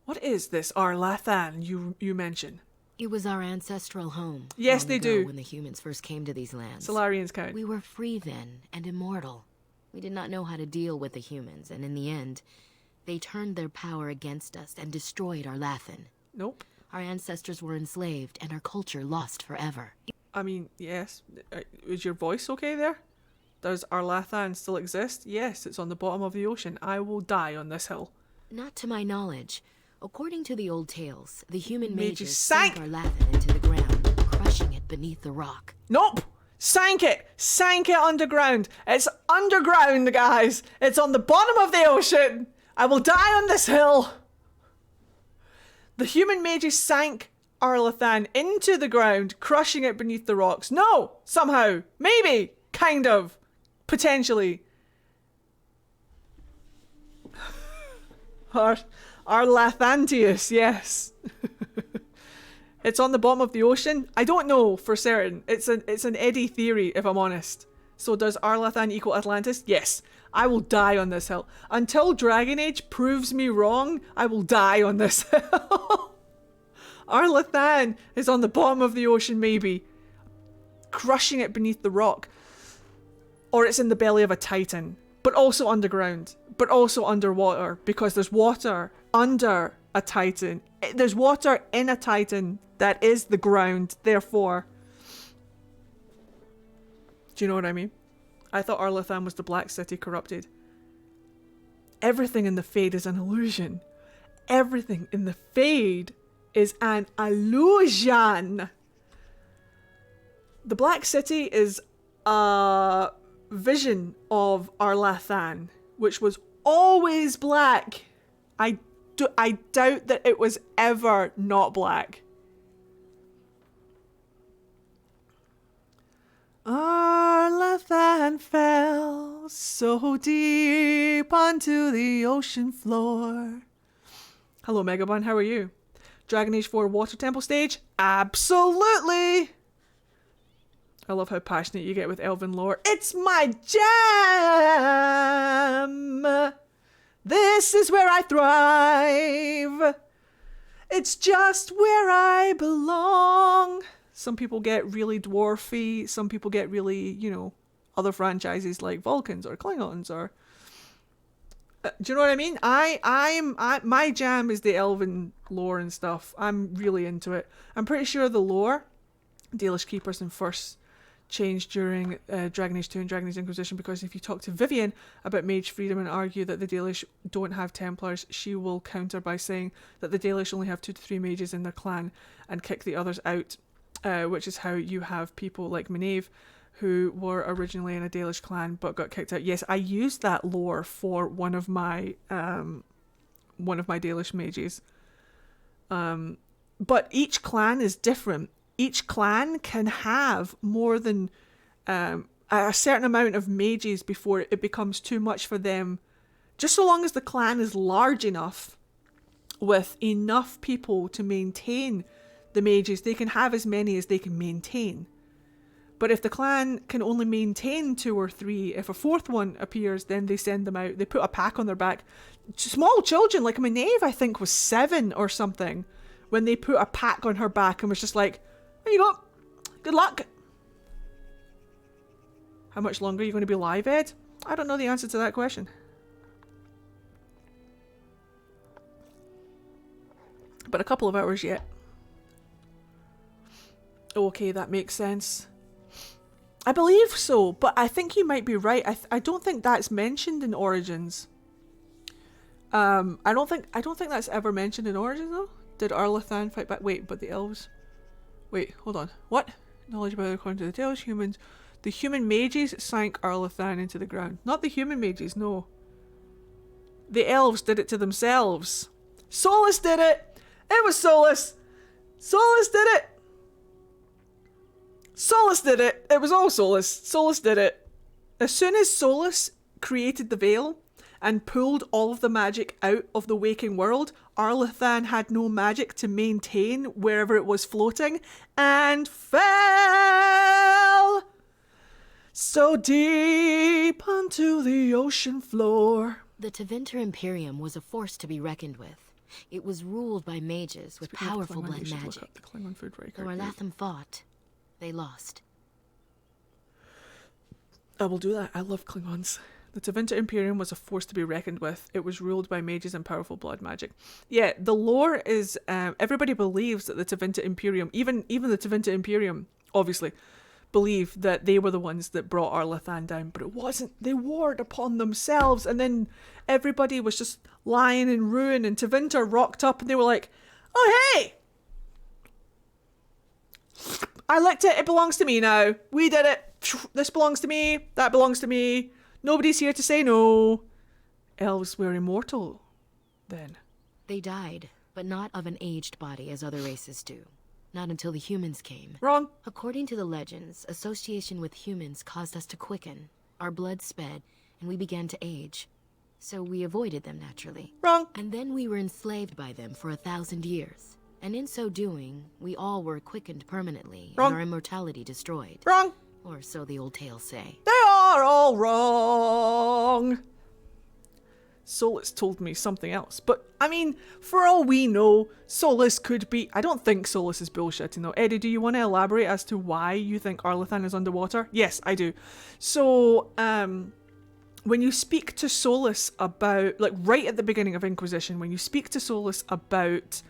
[SPEAKER 1] What is this Arlathan you mention?
[SPEAKER 16] It was our ancestral home.
[SPEAKER 1] Yes, they do.
[SPEAKER 16] When the humans first came to these lands.
[SPEAKER 1] Solarians count.
[SPEAKER 16] We were free then and immortal. We did not know how to deal with the humans, and in the end, they turned their power against us and destroyed Arlathan.
[SPEAKER 1] Nope.
[SPEAKER 16] Our ancestors were enslaved and our culture lost forever.
[SPEAKER 1] I mean, yes. Is your voice okay there? Does Arlathan still exist? Yes, it's on the bottom of the ocean. I will die on this hill.
[SPEAKER 16] Not to my knowledge. According to the old tales, the human mages
[SPEAKER 1] sank
[SPEAKER 16] Arlathan into the ground, crushing it beneath the rock.
[SPEAKER 1] Nope! Sank it! Sank it underground! It's underground, guys! It's on the bottom of the ocean! I will die on this hill! The human mages sank Arlathan into the ground, crushing it beneath the rocks. No! Somehow! Maybe! Kind of! Potentially. Arlathantius, yes. It's on the bottom of the ocean? I don't know for certain. It's an Eddie theory, if I'm honest. So does Arlathan equal Atlantis? Yes. I will die on this hill. Until Dragon Age proves me wrong, I will die on this hill. Arlathan is on the bottom of the ocean, maybe. Crushing it beneath the rock. Or it's in the belly of a titan. But also underground. But also underwater. Because there's water under a titan. There's water in a titan that is the ground. Therefore. Do you know what I mean? I thought Arlathan was the Black City corrupted. Everything in the Fade is an illusion. Everything in the Fade is an illusion. The Black City is a vision of Arlathan, which was always black. I doubt that it was ever not black. Arlathan fell so deep onto the ocean floor. Hello, Megabun, how are you? Dragon Age 4 Water Temple stage? Absolutely! I love how passionate you get with Elven lore. It's my jam! This is where I thrive! It's just where I belong! Some people get really dwarfy, some people get really, you know, other franchises like Vulcans or Klingons or... do you know what I mean? My jam is the Elven lore and stuff. I'm really into it. I'm pretty sure the lore, Dalish Keepers and First, changed during Dragon Age 2 and Dragon Age Inquisition, because if you talk to Vivian about mage freedom and argue that the Dalish don't have Templars, she will counter by saying that the Dalish only have 2 to 3 mages in their clan and kick the others out, which is how you have people like Maeve, who were originally in a Dalish clan but got kicked out. Yes, I used that lore for one of my Dalish mages. But each clan is different. Each clan can have more than a certain amount of mages before it becomes too much for them. Just so long as the clan is large enough with enough people to maintain the mages, they can have as many as they can maintain. But if the clan can only maintain 2 or 3, if a 4th one appears, then they send them out. They put a pack on their back. Small children, like Maeve, I think, was 7 or something, when they put a pack on her back and was just like, there you go. Good luck. How much longer are you going to be alive, Ed? I don't know the answer to that question. But a couple of hours yet. Okay, that makes sense. I believe so, but I think you might be right. I don't think that's mentioned in Origins. I don't think that's ever mentioned in Origins though. did Arlathan fight back? Wait, but the elves... Wait, hold on. What? Knowledge about it according to the tales, humans... The human mages sank Arlathan into the ground. Not the human mages, no. The elves did it to themselves. Solas did it! It was Solas! Solas did it! Solas did it! It was all Solas. Solas did it. As soon as Solas created the veil and pulled all of the magic out of the waking world, Arlathan had no magic to maintain wherever it was floating and fell so deep onto the ocean floor.
[SPEAKER 16] The Tevinter Imperium was a force to be reckoned with. It was ruled by mages with powerful blood magic. Though Arlathan fought, they lost.
[SPEAKER 1] I will do that. I love Klingons. The Tevinter Imperium was a force to be reckoned with. It was ruled by mages and powerful blood magic. Yeah, the lore is... everybody believes that the Tevinter Imperium, even the Tevinter Imperium, obviously, believe that they were the ones that brought Arlathan down, but it wasn't. They warred upon themselves, and then everybody was just lying in ruin, and Tevinter rocked up, and they were like, oh, hey! I licked it. It belongs to me now. We did it. This belongs to me. That belongs to me. Nobody's here to say no. Elves were immortal then.
[SPEAKER 16] They died, but not of an aged body as other races do. Not until the humans came.
[SPEAKER 1] Wrong.
[SPEAKER 16] According to the legends, association with humans caused us to quicken. Our blood sped, and we began to age. So we avoided them naturally.
[SPEAKER 1] Wrong.
[SPEAKER 16] And then we were enslaved by them for 1,000 years. And in so doing, we all were quickened permanently,
[SPEAKER 1] Wrong.
[SPEAKER 16] and our immortality destroyed.
[SPEAKER 1] Wrong.
[SPEAKER 16] Or so the old tales say.
[SPEAKER 1] They are all wrong. Solas told me something else. But, I mean, for all we know, Solas could be... I don't think Solas is bullshitting though. Eddie, do you want to elaborate as to why you think Arlathan is underwater? Yes, I do. So, when you speak to Solas about... Like, right at the beginning of Inquisition, when you speak to Solas about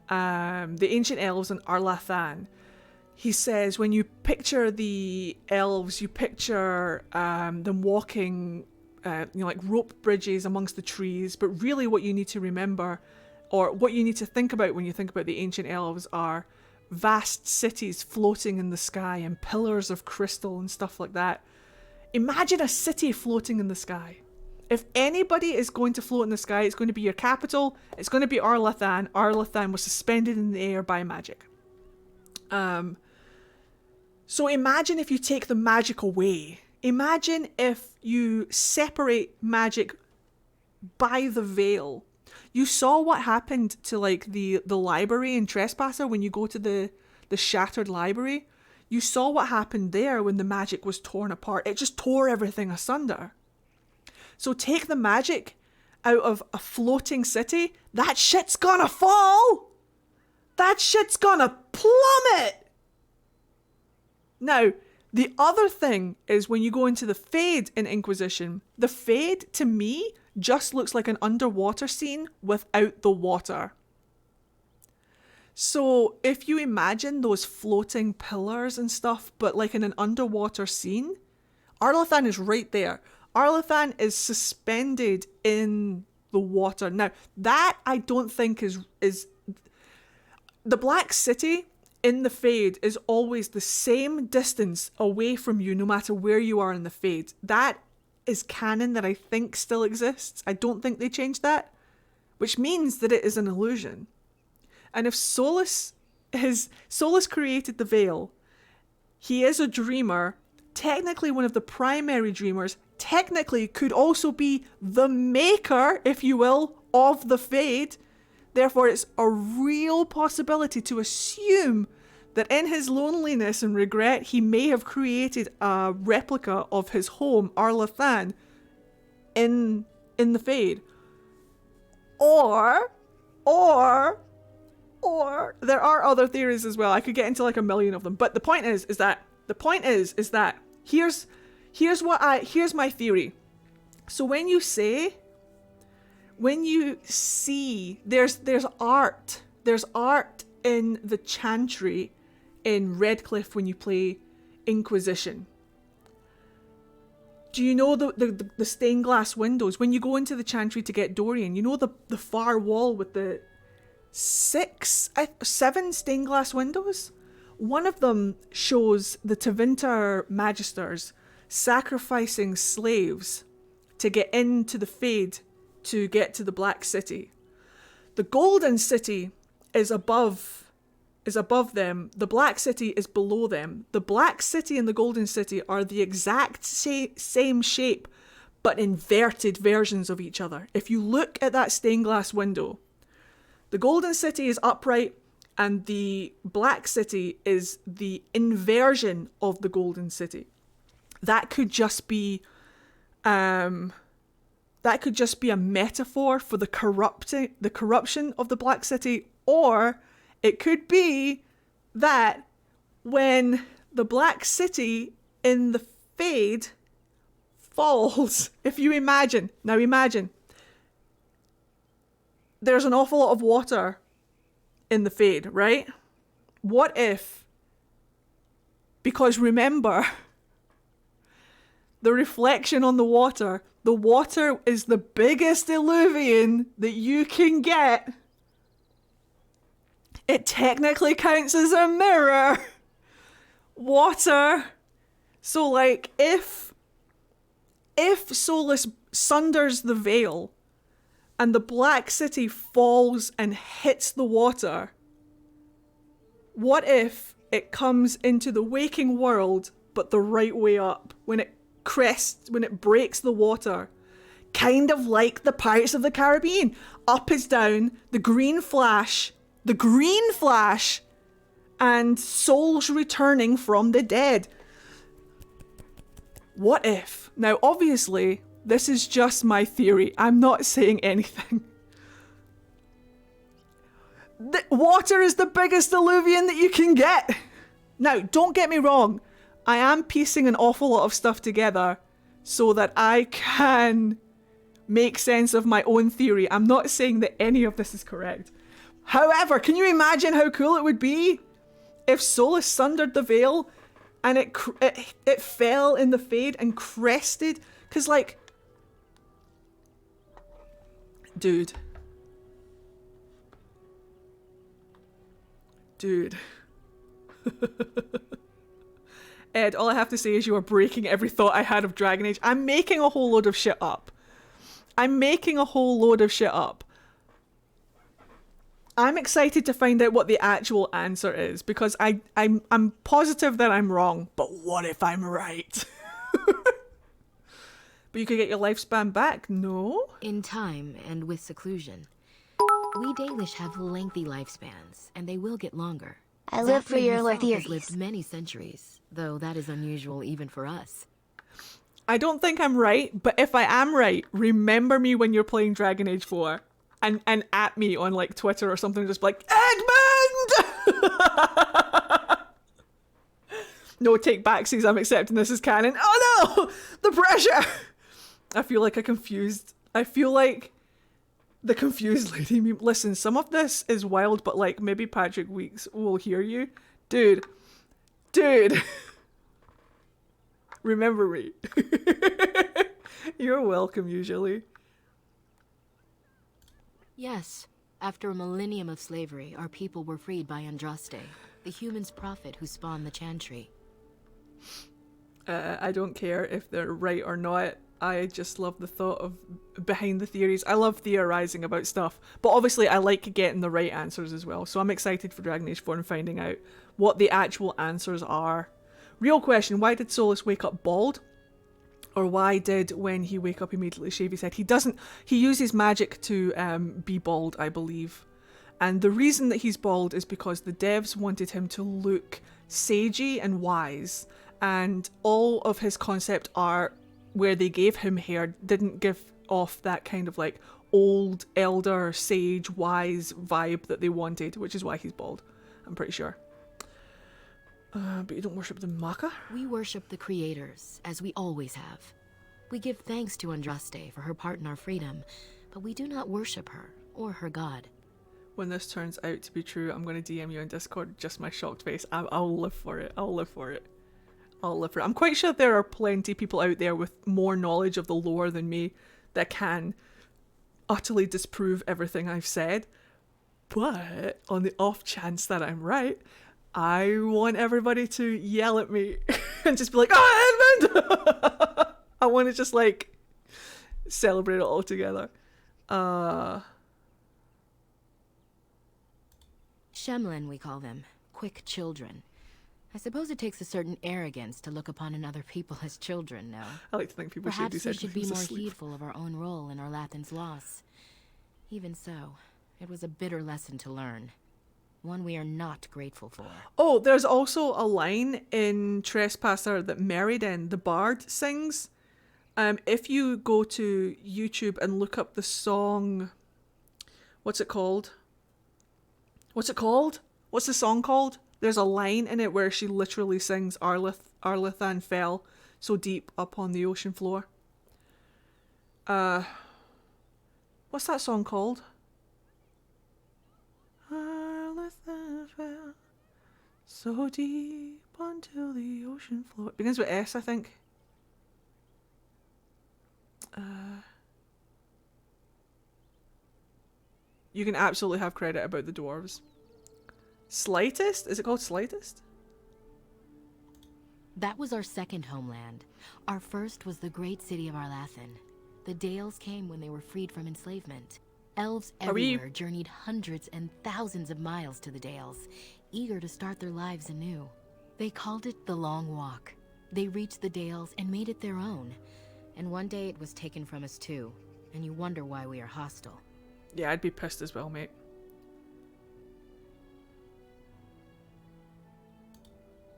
[SPEAKER 1] the Ancient Elves and Arlathan, he says when you picture the elves, you picture them walking... like rope bridges amongst the trees, but really what you need to remember, or what you need to think about when you think about the ancient elves, are vast cities floating in the sky and pillars of crystal and stuff like that. Imagine a city floating in the sky. If anybody is going to float in the sky, it's going to be your capital. It's going to be Arlathan. Arlathan was suspended in the air by magic. So imagine if you take the magic away. Imagine if you separate magic by the veil. You saw what happened to like the library in Trespasser when you go to the shattered library. You saw what happened there when the magic was torn apart. It just tore everything asunder. So take the magic out of a floating city. That shit's gonna fall. That shit's gonna plummet. Now, the other thing is when you go into the Fade in Inquisition, the Fade, to me, just looks like an underwater scene without the water. So if you imagine those floating pillars and stuff, but like in an underwater scene, Arlathan is right there. Arlathan is suspended in the water. Now, that I don't think is... The Black City... in the Fade is always the same distance away from you no matter where you are in the Fade. That is canon that I think still exists. I don't think they changed that, which means that it is an illusion. And if Solas created the veil, he is a dreamer, technically one of the primary dreamers, technically could also be the maker, if you will, of the Fade. Therefore, it's a real possibility to assume that in his loneliness and regret, he may have created a replica of his home, Arlathan, in the Fade. Or there are other theories as well. I could get into like a million of them. But the point is that here's my theory. So when you see there's art in the chantry in Redcliffe when you play Inquisition. Do you know the stained glass windows? When you go into the chantry to get Dorian, you know the far wall with the seven stained glass windows. One of them shows the Tevinter magisters sacrificing slaves to get into the Fade to get to the Black City. The Golden City is above them. The Black City is below them. The Black City and the Golden City are the exact same shape, but inverted versions of each other. If you look at that stained glass window, the Golden City is upright and the Black City is the inversion of the Golden City. That could just be a metaphor for the corruption of the Black City, or it could be that when the Black City in the Fade falls, if you imagine, there's an awful lot of water in the Fade, right? What if, because remember, the reflection on the water is the biggest illuvion that you can get. It technically counts as a mirror. Water. So like if Solas sunders the veil and the Black City falls and hits the water, what if it comes into the waking world but the right way up, when it breaks the water, kind of like the Pirates of the Caribbean? Up is down, the green flash, and souls returning from the dead. What if? Now, obviously, this is just my theory. I'm not saying anything. The water is the biggest illuvion that you can get. Now, don't get me wrong. I am piecing an awful lot of stuff together so that I can make sense of my own theory. I'm not saying that any of this is correct. However, can you imagine how cool it would be if Solas sundered the veil and it fell in the Fade and crested? Because, like, dude. Ed, all I have to say is you are breaking every thought I had of Dragon Age. I'm making a whole load of shit up. I'm excited to find out what the actual answer is, because I'm positive that I'm wrong, but what if I'm right? But you could get your lifespan back, no?
[SPEAKER 16] In time and with seclusion. We Dalish have lengthy lifespans, and they will get longer.
[SPEAKER 3] I live for your
[SPEAKER 16] himself
[SPEAKER 3] theories.
[SPEAKER 16] has lived many centuries, though that is unusual even for us.
[SPEAKER 1] I don't think I'm right, but if I am right, remember me when you're playing Dragon Age 4 and at me on like Twitter or something, just like, Edmund! No take backsies, I'm accepting this as canon. Oh no! The pressure! I feel like the confused lady meme. Listen, some of this is wild, but like maybe Patrick Weeks will hear you. Dude. Remember me. You're welcome, usually.
[SPEAKER 16] Yes. After a millennium of slavery, our people were freed by Andraste, the human's prophet who spawned the Chantry.
[SPEAKER 1] I don't care if they're right or not. I just love the thought of behind the theories. I love theorizing about stuff, but obviously I like getting the right answers as well. So I'm excited for Dragon Age 4 and finding out what the actual answers are. Real question, why did Solas wake up bald? Or why did, when he wake up, immediately shave his head? He uses magic to be bald, I believe. And the reason that he's bald is because the devs wanted him to look sagey and wise. And all of his concept art where they gave him hair didn't give off that kind of like old, elder, sage, wise vibe that they wanted, which is why he's bald, I'm pretty sure. But you don't worship the Maka?
[SPEAKER 16] We worship the creators, as we always have. We give thanks to Andraste for her part in our freedom, but we do not worship her or her god.
[SPEAKER 1] When this turns out to be true, I'm going to DM you on Discord, just my shocked face. I'll live for it. I'm quite sure there are plenty of people out there with more knowledge of the lore than me that can utterly disprove everything I've said. But on the off chance that I'm right, I want everybody to yell at me and just be like, "Oh, Edmund!" I want to just like celebrate it all together.
[SPEAKER 16] Shemlin, we call them. Quick children. I suppose it takes a certain arrogance to look upon another people as children, no?
[SPEAKER 1] I like to think people
[SPEAKER 16] Perhaps
[SPEAKER 1] should
[SPEAKER 16] we should be more
[SPEAKER 1] asleep.
[SPEAKER 16] heedful of our own role in Arlathan's loss. Even so, it was a bitter lesson to learn. One we are not grateful for.
[SPEAKER 1] Oh, there's also a line in Trespasser that Meriden, the bard, sings. If you go to YouTube and look up the song... What's it called? What's the song called? There's a line in it where she literally sings Arlathan fell so deep upon the ocean floor. What's that song called? Arlathan fell so deep onto the ocean floor. It begins with S, I think. You can absolutely have credit about the dwarves. Slightest? Is it called Slightest?
[SPEAKER 16] That was our second homeland. Our first was the great city of Arlathan. The Dales came when they were freed from enslavement. Elves everywhere journeyed hundreds and thousands of miles to the Dales, eager to start their lives anew. They called it the Long Walk. They reached the Dales and made it their own. And one day it was taken from us too, and you wonder why we are hostile.
[SPEAKER 1] Yeah, I'd be pissed as well, mate.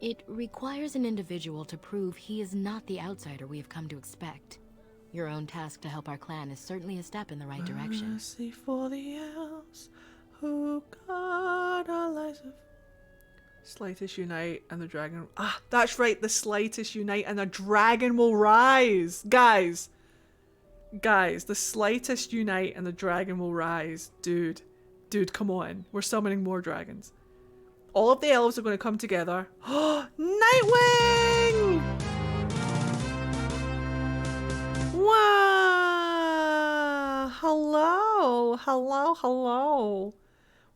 [SPEAKER 16] It requires an individual to prove he is not the outsider we have come to expect. Your own task to help our clan is certainly a step in the right direction.
[SPEAKER 1] Mercy for the elves who guard our lives of... Slightest unite and the dragon... Ah, that's right, the slightest unite and the dragon will rise! Guys, the slightest unite and the dragon will rise. Dude, come on. We're summoning more dragons. All of the elves are going to come together. Oh, Nightwing! Wow! Hello.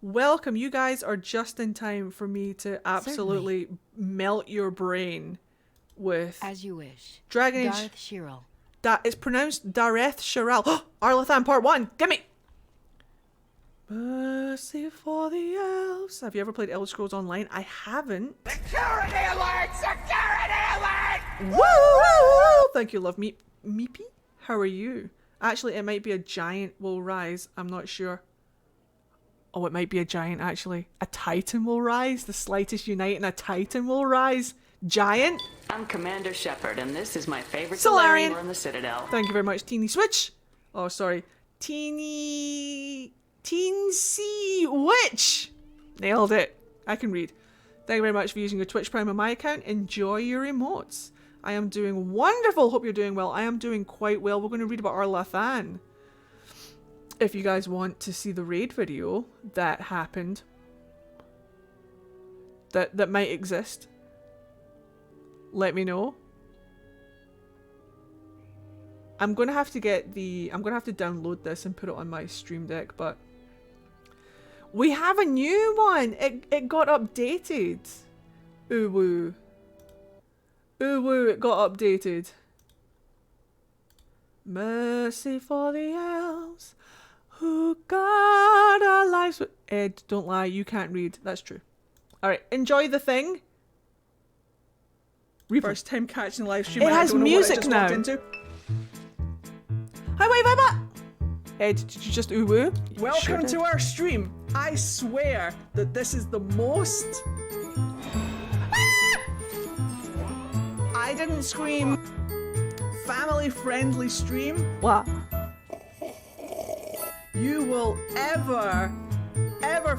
[SPEAKER 1] Welcome. You guys are just in time for me to absolutely melt your brain with...
[SPEAKER 16] As you wish.
[SPEAKER 1] Dragon Age...
[SPEAKER 16] Darth Shirel.
[SPEAKER 1] It's pronounced Dareth Shirel. Arlathan Part 1. Gimme! Mercy for the elves. Have you ever played Elder Scrolls Online? I haven't.
[SPEAKER 7] Security alert! Security alert!
[SPEAKER 1] Woo! Thank you, love Meepy. How are you? Actually, it might be a giant will rise. I'm not sure. Oh, it might be a giant, actually. A titan will rise. The slightest unite and a titan will rise. Giant.
[SPEAKER 17] I'm Commander Shepard, and this is my favorite
[SPEAKER 1] Solarian.
[SPEAKER 17] Solarian in the Citadel.
[SPEAKER 1] Thank you very much, Teeny Switch. Oh, sorry. Teensy Witch. Nailed it. I can read. Thank you very much for using your Twitch Prime on my account. Enjoy your emotes. I am doing wonderful. Hope you're doing well. I am doing quite well. We're going to read about Arlathan. If you guys want to see the raid video that happened, that might exist, let me know. I'm going to have to download this and put it on my Stream Deck, but we have a new one. It got updated. Ooh woo. Ooh woo, it got updated. Mercy for the elves who guard our lives with... Ed, don't lie, you can't read. That's true. Alright, enjoy the thing. First time catching the live stream.
[SPEAKER 7] It has music now.
[SPEAKER 1] Hi, wait, Ed, did you just ooh woo?
[SPEAKER 7] Welcome to our stream. I swear that this is the most... I didn't scream. Family-friendly stream.
[SPEAKER 1] What?
[SPEAKER 7] You will ever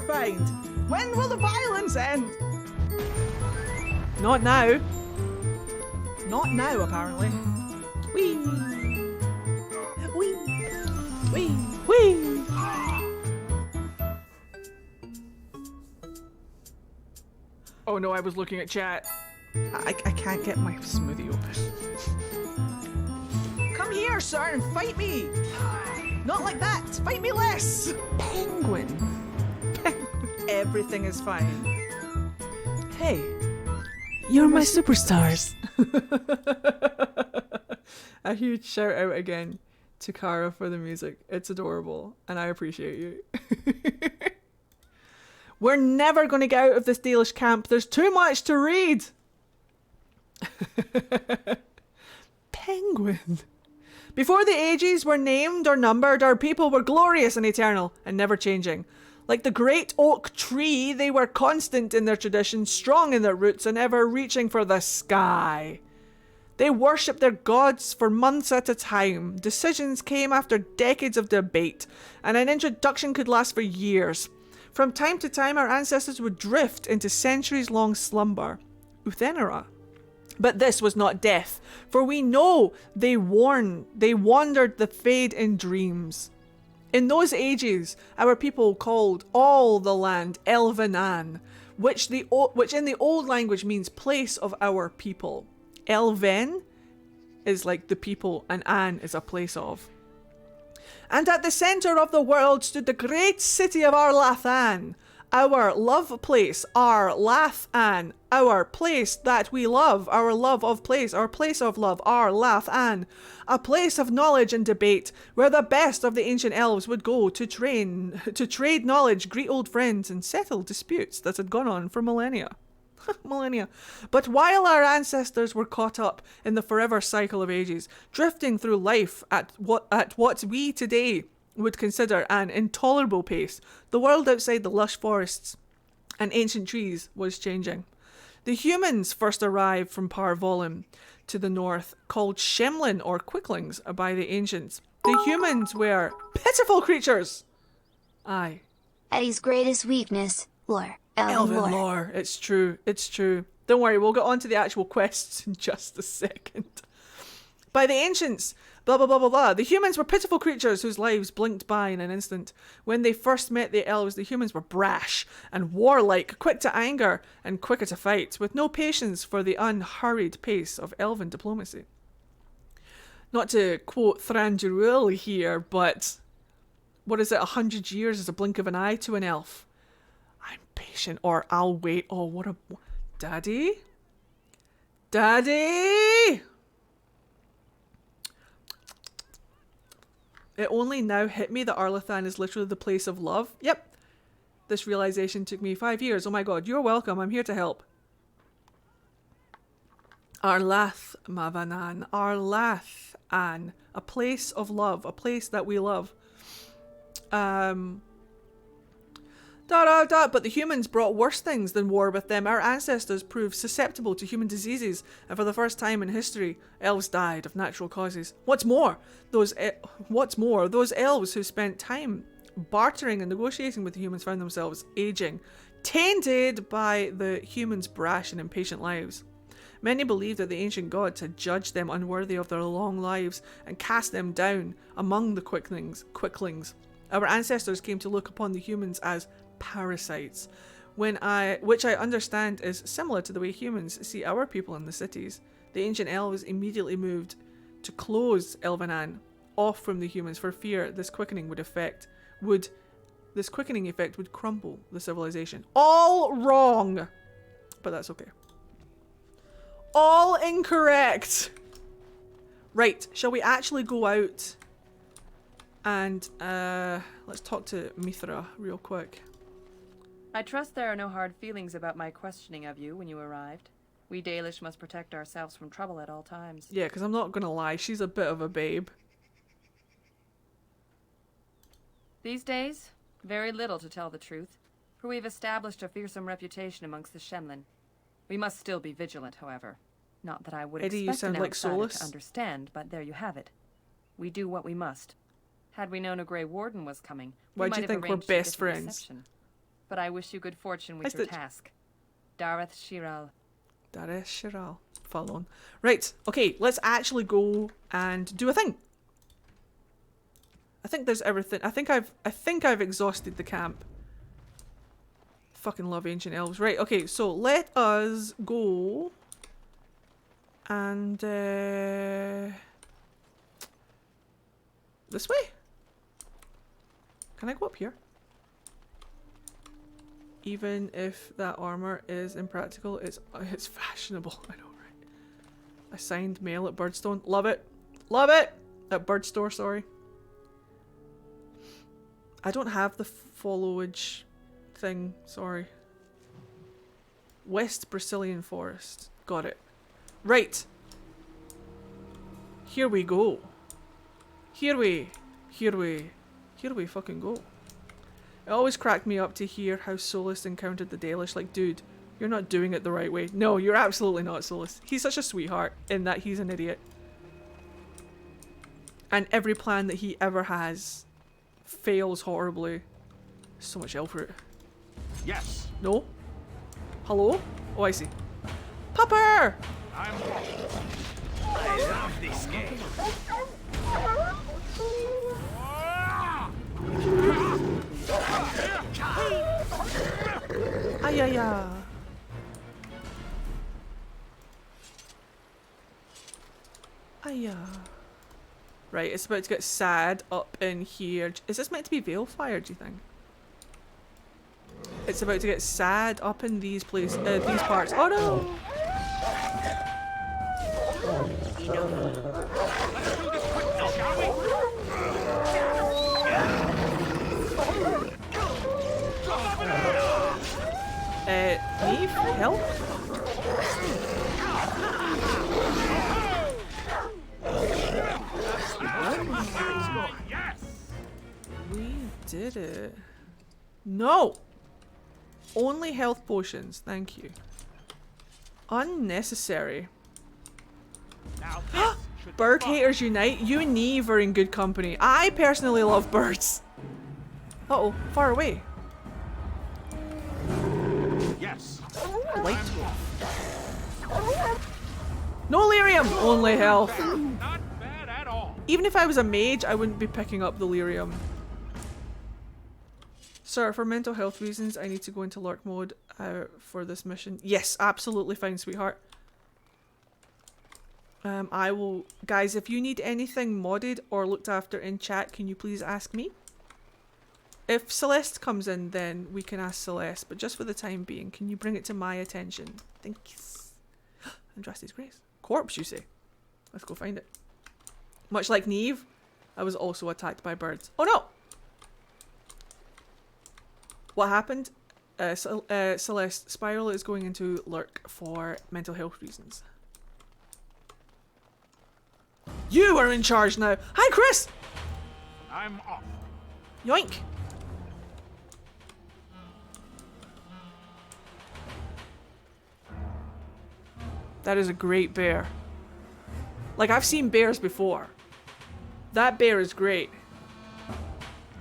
[SPEAKER 7] find. When will the violence end?
[SPEAKER 1] Not now.
[SPEAKER 7] Not now, apparently.
[SPEAKER 1] Wee. Wee. Wee. Wee. Oh no, I was looking at chat. I can't get my smoothie open.
[SPEAKER 7] Come here, sir, and fight me. Not like that. Fight me less.
[SPEAKER 1] Penguin. Everything is fine. Hey.
[SPEAKER 7] You're my superstars.
[SPEAKER 1] A huge shout out again to Kara for the music. It's adorable, and I appreciate you. We're never going to get out of this Dalish camp. There's too much to read. Penguin. Before the ages were named or numbered, our people were glorious and eternal and never changing. Like the great oak tree, they were constant in their traditions, strong in their roots, and ever reaching for the sky. They worshipped their gods for months at a time. Decisions came after decades of debate, and an introduction could last for years. From time to time, our ancestors would drift into centuries-long slumber. Uthenera. But this was not death, for we know they wandered the fade in dreams. In those ages, our people called all the land Elgar'nan, which in the old language means place of our people. Elven is like the people, and An is a place of. And at the centre of the world stood the great city of Arlathan, our love place, Arlathan, our place that we love, our love of place, our place of love, Arlathan, a place of knowledge and debate, where the best of the ancient elves would go to trade knowledge, greet old friends, and settle disputes that had gone on for millennia. Millennia. But while our ancestors were caught up in the forever cycle of ages, drifting through life at what we today would consider an intolerable pace, the world outside the lush forests and ancient trees was changing. The humans first arrived from Parvolim to the north, called Shemlin or Quicklings by the ancients. The humans were pitiful creatures. Aye.
[SPEAKER 3] Eddie's greatest weakness, lore.
[SPEAKER 1] Elven lore. It's true. It's true. Don't worry, we'll get on to the actual quests in just a second. By the ancients, blah blah blah blah blah. The humans were pitiful creatures whose lives blinked by in an instant. When they first met the elves, the humans were brash and warlike, quick to anger and quicker to fight, with no patience for the unhurried pace of elven diplomacy. Not to quote Andruil here, but what is it? 100 years is a blink of an eye to an elf. I'm patient, or I'll wait. Oh, what a... Daddy? Daddy! It only now hit me that Arlathan is literally the place of love. Yep. This realization took me 5 years. Oh my god, you're welcome. I'm here to help. Arlath Mavanan. Arlathan. A place of love. A place that we love. But the humans brought worse things than war with them. Our ancestors proved susceptible to human diseases, and for the first time in history, elves died of natural causes. What's more, those elves who spent time bartering and negotiating with the humans found themselves aging, tainted by the humans' brash and impatient lives. Many believed that the ancient gods had judged them unworthy of their long lives and cast them down among the quicklings. Our ancestors came to look upon the humans as parasites, which I understand is similar to the way humans see our people in the cities. The ancient elves immediately moved to close Elgar'nan off from the humans for fear this quickening effect would crumble the civilization. All wrong, but that's okay. All incorrect. Right, shall we actually go out and let's talk to Mithra real quick.
[SPEAKER 18] I trust there are no hard feelings about my questioning of you when you arrived. We Dalish must protect ourselves from trouble at all times.
[SPEAKER 1] Yeah, because I'm not going to lie, she's a bit of a babe.
[SPEAKER 18] These days, very little to tell the truth, for we've established a fearsome reputation amongst the Shemlin. We must still be vigilant, however. Not that I would
[SPEAKER 1] Eddie, you
[SPEAKER 18] expect
[SPEAKER 1] sound
[SPEAKER 18] an
[SPEAKER 1] like
[SPEAKER 18] outsider
[SPEAKER 1] Solas.
[SPEAKER 18] to understand, but there you have it. We do what we must. Had we known a Grey Warden was coming, we
[SPEAKER 1] Why
[SPEAKER 18] might
[SPEAKER 1] do you
[SPEAKER 18] have
[SPEAKER 1] think we're
[SPEAKER 18] arranged a
[SPEAKER 1] best
[SPEAKER 18] different
[SPEAKER 1] friends?
[SPEAKER 18] reception. But I wish you good fortune with your task. Dareth Shiral.
[SPEAKER 1] Dareth Shiral. Follow on. Right, okay, let's actually go and do a thing. I think there's everything. I think I've exhausted the camp. Fucking love ancient elves. Right, okay, so let us go and this way? Can I go up here? Even if that armor is impractical, it's fashionable. I know, right? A signed mail at Birdstone. Love it. Love it! At Birdstore, sorry. I don't have the foliage thing, sorry. West Brecilian Forest. Got it. Right. Here we go. Here we fucking go. It always cracked me up to hear how Solas encountered the Dalish. Like, dude, you're not doing it the right way. No, you're absolutely not, Solas. He's such a sweetheart in that he's an idiot. And every plan that he ever has fails horribly. So much Elfroot.
[SPEAKER 8] Yes.
[SPEAKER 1] No? Hello? Oh, I see. Pupper!
[SPEAKER 5] I love this game.
[SPEAKER 1] Ayaya. Ayah. Right, it's about to get sad up in here. Is this meant to be Veilfire, do you think? It's about to get sad up in these places, these parts. Oh no! Leave? Help? We did it. No! Only health potions, thank you. Unnecessary. Bird haters unite. You and Neve are in good company. I personally love birds. Uh-oh, far away.
[SPEAKER 8] Yes.
[SPEAKER 1] Light. No lyrium! Only health.
[SPEAKER 8] Not bad at all.
[SPEAKER 1] Even if I was a mage, I wouldn't be picking up the lyrium. Sir, for mental health reasons, I need to go into lurk mode for this mission. Yes, absolutely fine, sweetheart. I will... Guys, if you need anything modded or looked after in chat, can you please ask me? If Celeste comes in, then we can ask Celeste, but just for the time being, can you bring it to my attention? Thanks. Andraste's Grace. Corpse, you say? Let's go find it. Much like Neve, I was also attacked by birds. Oh no! What happened? Celeste, Spiral is going into lurk for mental health reasons. You are in charge now! Hi, Chris!
[SPEAKER 8] I'm off.
[SPEAKER 1] Yoink! That is a great bear. Like, I've seen bears before. That bear is great.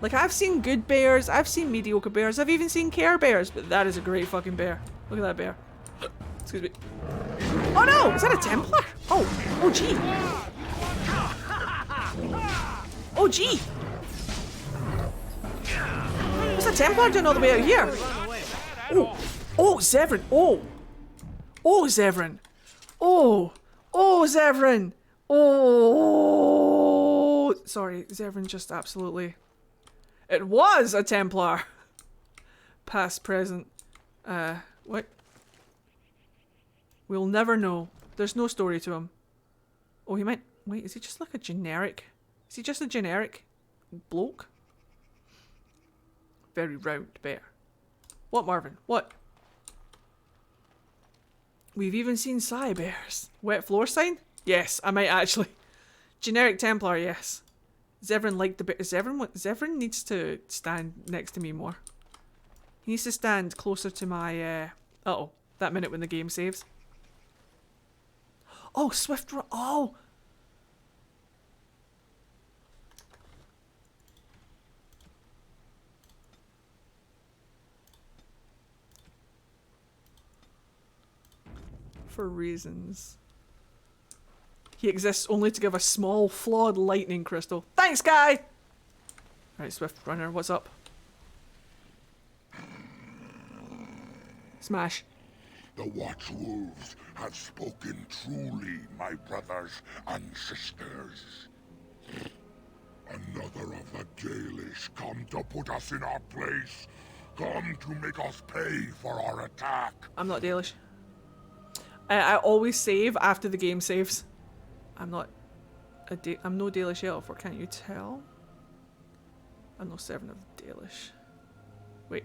[SPEAKER 1] Like, I've seen good bears, I've seen mediocre bears, I've even seen Care Bears, but that is a great fucking bear. Look at that bear. Excuse me. Oh no! Is that a Templar? Oh, oh gee. Oh gee. What's a Templar doing all the way out here? Oh, oh, Zevran. Oh. Oh, Zevran. Oh. Oh, Zevran. Oh. Sorry, Zevran just absolutely... It was a Templar. Past, present. What? We'll never know. There's no story to him. Oh, he might... Wait, is he just like a generic... Is he just a generic bloke? Very round bear. What, Marvin? What? We've even seen Psy bears. Wet floor sign? Yes, I might actually. Generic Templar, yes. Zevran liked the bear. Zevran needs to stand next to me more. He needs to stand closer to my, uh-oh. That minute when the game saves. Oh, Swift Run. Oh! For reasons. He exists only to give a small, flawed lightning crystal. Thanks, guy! Right, Swift Runner, what's up? Smash.
[SPEAKER 19] The Watchwolves have spoken truly, my brothers and sisters. Another of the Dalish come to put us in our place. come to make us pay for our attack.
[SPEAKER 1] I'm not Dalish. I always save after the game saves. I'm not I'm no Dalish elf, or can't you tell? I'm no servant of Dalish. Wait,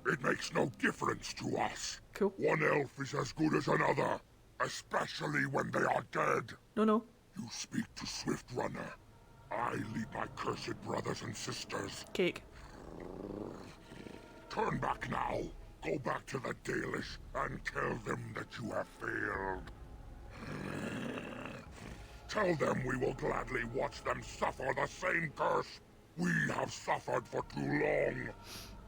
[SPEAKER 19] It makes no difference to us.
[SPEAKER 1] Cool.
[SPEAKER 19] One elf is as good as another, especially when they are dead.
[SPEAKER 1] No.
[SPEAKER 19] You speak to Swift Runner. I lead my cursed brothers and sisters.
[SPEAKER 1] Cake.
[SPEAKER 19] Turn back now. Go back to the Dalish and tell them that you have failed. Tell them we will gladly watch them suffer the same curse we have suffered for too long.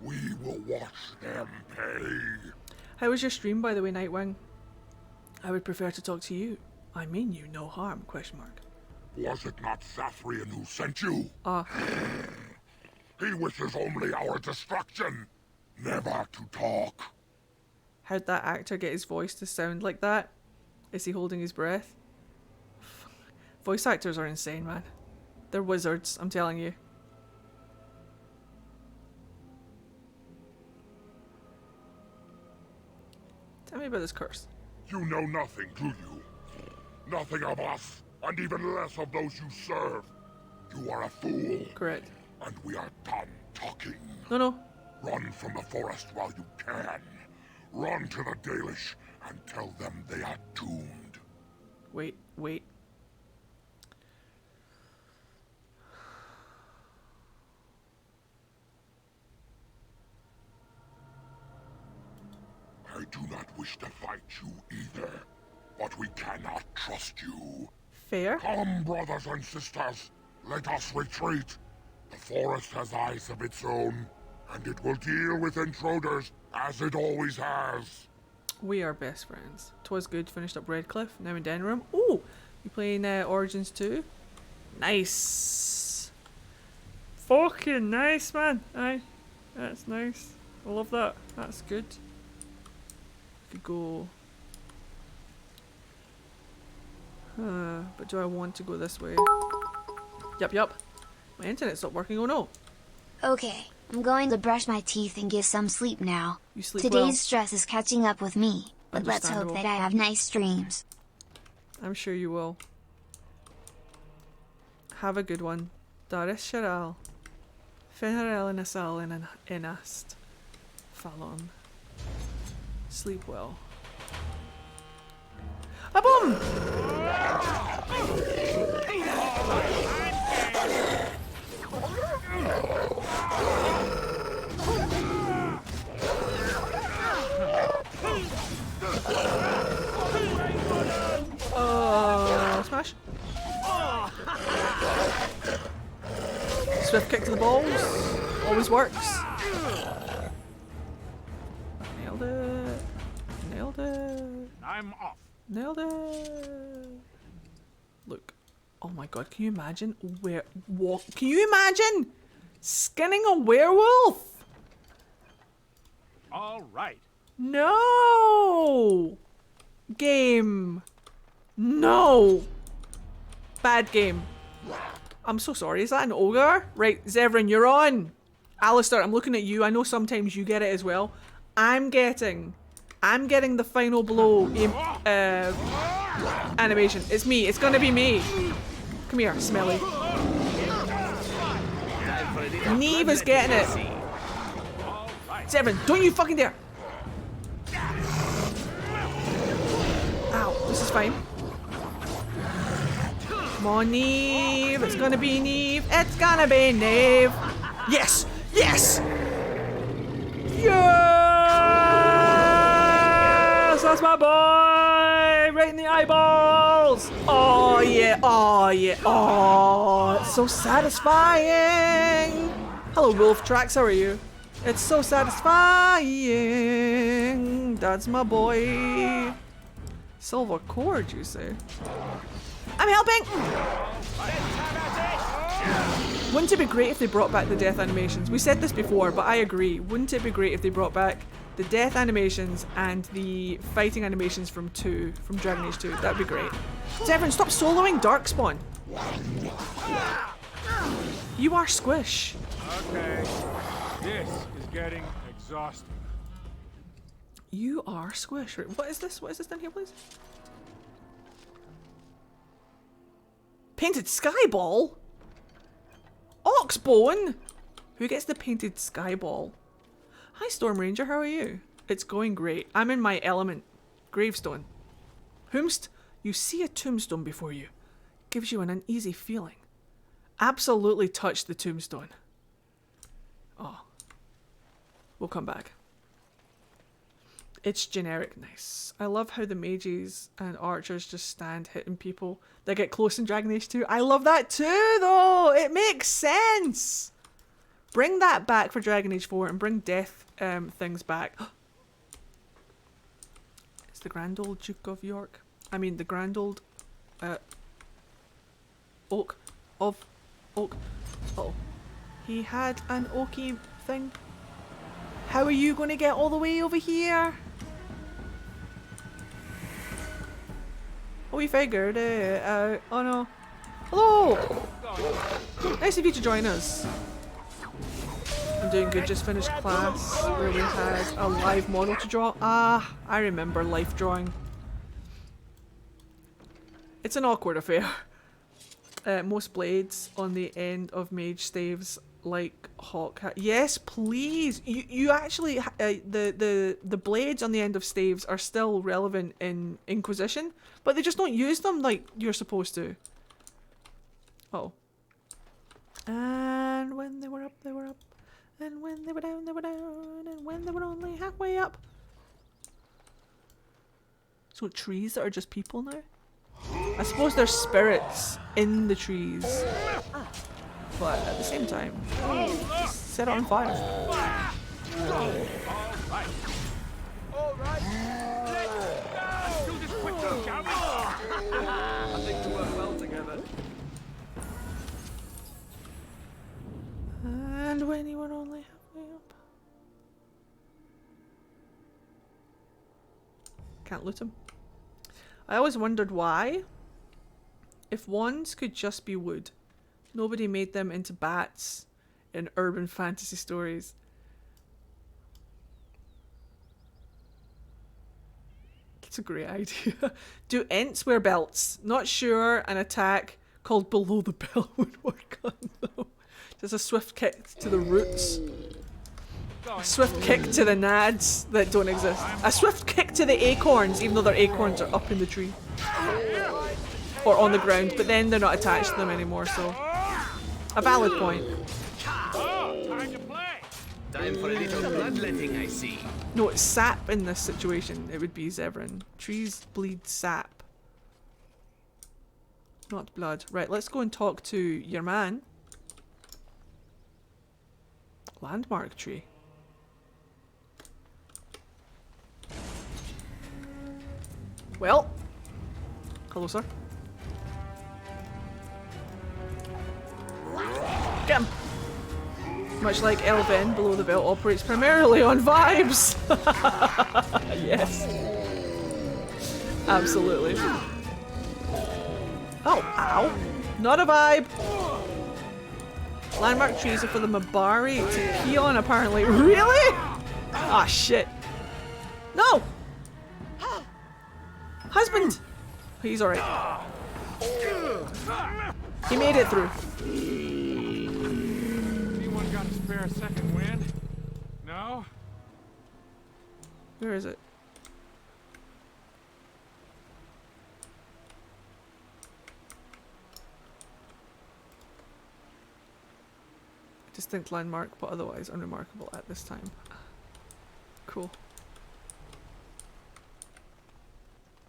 [SPEAKER 19] We will watch them pay.
[SPEAKER 1] How was your stream, by the way, Nightwing? I would prefer to talk to you. I mean you no harm, ?
[SPEAKER 19] Was it not Zathrian who sent you?
[SPEAKER 1] Ah.
[SPEAKER 19] He wishes only our destruction, never to talk.
[SPEAKER 1] How'd that actor get his voice to sound like that? Is he holding his breath? Voice actors are insane, man. They're wizards, I'm telling you. Tell me about this curse.
[SPEAKER 19] You know nothing, do you? Nothing of us, and even less of those you serve. You are a fool.
[SPEAKER 1] Correct.
[SPEAKER 19] And we are done talking.
[SPEAKER 1] No.
[SPEAKER 19] Run from the forest while you can. Run to the Dalish and tell them they are doomed.
[SPEAKER 1] Wait.
[SPEAKER 19] I do not wish to fight you either, but we cannot trust you.
[SPEAKER 1] Fair.
[SPEAKER 19] Come, brothers and sisters, let us retreat. The forest has eyes of its own, and it will deal with intruders as it always has.
[SPEAKER 1] We are best friends. 'Twas good, finished up Redcliffe, now in Denram. Oh, you playing Origins 2? Nice. Fucking nice, man. Aye, that's nice. I love that. That's good. Could go. But do I want to go this way? Yup. My internet's stopped working. Oh no.
[SPEAKER 3] Okay, I'm going to brush my teeth and get some sleep now.
[SPEAKER 1] You sleep
[SPEAKER 3] Today's
[SPEAKER 1] well.
[SPEAKER 3] stress is catching up with me, but let's hope
[SPEAKER 1] Understandable.
[SPEAKER 3] that I have nice dreams.
[SPEAKER 1] I'm sure you will. Have a good one. Daris Sharal. Fen'Harel in Asal in Enast. Fallon. Sleep well. A boom! Smash. Swift kick to the balls. Always works. Nailed it.
[SPEAKER 8] I'm off.
[SPEAKER 1] Nailed it. Look. Oh my god, can you imagine can you imagine skinning a werewolf?
[SPEAKER 8] All right.
[SPEAKER 1] No! Game. No! Bad game. I'm so sorry, is that an ogre? Right, Zathrian, you're on. Alistair, I'm looking at you. I know sometimes you get it as well. I'm getting the final blow animation. It's me. It's gonna be me. Come here, Smelly. Neve is getting it. Zathrian, don't you fucking dare. Ow, this is fine. Come on, Neve. It's gonna be Neve. It's gonna be Neve. Yes! Yes! Yes! That's my boy! Right in the eyeballs! Oh, yeah. Oh, yeah. Oh, it's so satisfying. Hello, Wolf Tracks. How are you? It's so satisfying. That's my boy. Silver cord, you say? I'm helping! Wouldn't it be great if they brought back the death animations? We said this before, but I agree. Wouldn't it be great if they brought back the death animations and the fighting animations from Dragon Age 2? That'd be great. Zathrian, stop soloing Darkspawn. You are squish.
[SPEAKER 8] Okay. This is getting exhausting.
[SPEAKER 1] You are squish. What is this? What is this down here, please? Painted skyball? Oxbone? Who gets the painted skyball? Hi, Storm Ranger. How are you? It's going great. I'm in my element. Gravestone. Whomst, you see a tombstone before you. Gives you an uneasy feeling. Absolutely touch the tombstone. Oh. We'll come back. It's generic nice. I love how the mages and archers just stand hitting people that get close in Dragon Age 2. I love that too, though! It makes sense! Bring that back for Dragon Age 4 and bring death things back. It's the Grand Old Duke of York. I mean, the Grand Old Oak of Oak. Oh. He had an oaky thing. How are you going to get all the way over here? Oh, we figured it out. Oh no. Hello! Nice of you to join us. I'm doing good, just finished class where we had a live model to draw. Ah, I remember life drawing. It's an awkward affair. Most blades on the end of mage staves like hawk. Yes, please. You actually the blades on the end of staves are still relevant in Inquisition, but they just don't use them like you're supposed to. Oh. And when they were up, they were up. And when they were down, they were down. And when they were only halfway up. So trees that are just people now? I suppose there's spirits in the trees. But at the same time, just set it on fire.
[SPEAKER 7] Let's do this quickly, shall we? I think we work well together.
[SPEAKER 1] And when you were only halfway up. Can't loot him. I always wondered why. If wands could just be wood, nobody made them into bats in urban fantasy stories. It's a great idea. Do Ents wear belts? Not sure an attack called below the belt would work on them. Just a swift kick to the roots. A swift kick to the nads that don't exist. A swift kick to the acorns, even though their acorns are up in the tree. Or on the ground, but then they're not attached to them anymore, so... A valid point.
[SPEAKER 7] Time to play. Time for a little bloodletting, I see.
[SPEAKER 1] No, it's sap in this situation. It would be Zevran. Trees bleed sap. Not blood. Right, let's go and talk to your man. Landmark tree. Well. Hello, sir. Get him! Much like Elven, below the belt operates primarily on vibes! Yes. Absolutely. Oh, ow. Not a vibe! Landmark trees are for the Mabari to pee on, apparently. Really? Ah, shit. No! Husband! He's alright. He made it through.
[SPEAKER 8] Anyone got a spare second wind? No?
[SPEAKER 1] Where is it? Distinct landmark, but otherwise unremarkable at this time. Cool.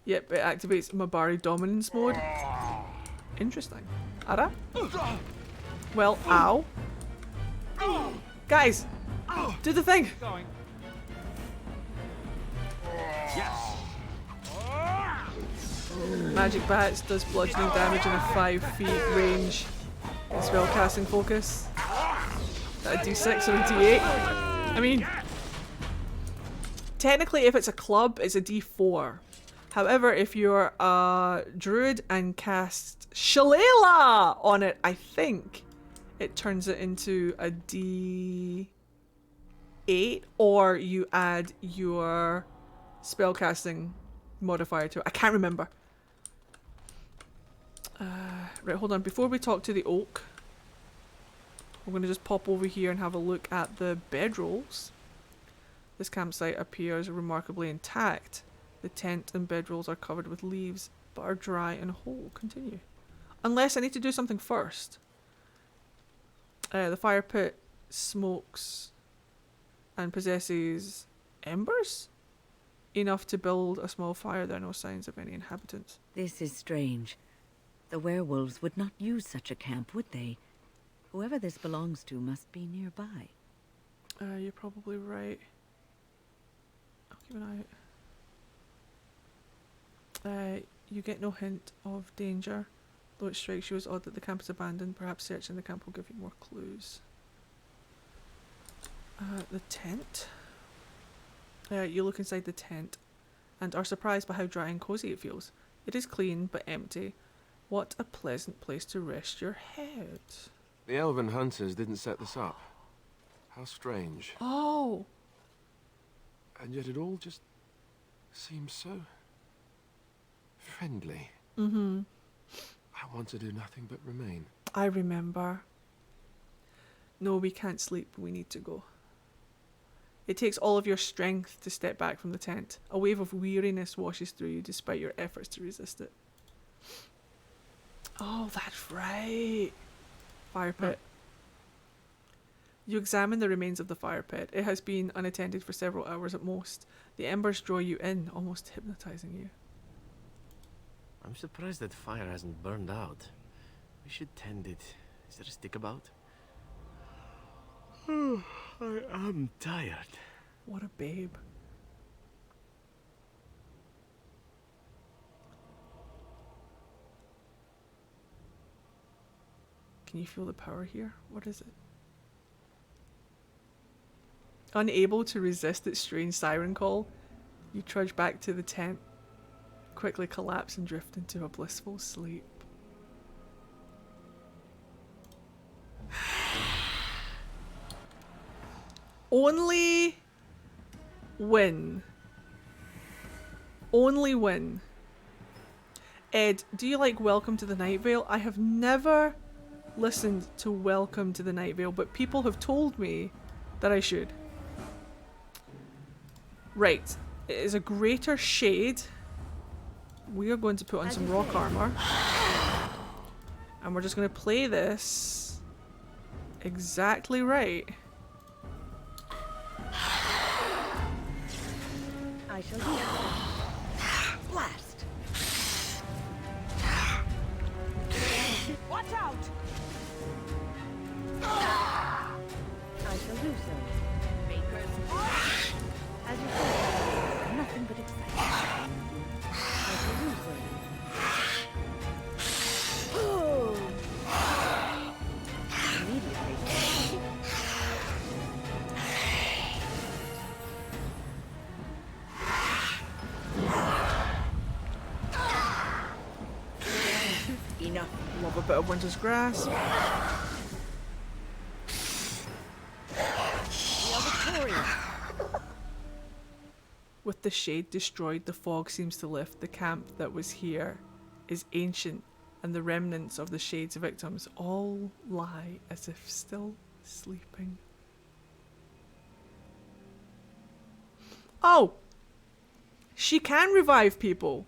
[SPEAKER 1] Yep, it activates Mabari dominance mode. Interesting. Ara? Well, ow. Guys! Do the thing!
[SPEAKER 7] Yes.
[SPEAKER 1] Magic bats does bludgeoning damage in a 5 feet range. Spellcasting focus. Is that a d6 or a d8? I mean, technically if it's a club, it's a d4. However, if you're a druid and cast Shillelagh on it, I think it turns it into a d... 8, or you add your spellcasting modifier to it. I can't remember. Right, hold on. Before we talk to the oak, we're going to just pop over here and have a look at the bedrolls. This campsite appears remarkably intact. The tent and bedrolls are covered with leaves, but are dry and whole. Continue. Unless I need to do something first. The fire pit smokes and possesses embers? Enough to build a small fire. There are no signs of any inhabitants.
[SPEAKER 14] This is strange. The werewolves would not use such a camp, would they? Whoever this belongs to must be nearby.
[SPEAKER 1] You're probably right. I'll keep an eye out. You get no hint of danger, though it strikes you as odd that the camp is abandoned. Perhaps searching the camp will give you more clues. The tent. You look inside the tent and are surprised by how dry and cozy it feels. It is clean but empty. What a pleasant place to rest your head.
[SPEAKER 4] The Elven hunters didn't set this up. How strange.
[SPEAKER 1] Oh.
[SPEAKER 4] And yet it all just seems so friendly.
[SPEAKER 1] Mm-hmm.
[SPEAKER 4] I want to do nothing but remain.
[SPEAKER 1] I remember. No, we can't sleep. We need to go. It takes all of your strength to step back from the tent. A wave of weariness washes through you despite your efforts to resist it. Oh, that's right. Fire pit. You examine the remains of the fire pit. It has been unattended for several hours at most. The embers draw you in, almost hypnotizing you.
[SPEAKER 20] I'm surprised that fire hasn't burned out. We should tend it. Is there a stick about? Oh, I am tired.
[SPEAKER 1] What a babe. Can you feel the power here? What is it? Unable to resist its strange siren call, you trudge back to the tent, quickly collapse and drift into a blissful sleep. Only win. Only win. Ed, do you like Welcome to the Night Vale? I have never listened to Welcome to the Night Vale, but people have told me that I should. Right. It is a greater shade. We are going to put on some rock armor. And we're just going to play this exactly right.
[SPEAKER 14] I shall do it. Blast!
[SPEAKER 7] Watch out!
[SPEAKER 14] I shall do so.
[SPEAKER 7] Maker's
[SPEAKER 14] As you say, nothing but excitement. I shall do so. Oh! Immediately.
[SPEAKER 1] Enough. Love a bit of Winter's Grasp. With the shade destroyed, the fog seems to lift. The camp that was here is ancient, and the remnants of the shade's victims all lie as if still sleeping. Oh! She can revive people,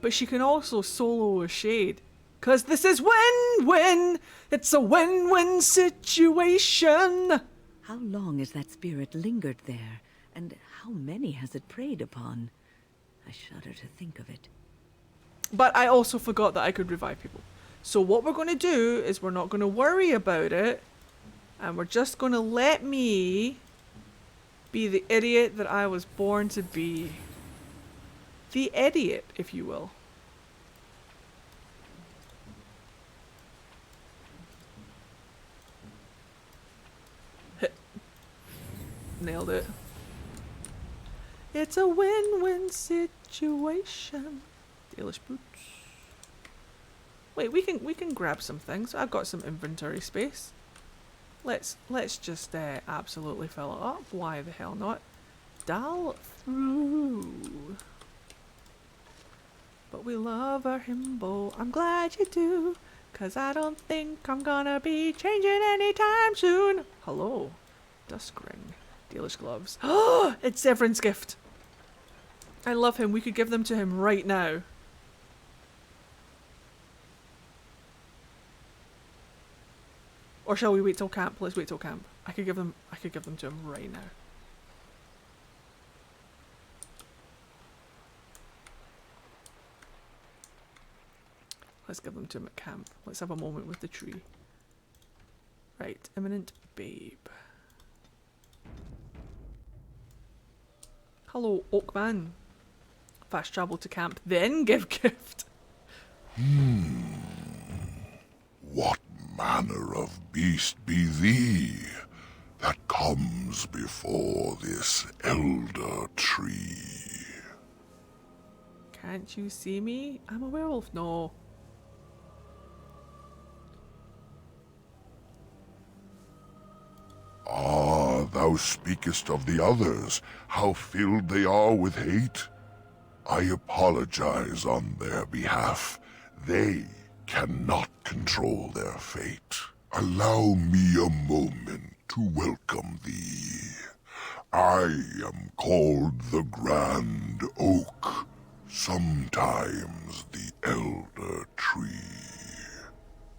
[SPEAKER 1] but she can also solo a shade. 'Cause this is win-win! It's a win-win situation!
[SPEAKER 14] How long has that spirit lingered there? And how many has it preyed upon? I shudder to think of it.
[SPEAKER 1] But I also forgot that I could revive people. So what we're going to do is we're not going to worry about it. And we're just going to let me be the idiot that I was born to be. The idiot, if you will. Nailed it. It's a win-win situation. Dalish boots. Wait, we can grab some things. I've got some inventory space. Let's just absolutely fill it up. Why the hell not? Dal through. But we love our himbo. I'm glad you do, 'cause I don't think I'm gonna be changing anytime soon. Hello. Dusk ring. Dealer's gloves. Oh, it's Zathrian's gift. I love him. We could give them to him right now. Or shall we wait till camp? Let's wait till camp. I could give them to him right now. Let's give them to him at camp. Let's have a moment with the tree. Right, imminent babe. Hello, Oakman. Fast travel to camp, then give gift.
[SPEAKER 19] What manner of beast be thee that comes before this elder tree?
[SPEAKER 1] Can't you see me? I'm a werewolf. No.
[SPEAKER 19] Ah, thou speakest of the others, how filled they are with hate. I apologize on their behalf. They cannot control their fate. Allow me a moment to welcome thee. I am called the Grand Oak, sometimes the Elder Tree.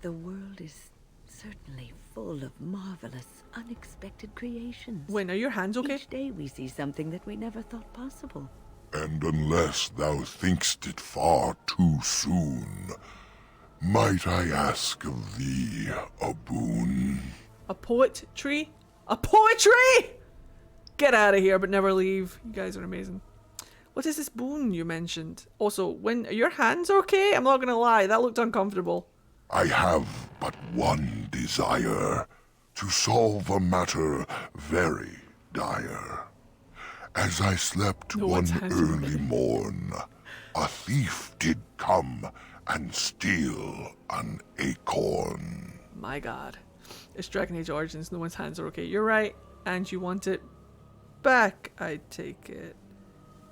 [SPEAKER 14] The world is certainly full of marvelous, unexpected creations.
[SPEAKER 1] Wait, are your hands okay?
[SPEAKER 14] Each day we see something that we never thought possible.
[SPEAKER 19] And unless thou thinkst it far too soon, might I ask of thee a boon?
[SPEAKER 1] A poetry? A poetry? Get out of here, but never leave. You guys are amazing. What is this boon you mentioned? Also, when are your hands okay? I'm not gonna lie, that looked uncomfortable.
[SPEAKER 19] I have but one desire, to solve a matter very dire. As I slept one early morn, a thief did come and steal an acorn.
[SPEAKER 1] My god. It's Dragon Age Origins, no one's hands are okay. You're right, and you want it back, I take it.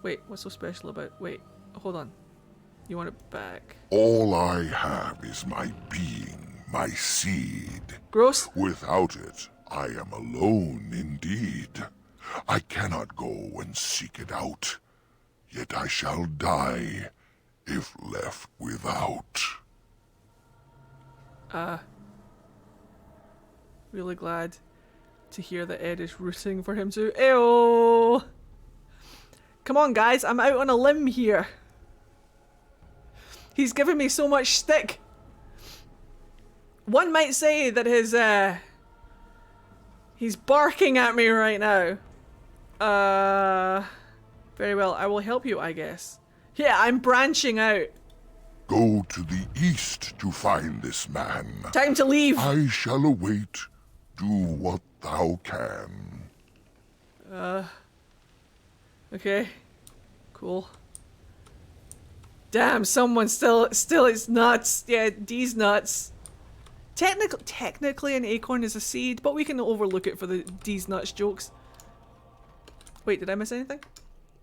[SPEAKER 1] Wait, what's so special about... Wait, hold on. You want it back.
[SPEAKER 19] All I have is my being, my seed.
[SPEAKER 1] Gross.
[SPEAKER 19] Without it, I am alone indeed. I cannot go and seek it out, yet I shall die if left without.
[SPEAKER 1] Really glad to hear that Ed is rooting for him too. Ew! Come on guys, I'm out on a limb here. He's giving me so much stick. One might say that he's barking at me right now. Very well, I will help you, I guess. Yeah, I'm branching out.
[SPEAKER 19] Go to the east to find this man.
[SPEAKER 1] Time to leave.
[SPEAKER 19] I shall await. Do what thou can.
[SPEAKER 1] Okay. Cool. Damn, someone still is nuts. Yeah, D's nuts. Technically an acorn is a seed, but we can overlook it for the D's nuts jokes. Wait, did I miss anything?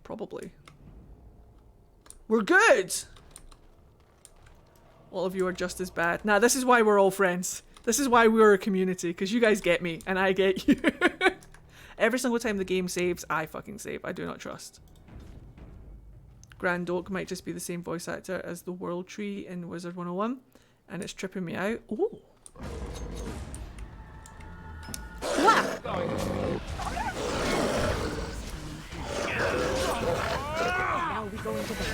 [SPEAKER 1] Probably. We're good! All of you are just as bad. Nah, this is why we're all friends. This is why we're a community, because you guys get me, and I get you. Every single time the game saves, I fucking save. I do not trust. Grand Oak might just be the same voice actor as the World Tree in Wizard 101, and it's tripping me out. Ooh.
[SPEAKER 14] Now we go into the...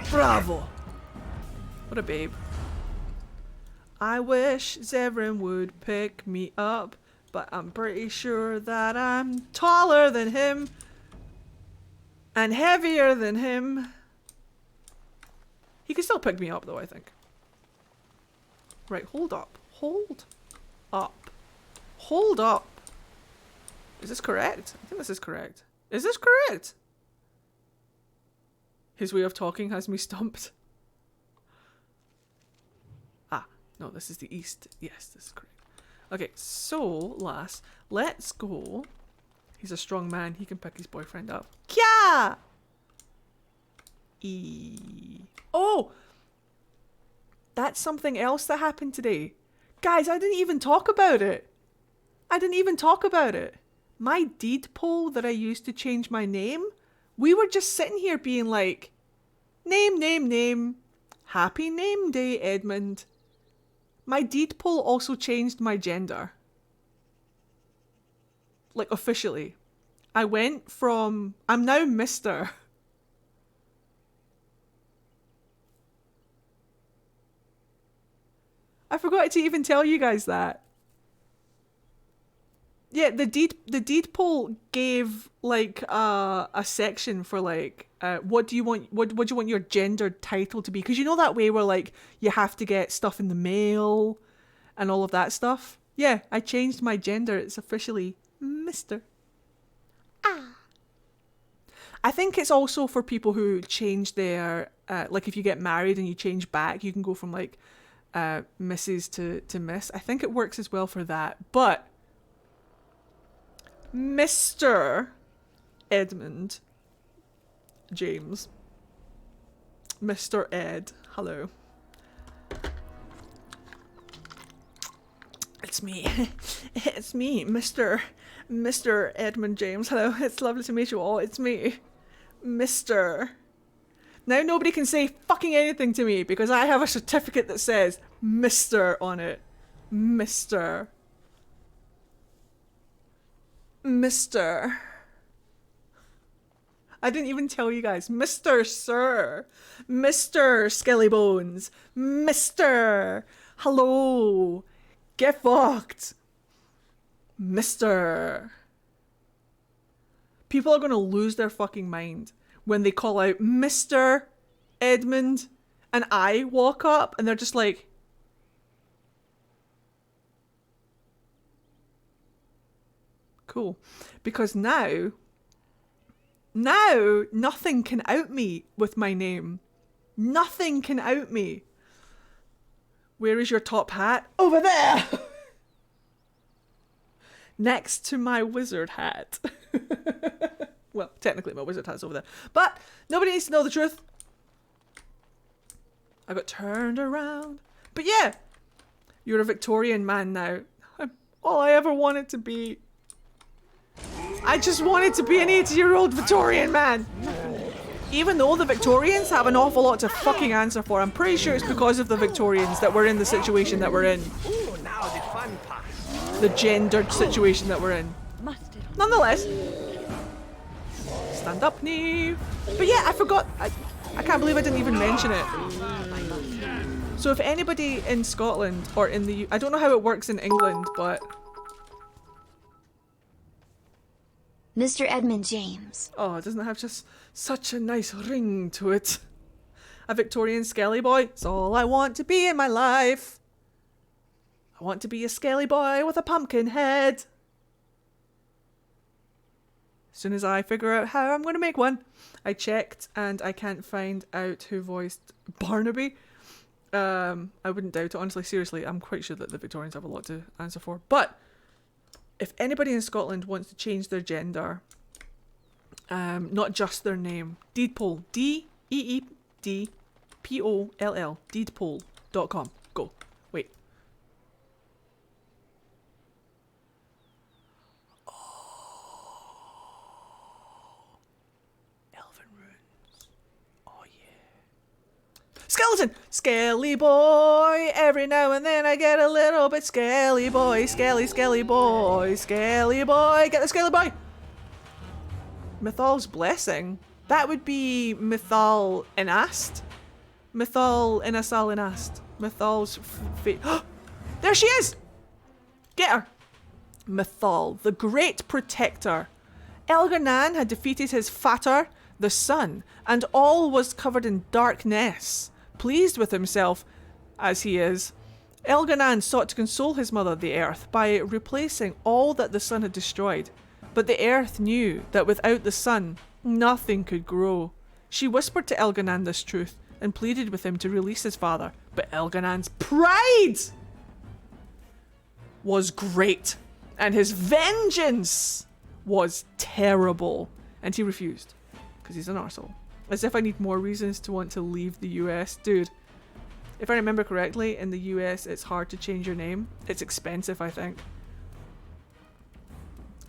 [SPEAKER 1] Bravo! What a babe. I wish Zathrian would pick me up, but I'm pretty sure that I'm taller than him and heavier than him. He can still pick me up though, I think. Right, hold up. Hold up. Hold up. Is this correct? I think this is correct. Is this correct? His way of talking has me stumped. Ah, no, this is the east. Yes, this is correct. Okay, so, lass, let's go. He's a strong man. He can pick his boyfriend up. Kya! Oh! That's something else that happened today. Guys, I didn't even talk about it. My deed poll that I used to change my name, we were just sitting here being like, name. Happy name day, Edmund. My deed poll also changed my gender. Like, officially. I went from, I'm now Mr. I forgot to even tell you guys that. Yeah, the deed poll gave like a section for like what do you want your gendered title to be? Because you know that way where like you have to get stuff in the mail and all of that stuff. Yeah, I changed my gender. It's officially Mr. I think it's also for people who change their like if you get married and you change back, you can go from like Mrs. to Miss. I think it works as well for that. But Mr. Edmund James. Mr. Ed. Hello. It's me. It's me, Mr. Edmund James. Hello. It's lovely to meet you all. It's me. Mr. Now nobody can say fucking anything to me because I have a certificate that says Mr. on it. Mr. I didn't even tell you guys. Mr. Sir. Mr. Skellybones. Mr. Hello. Get fucked. Mr. People are going to lose their fucking mind when they call out Mr. Edmund and I walk up and they're just like, cool. Because now nothing can out me with my name. Nothing can out me. Where is your top hat? Over there! Next to my wizard hat. Well, technically my wizard hat's over there. But nobody needs to know the truth. I got turned around. But yeah, you're a Victorian man now. I'm all I ever wanted to be. I just wanted to be an 80-year-old Victorian man. Even though the Victorians have an awful lot to fucking answer for. I'm pretty sure it's because of the Victorians that we're in the situation that we're in.
[SPEAKER 5] Ooh, now the fun part.
[SPEAKER 1] The gendered situation that we're in. Nonetheless. Stand up, Neve. But yeah, I forgot. I can't believe I didn't even mention it. So if anybody in Scotland or in the... I don't know how it works in England, but...
[SPEAKER 3] Mr. Edmund James.
[SPEAKER 1] Oh, it doesn't have just such a nice ring to it. A Victorian skelly boy. It's all I want to be in my life. I want to be a skelly boy with a pumpkin head. As soon as I figure out how I'm going to make one. I checked and I can't find out who voiced Barnaby. I wouldn't doubt it, honestly, seriously. I'm quite sure that the Victorians have a lot to answer for. But if anybody in Scotland wants to change their gender, not just their name, deed poll, DEEDPOLL, deedpoll.com. Go. Wait. Elven runes. Oh yeah. Skeleton! Skelly boy! Every now and then I get a little bit skelly boy. Skelly boy. Skelly boy. Get the skelly boy! Mythal's blessing? That would be Mythal Inast. Mythal Inasal Inast. Mythal's fate. There she is! Get her! Mythal, the great protector. Elgar'nan had defeated his father, the sun, and all was covered in darkness. Pleased with himself, as he is, Elgar'nan sought to console his mother, the earth, by replacing all that the sun had destroyed. But the earth knew that without the sun, nothing could grow. She whispered to Elgar'nan this truth and pleaded with him to release his father. But Elgar'nan's pride was great, and his vengeance was terrible. And he refused, because he's an arsehole. As if I need more reasons to want to leave the US. Dude, if I remember correctly, in the US it's hard to change your name. It's expensive, I think.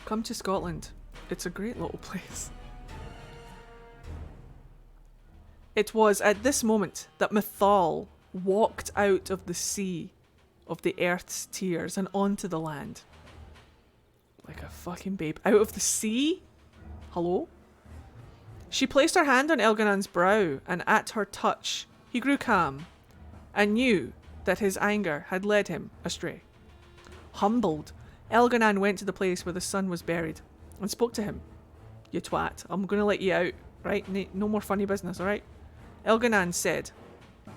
[SPEAKER 1] Come to Scotland. It's a great little place. It was at this moment that Mythal walked out of the sea of the earth's tears and onto the land. Like a fucking babe. Out of the sea? Hello? She placed her hand on Elgar'nan's brow, and at her touch, he grew calm, and knew that his anger had led him astray. Humbled, Elgar'nan went to the place where the son was buried, and spoke to him. You twat, I'm gonna let you out, right? No more funny business, alright? Elgar'nan said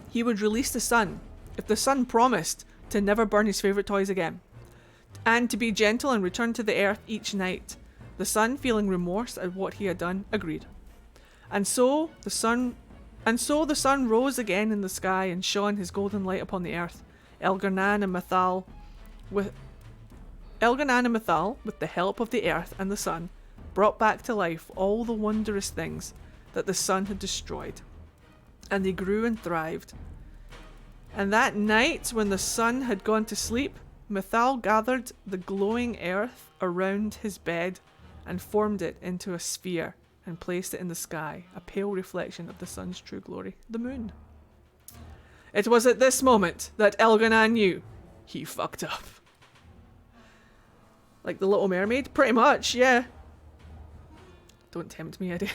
[SPEAKER 1] he would release the son if the son promised to never burn his favourite toys again, and to be gentle and return to the earth each night. The son, feeling remorse at what he had done, agreed. And so the sun rose again in the sky and shone his golden light upon the earth. Elgar'nan and Mythal, with the help of the earth and the sun, brought back to life all the wondrous things that the sun had destroyed. And they grew and thrived. And that night, when the sun had gone to sleep, Mythal gathered the glowing earth around his bed and formed it into a sphere and placed it in the sky, a pale reflection of the sun's true glory, the moon. It was at this moment that Elgar'nan knew he fucked up. Like the Little Mermaid? Pretty much, yeah. Don't tempt me, Eddie.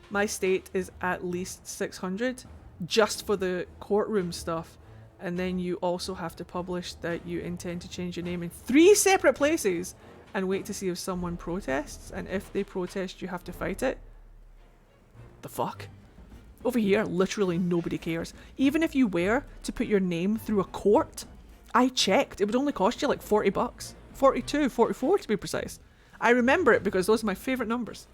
[SPEAKER 1] My state is at least 600, just for the courtroom stuff. And then you also have to publish that you intend to change your name in 3 separate places and wait to see if someone protests. And if they protest, you have to fight it. The fuck? Over here, literally nobody cares. Even if you were to put your name through a court, I checked, it would only cost you like 40 bucks. 42, 44 to be precise. I remember it because those are my favourite numbers.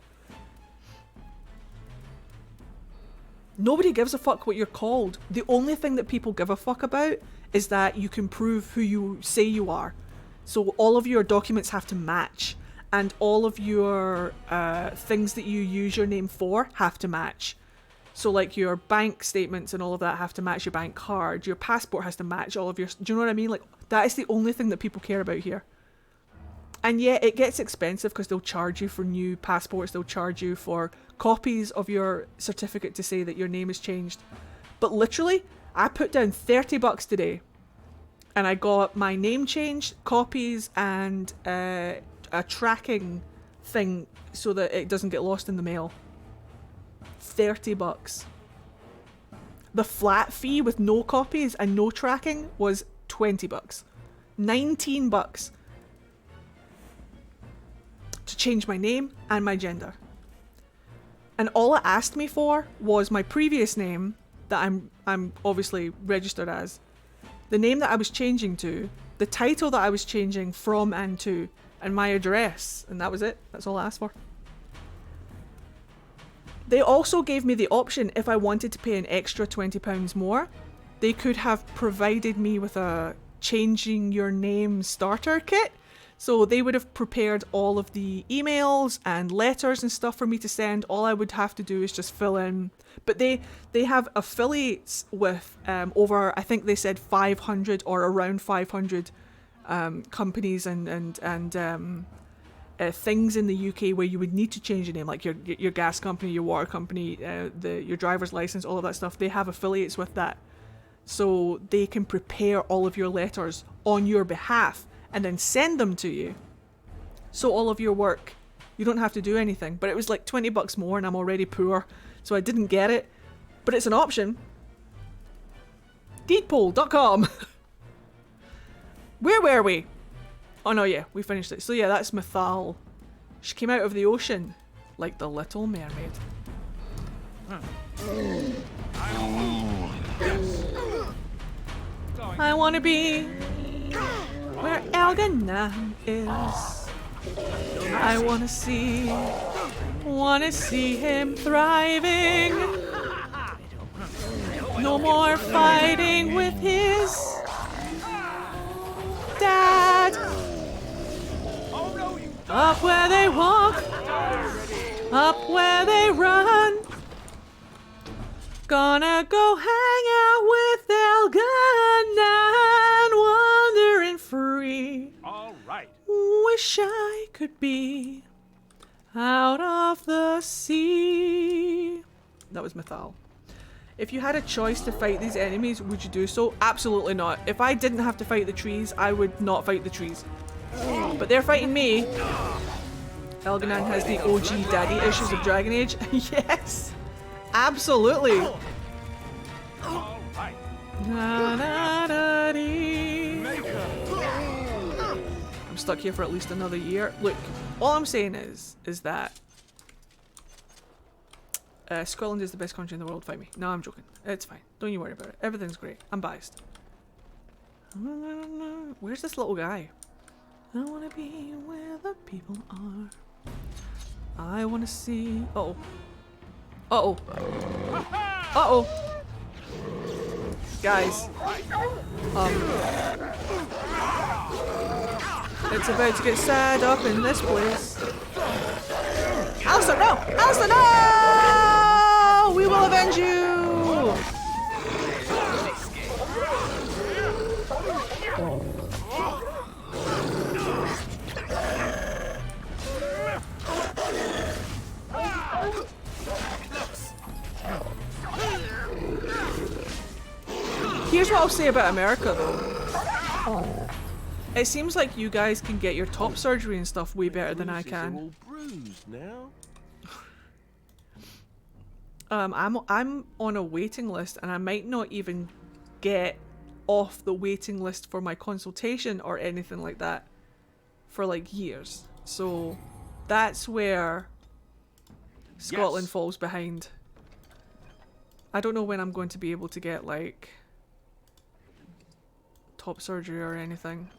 [SPEAKER 1] Nobody gives a fuck what you're called. The only thing that people give a fuck about is that you can prove who you say you are. So all of your documents have to match, and all of your things that you use your name for have to match. So like your bank statements and all of that have to match your bank card. Your passport has to match all of your... Do you know what I mean? Like, that is the only thing that people care about here. And yeah, it gets expensive because they'll charge you for new passports. They'll charge you for copies of your certificate to say that your name has changed. But literally, I put down 30 bucks today. And I got my name changed, copies, and a tracking thing so that it doesn't get lost in the mail. 30 bucks. The flat fee with no copies and no tracking was 20 bucks. 19 bucks. To change my name and my gender. And all it asked me for was my previous name that I'm obviously registered as, the name that I was changing to, the title that I was changing from and to, and my address, and that was it. That's all I asked for. They also gave me the option, if I wanted to pay an extra £20 more, they could have provided me with a changing your name starter kit. So they would have prepared all of the emails and letters and stuff for me to send. All I would have to do is just fill in. But they have affiliates with over, I think they said 500 or around 500 companies and things in the UK where you would need to change your name, like your gas company, your water company, your driver's license, all of that stuff. They have affiliates with that. So they can prepare all of your letters on your behalf and then send them to you. So all of your work, you don't have to do anything. But it was like 20 bucks more and I'm already poor, so I didn't get it. But it's an option. Deedpoll.com. Where were we? Oh no, yeah, we finished it. So yeah, that's Mythal. She came out of the ocean like the Little Mermaid. I wanna be where Elgar'nan is. I wanna see him thriving. No more fighting with his dad. Up where they walk, up where they run. Gonna go hang out with Elgar'nan, wandering free.
[SPEAKER 8] All right.
[SPEAKER 1] Wish I could be out of the sea. That was Mythal. If you had a choice to fight these enemies, would you do so? Absolutely not. If I didn't have to fight the trees, I would not fight the trees. But they're fighting me. Elgar'nan has the OG daddy issues of Dragon Age. Yes! Absolutely! I'm stuck here for at least another year. Look, all I'm saying is that Scotland is the best country in the world. Fight me. No, I'm joking. It's fine. Don't you worry about it. Everything's great. I'm biased. Where's this little guy? I wanna be where the people are. I wanna see. Uh-oh. Uh-oh. Uh-oh. Guys. It's about to get sad up in this place. Alistair, no! Alistair, no! We will avenge you! Here's what I'll say about America though. It seems like you guys can get your top surgery and stuff way better than I can.
[SPEAKER 20] All bruised now.
[SPEAKER 1] I'm on a waiting list and I might not even get off the waiting list for my consultation or anything like that for like years. So that's where Scotland falls behind. I don't know when I'm going to be able to get like top surgery or anything.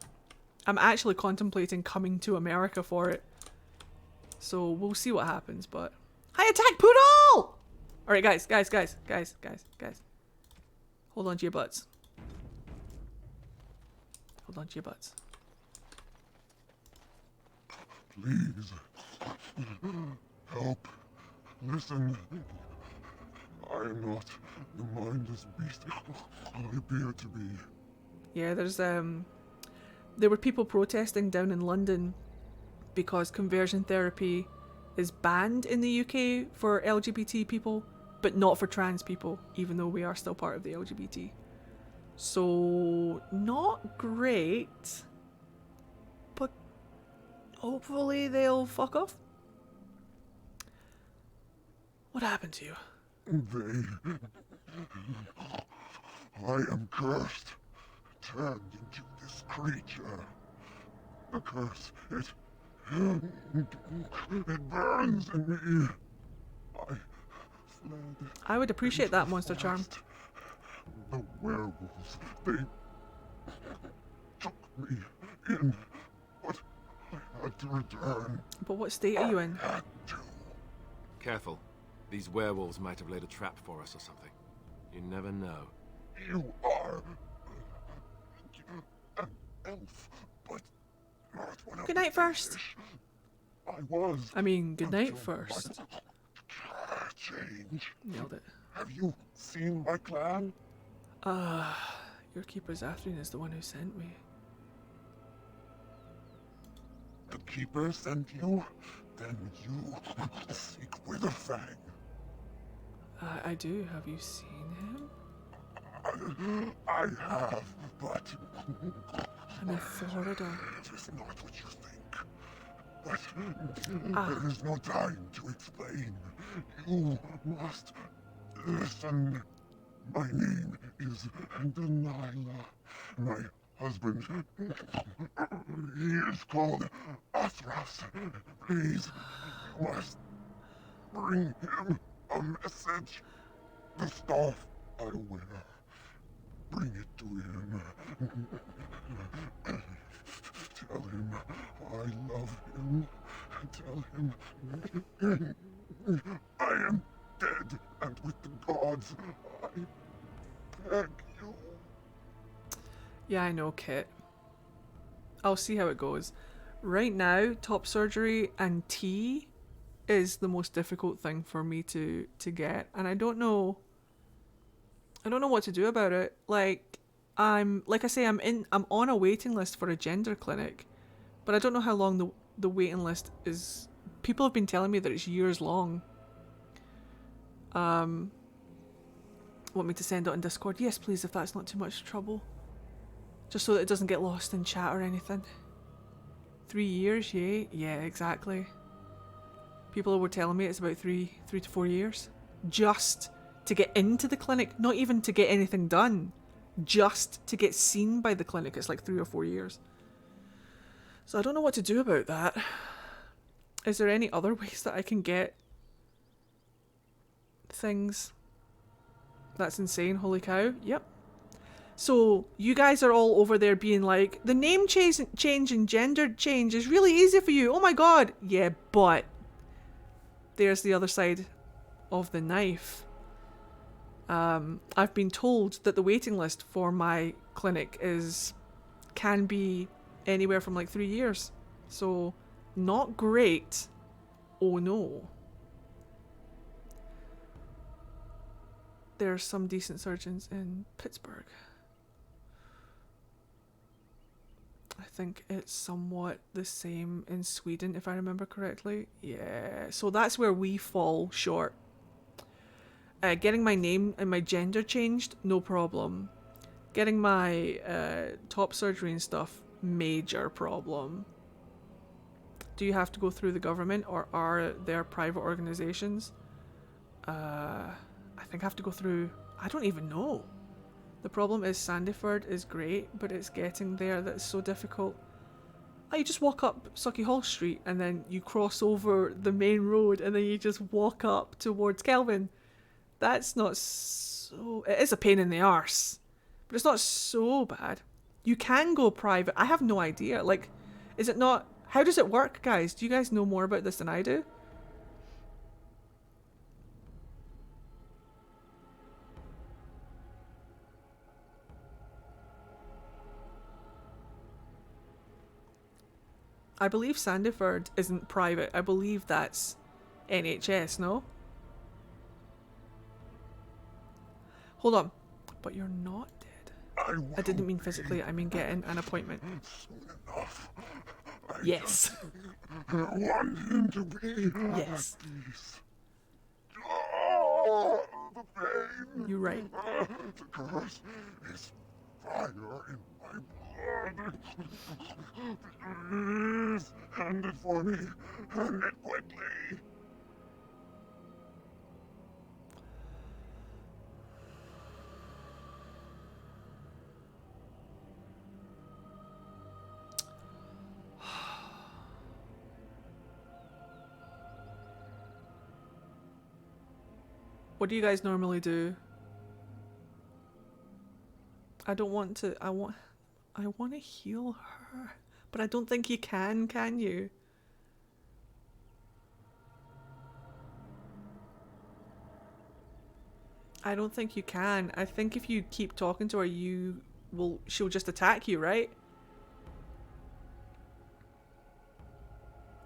[SPEAKER 1] I'm actually contemplating coming to America for it. So we'll see what happens, but high attack poodle! Alright guys. Hold on to your butts. Hold on to your butts.
[SPEAKER 19] Please. Help. Listen. I am not the mindless beast I appear to be.
[SPEAKER 1] Yeah, there were people protesting down in London because conversion therapy is banned in the UK for LGBT people, but not for trans people, even though we are still part of the LGBT. So, not great, but hopefully they'll fuck off. What happened to you?
[SPEAKER 19] I am cursed, turned into this creature. The curse, it burns in me. I fled.
[SPEAKER 1] I would appreciate that, Monster Charm.
[SPEAKER 19] The werewolves, they took me in, but I had to return.
[SPEAKER 1] But what state are you in?
[SPEAKER 4] Careful. These werewolves might have laid a trap for us or something. You never know.
[SPEAKER 19] You are an elf, but not one of
[SPEAKER 1] Good night first.
[SPEAKER 19] I was.
[SPEAKER 1] I mean, good night first.
[SPEAKER 19] Change.
[SPEAKER 1] Nailed it.
[SPEAKER 19] Have you seen my clan?
[SPEAKER 1] Your keeper Zathrian is the one who sent me.
[SPEAKER 19] The keeper sent you? Then you seek Witherfang.
[SPEAKER 1] I do. Have you seen him?
[SPEAKER 19] I have, but
[SPEAKER 1] I'm in Florida.
[SPEAKER 19] It is not what you think. But there is no time to explain. You must listen. My name is Ghilan'nain. My husband, he is called Athras. Please, you must bring him a message. The staff I wear. Bring it to him. Tell him I love of him. Tell him I am dead, and with the gods, I beg you.
[SPEAKER 1] Yeah, I know, Kit. I'll see how it goes. Right now, top surgery and tea is the most difficult thing for me to get, and I don't know what to do about it. Like I say, I'm on a waiting list for a gender clinic, but I don't know how long the waiting list is. People have been telling me that it's years long. Want me to send it on Discord? Yes, please, if that's not too much trouble. Just so that it doesn't get lost in chat or anything. 3 years, yeah? Yeah, exactly. People were telling me it's about 3 to 4 years. Just to get into the clinic, not even to get anything done. Just to get seen by the clinic, it's like 3 or 4 years. So I don't know what to do about that. Is there any other ways that I can get things? That's insane, holy cow. Yep. So you guys are all over there being like, the name change and gender change is really easy for you. Oh my god. Yeah, but there's the other side of the knife. I've been told that the waiting list for my clinic can be anywhere from like 3 years. So not great. Oh no. There's some decent surgeons in Pittsburgh. I think it's somewhat the same in Sweden, if I remember correctly. Yeah, so that's where we fall short. Getting my name and my gender changed, no problem. Getting my top surgery and stuff, major problem. Do you have to go through the government, or are there private organizations? I think I have to go through... I don't even know. The problem is Sandiford is great, but it's getting there that's so difficult. Oh, you just walk up Sucky Hall Street and then you cross over the main road and then you just walk up towards Kelvin. That's not so... It is a pain in the arse, but it's not so bad. You can go private. I have no idea. Like, is it not... How does it work, guys? Do you guys know more about this than I do? I believe Sandiford isn't private. I believe that's NHS, no? Hold on. But you're not dead. I didn't mean physically. I mean getting an appointment. Yes.
[SPEAKER 19] I want him to be.
[SPEAKER 1] Yes.
[SPEAKER 19] Oh, the pain.
[SPEAKER 1] You're right.
[SPEAKER 19] The curse is fire in my blood. Please, hand it for me. Hand it quickly.
[SPEAKER 1] What do you guys normally do? I don't want to... I want to heal her. But I don't think you can you? I don't think you can. I think if you keep talking to her, she'll just attack you, right?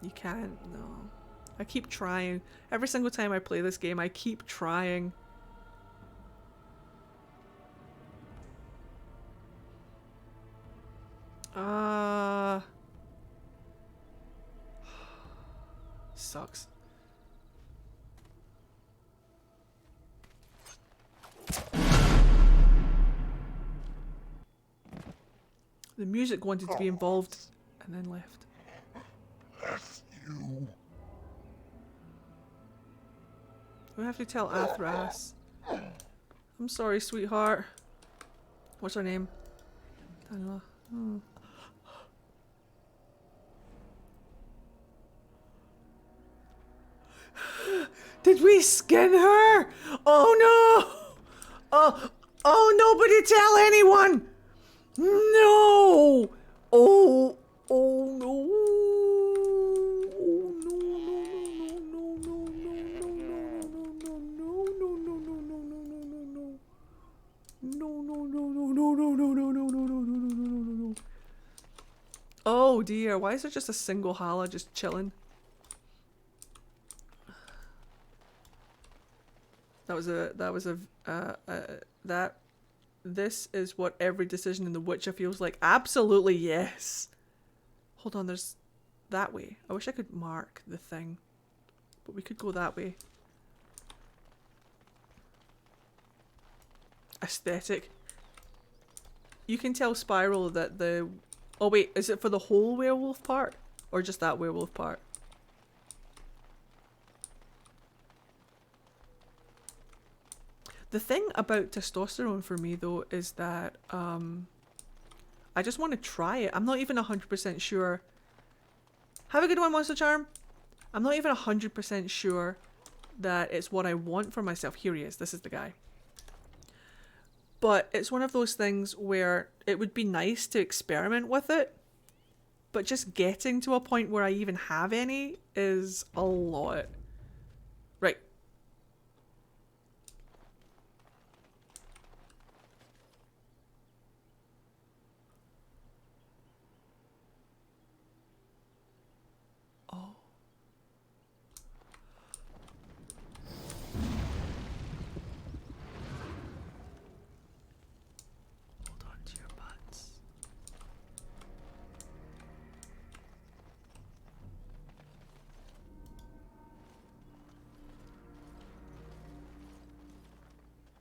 [SPEAKER 1] You can't, no. I keep trying. Every single time I play this game, I keep trying. Sucks. The music wanted to be involved and then left.
[SPEAKER 19] Bless you.
[SPEAKER 1] We have to tell Athras. I'm sorry, sweetheart. What's her name? Daniela. Oh. Did we skin her? Oh no! Oh, nobody tell anyone! No! Oh no! Oh dear, why is there just a single hala just chilling? This is what every decision in The Witcher feels like. Absolutely, yes. Hold on, there's that way. I wish I could mark the thing, but we could go that way. Aesthetic. You can tell Spiral that the... Oh wait, is it for the whole werewolf part? Or just that werewolf part? The thing about testosterone for me though is that I just want to try it. I'm not even 100% sure. Have a good one, Monster Charm. I'm not even 100% sure that it's what I want for myself. Here he is. This is the guy. But it's one of those things where it would be nice to experiment with it. But just getting to a point where I even have any is a lot. Right.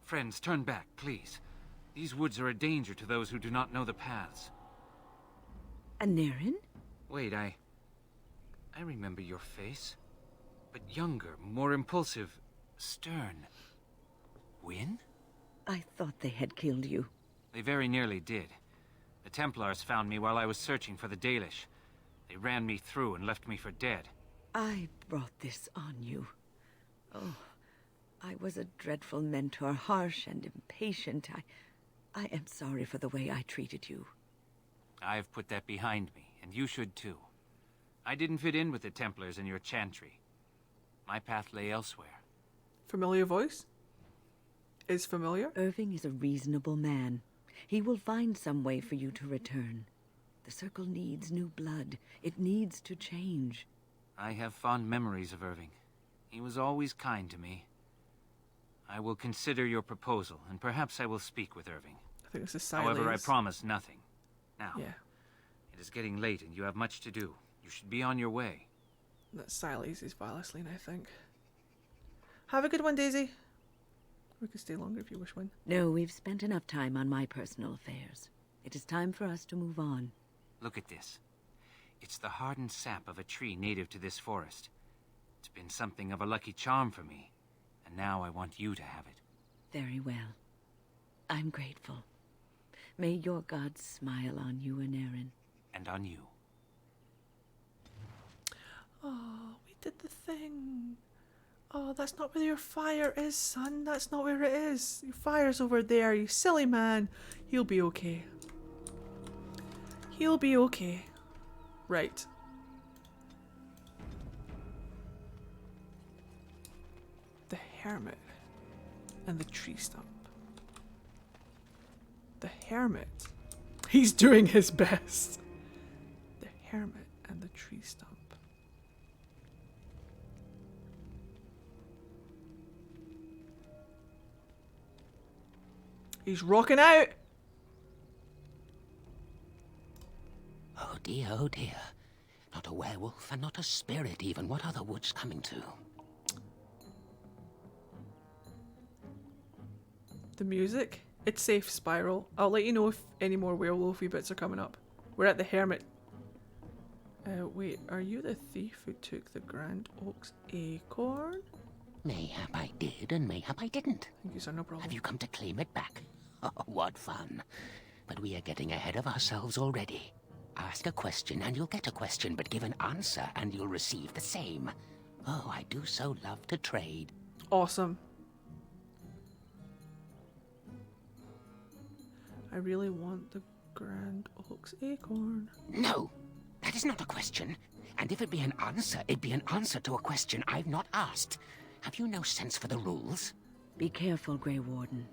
[SPEAKER 9] Friends, turn back, please. These woods are a danger to those who do not know the paths.
[SPEAKER 14] Aneurin?
[SPEAKER 9] Wait, I remember your face. But younger, more impulsive, stern. Wynn?
[SPEAKER 14] I thought they had killed you.
[SPEAKER 9] They very nearly did. The Templars found me while I was searching for the Dalish. They ran me through and left me for dead.
[SPEAKER 14] I brought this on you. Oh, I was a dreadful mentor, harsh and impatient. I am sorry for the way I treated you.
[SPEAKER 9] I've put that behind me, and you should too. I didn't fit in with the Templars in your chantry. My path lay elsewhere.
[SPEAKER 1] Familiar voice? Is familiar?
[SPEAKER 14] Irving is a reasonable man. He will find some way for you to return. The Circle needs new blood. It needs to change.
[SPEAKER 9] I have fond memories of Irving. He was always kind to me. I will consider your proposal, and perhaps I will speak with Irving.
[SPEAKER 1] I think this is Siles.
[SPEAKER 9] However, I promise nothing. Now,
[SPEAKER 1] yeah.
[SPEAKER 9] It is getting late and you have much to do. You should be on your way.
[SPEAKER 1] That Siles is Vallaslin, I think. Have a good one, Daisy. We could stay longer if you wish one.
[SPEAKER 14] No, we've spent enough time on my personal affairs. It is time for us to move on.
[SPEAKER 9] Look at this. It's the hardened sap of a tree native to this forest. It's been something of a lucky charm for me. And now I want you to have it.
[SPEAKER 14] Very well. I'm grateful. May your gods smile on you, Aneurin.
[SPEAKER 9] And on you.
[SPEAKER 1] Oh, we did the thing. Oh, that's not where your fire is, son. That's not where it is. Your fire's over there, you silly man. He'll be okay. He'll be okay. Right. The hermit and the tree stump. The hermit. He's doing his best. The hermit and the tree stump. He's rocking out.
[SPEAKER 21] Oh dear. Not a werewolf and not a spirit even. What are the woods coming to?
[SPEAKER 1] The music? It's safe, Spiral. I'll let you know if any more werewolfy bits are coming up. We're at the hermit. Wait, are you the thief who took the Grand Oak's acorn?
[SPEAKER 21] Mayhap I did and mayhap I didn't.
[SPEAKER 1] Thank you, sir, no problem.
[SPEAKER 21] Have you come to claim it back? Oh, what fun. But we are getting ahead of ourselves already. Ask a question and you'll get a question, but give an answer and you'll receive the same. Oh, I do so love to trade.
[SPEAKER 1] Awesome. I really want the Grand Oak's acorn.
[SPEAKER 21] No, that is not a question. And if it be an answer, it'd be an answer to a question I've not asked. Have you no sense for the rules?
[SPEAKER 14] Be careful, Grey Warden.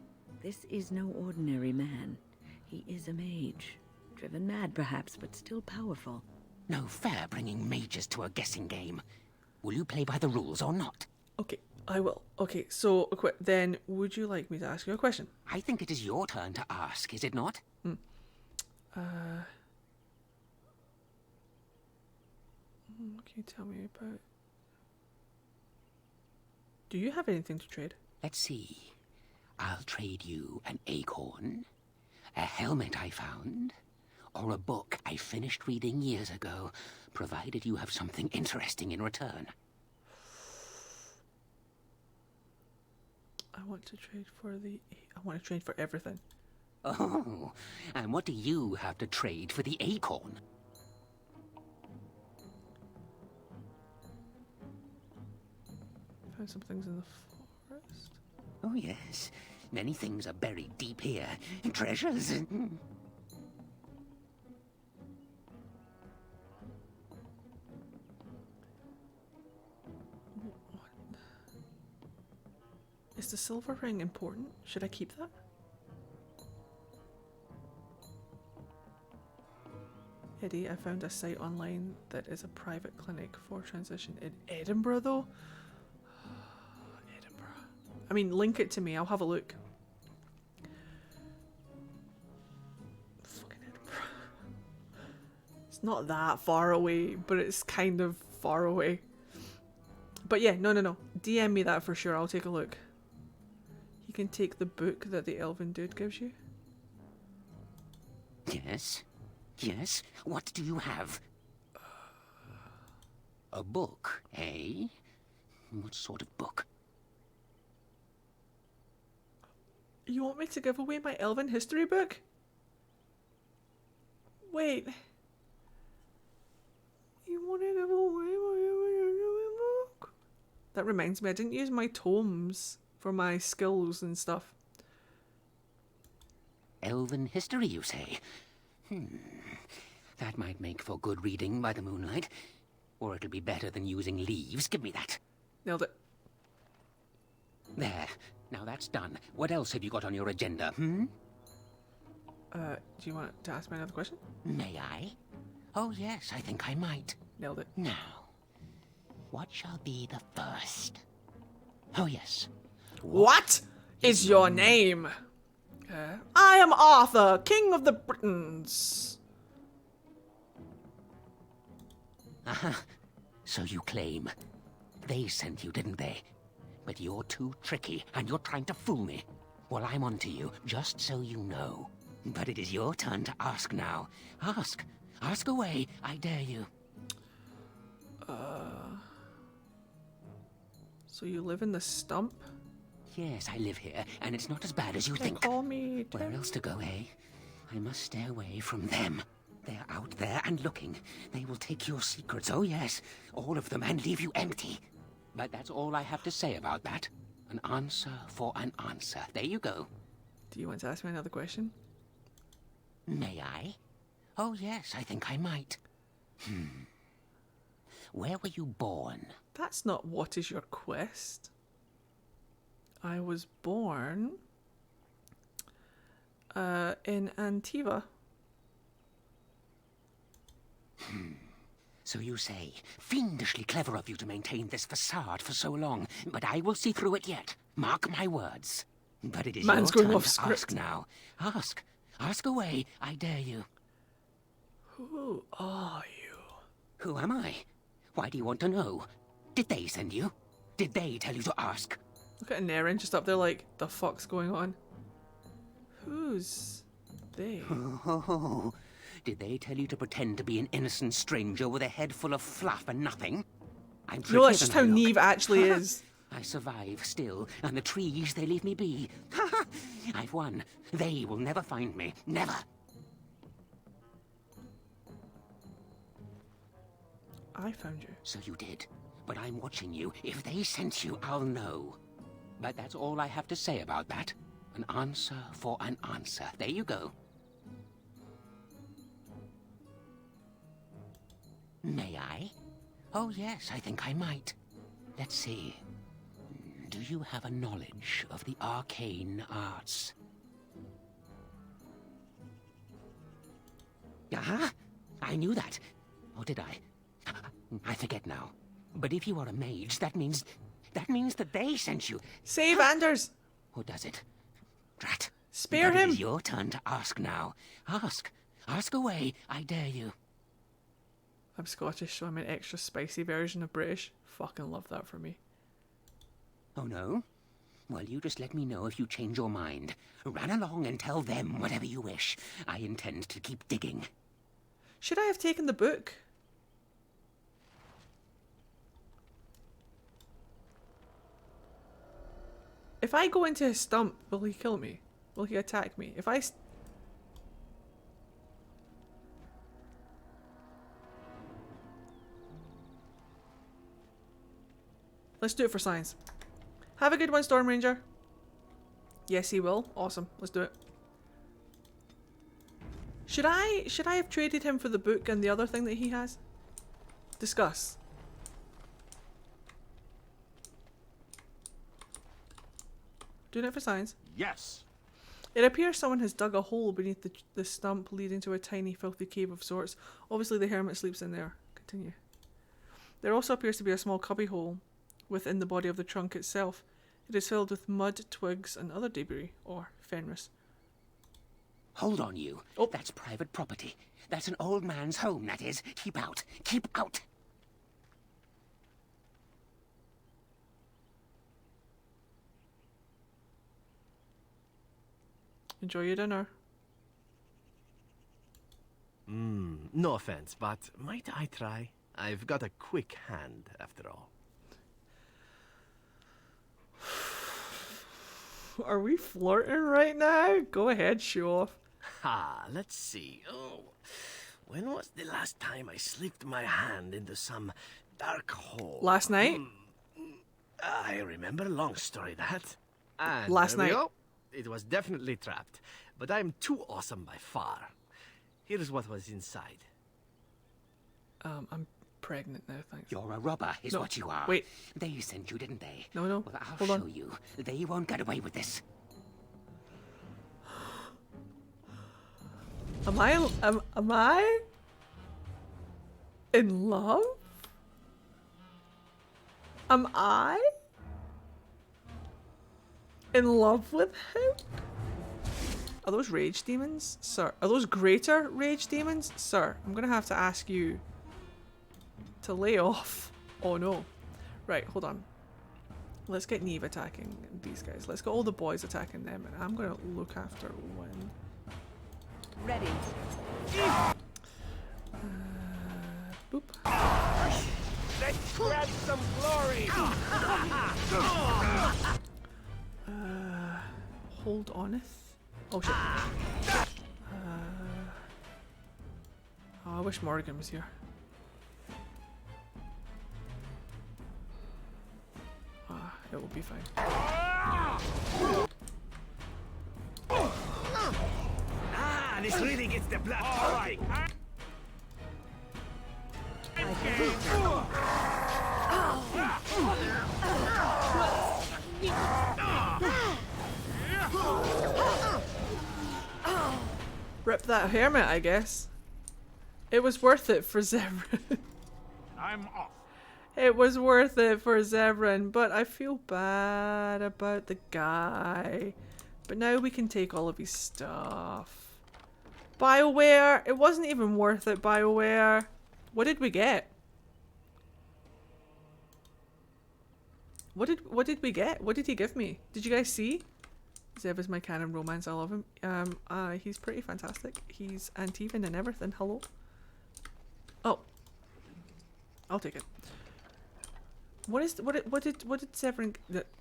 [SPEAKER 14] This is no ordinary man. He is a mage. Driven mad, perhaps, but still powerful.
[SPEAKER 21] No fair bringing mages to a guessing game. Will you play by the rules or not?
[SPEAKER 1] Okay, I will. Okay, so then would you like me to ask you a question?
[SPEAKER 21] I think it is your turn to ask, is it not?
[SPEAKER 1] What can you tell me about... Do you have anything to trade?
[SPEAKER 21] Let's see. I'll trade you an acorn, a helmet I found, or a book I finished reading years ago, provided you have something interesting in return.
[SPEAKER 1] I want to trade for everything.
[SPEAKER 21] Oh, and what do you have to trade for the acorn?
[SPEAKER 1] Found some things in the forest.
[SPEAKER 21] Oh, yes. Many things are buried deep here. Treasures.
[SPEAKER 1] Is the silver ring important? Should I keep that? Eddie, I found a site online that is a private clinic for transition in Edinburgh, though. Edinburgh. I mean, link it to me. I'll have a look. Fucking Edinburgh. It's not that far away, but it's kind of far away. But yeah, no. DM me that for sure. I'll take a look. You can take the book that the elven dude gives you.
[SPEAKER 21] Yes? Yes? What do you have? A book, eh? What sort of book?
[SPEAKER 1] You want me to give away my elven history book? Wait. You want to give away my elven history book? That reminds me, I didn't use my tomes for my skills and stuff.
[SPEAKER 21] Elven history, you say? That might make for good reading by the moonlight. Or it'll be better than using leaves. Give me that.
[SPEAKER 1] Nailed it.
[SPEAKER 21] There. Now that's done. What else have you got on your agenda,
[SPEAKER 1] Do you want to ask me another question?
[SPEAKER 21] May I? Oh, yes, I think I might.
[SPEAKER 1] Nailed it.
[SPEAKER 21] Now, what shall be the first? Oh, yes.
[SPEAKER 1] What is your name? I am Arthur, King of the Britons.
[SPEAKER 21] Aha. So you claim. They sent you, didn't they? But you're too tricky, and you're trying to fool me. Well, I'm on to you, just so you know. But it is your turn to ask now. Ask. Ask away, I dare you.
[SPEAKER 1] So you live in the stump?
[SPEAKER 21] Yes, I live here, and it's not as bad as you think.
[SPEAKER 1] Call me
[SPEAKER 21] Where else to go, eh? I must stay away from them. They're out there and looking. They will take your secrets, oh yes, all of them, and leave you empty. But that's all I have to say about that. An answer for an answer. There you go.
[SPEAKER 1] Do you want to ask me another question?
[SPEAKER 21] May I? Oh yes, I think I might. Where were you born?
[SPEAKER 1] That's not what is your quest. I was born in Antiva.
[SPEAKER 21] So you say. Fiendishly clever of you to maintain this facade for so long, but I will see through it yet. Mark my words. But it is
[SPEAKER 1] Man's
[SPEAKER 21] your
[SPEAKER 1] going
[SPEAKER 21] turn
[SPEAKER 1] off
[SPEAKER 21] to
[SPEAKER 1] script.
[SPEAKER 21] ask now. Ask. Ask away, I dare you.
[SPEAKER 1] Who are you?
[SPEAKER 21] Who am I? Why do you want to know? Did they send you? Did they tell you to ask?
[SPEAKER 1] Look at Naren just up there like, the fuck's going on? Who's they?
[SPEAKER 21] Oh, did they tell you to pretend to be an innocent stranger with a head full of fluff and nothing? I'm
[SPEAKER 1] No, that's just how
[SPEAKER 21] pretending I
[SPEAKER 1] Neve
[SPEAKER 21] look.
[SPEAKER 1] actually is.
[SPEAKER 21] I survive still, and the trees, they leave me be. I've won. They will never find me. Never.
[SPEAKER 1] I found you.
[SPEAKER 21] So you did. But I'm watching you. If they sent you, I'll know. But that's all I have to say about that. An answer for an answer. There you go. May I? Oh, yes, I think I might. Let's see. Do you have a knowledge of the arcane arts? Ah, I knew that. Or did I? I forget now. But if you are a mage, that means that they sent you.
[SPEAKER 1] Save Anders!
[SPEAKER 21] Or does it? Drat.
[SPEAKER 1] Spare
[SPEAKER 21] But
[SPEAKER 1] him!
[SPEAKER 21] It is your turn to ask now. Ask. Ask away, I dare you.
[SPEAKER 1] I'm Scottish, so I'm an extra spicy version of British. Fucking love that for me.
[SPEAKER 21] Oh no? Well, you just let me know if you change your mind. Run along and tell them whatever you wish. I intend to keep digging.
[SPEAKER 1] Should I have taken the book? If I go into his stump, will he kill me? Will he attack me? If I... Let's do it for science. Have a good one, Storm Ranger. Yes, he will. Awesome. Let's do it. Should I have traded him for the book and the other thing that he has? Discuss. Doing it for science.
[SPEAKER 20] Yes.
[SPEAKER 1] It appears someone has dug a hole beneath the stump leading to a tiny filthy cave of sorts. Obviously the hermit sleeps in there. Continue. There also appears to be a small cubby hole within the body of the trunk itself. It is filled with mud, twigs and other debris, or Fenris.
[SPEAKER 21] Hold on, you. Oh. That's private property. That's an old man's home, that is. Keep out. Keep out.
[SPEAKER 1] Enjoy your dinner.
[SPEAKER 20] No offense, but might I try? I've got a quick hand, after all.
[SPEAKER 1] Are we flirting right now? Go ahead, show off.
[SPEAKER 20] Ha, let's see. Oh, when was the last time I slipped my hand into some dark hole?
[SPEAKER 1] Last night?
[SPEAKER 20] I remember a long story, that. And
[SPEAKER 1] Last
[SPEAKER 20] there we
[SPEAKER 1] night.
[SPEAKER 20] go. It was definitely trapped, but I'm too awesome by far. Here's what was inside.
[SPEAKER 1] I'm pregnant now, thanks.
[SPEAKER 21] You're a robber, is
[SPEAKER 1] No,
[SPEAKER 21] what you are.
[SPEAKER 1] wait.
[SPEAKER 21] They sent you, didn't they?
[SPEAKER 1] No.
[SPEAKER 21] Well, I'll
[SPEAKER 1] Hold
[SPEAKER 21] show
[SPEAKER 1] on.
[SPEAKER 21] you. They won't get away with this.
[SPEAKER 1] Am I in love? Am I in love with him? Are those rage demons, sir? Are those greater rage demons? Sir, I'm gonna have to ask you to lay off. Oh no. Right, hold on. Let's get Neve attacking these guys. Let's get all the boys attacking them, and I'm gonna look after one.
[SPEAKER 14] Ready.
[SPEAKER 1] Boop.
[SPEAKER 5] Let's grab some glory.
[SPEAKER 1] Hold oneth. Oh shit. Oh, I wish Morgan was here. It will be fine.
[SPEAKER 5] This really gets the blood pumping.
[SPEAKER 1] Rip that hermit, I guess. It was worth it for Zevran.
[SPEAKER 8] I'm off.
[SPEAKER 1] It was worth it for Zevran, but I feel bad about the guy. But now we can take all of his stuff. BioWare, it wasn't even worth it, BioWare. What did we get? What did we get? What did he give me? Did you guys see? Zev is my canon romance. I love him. He's pretty fantastic. He's Antivan and everything. Hello. Oh, I'll take it. What did Zevran?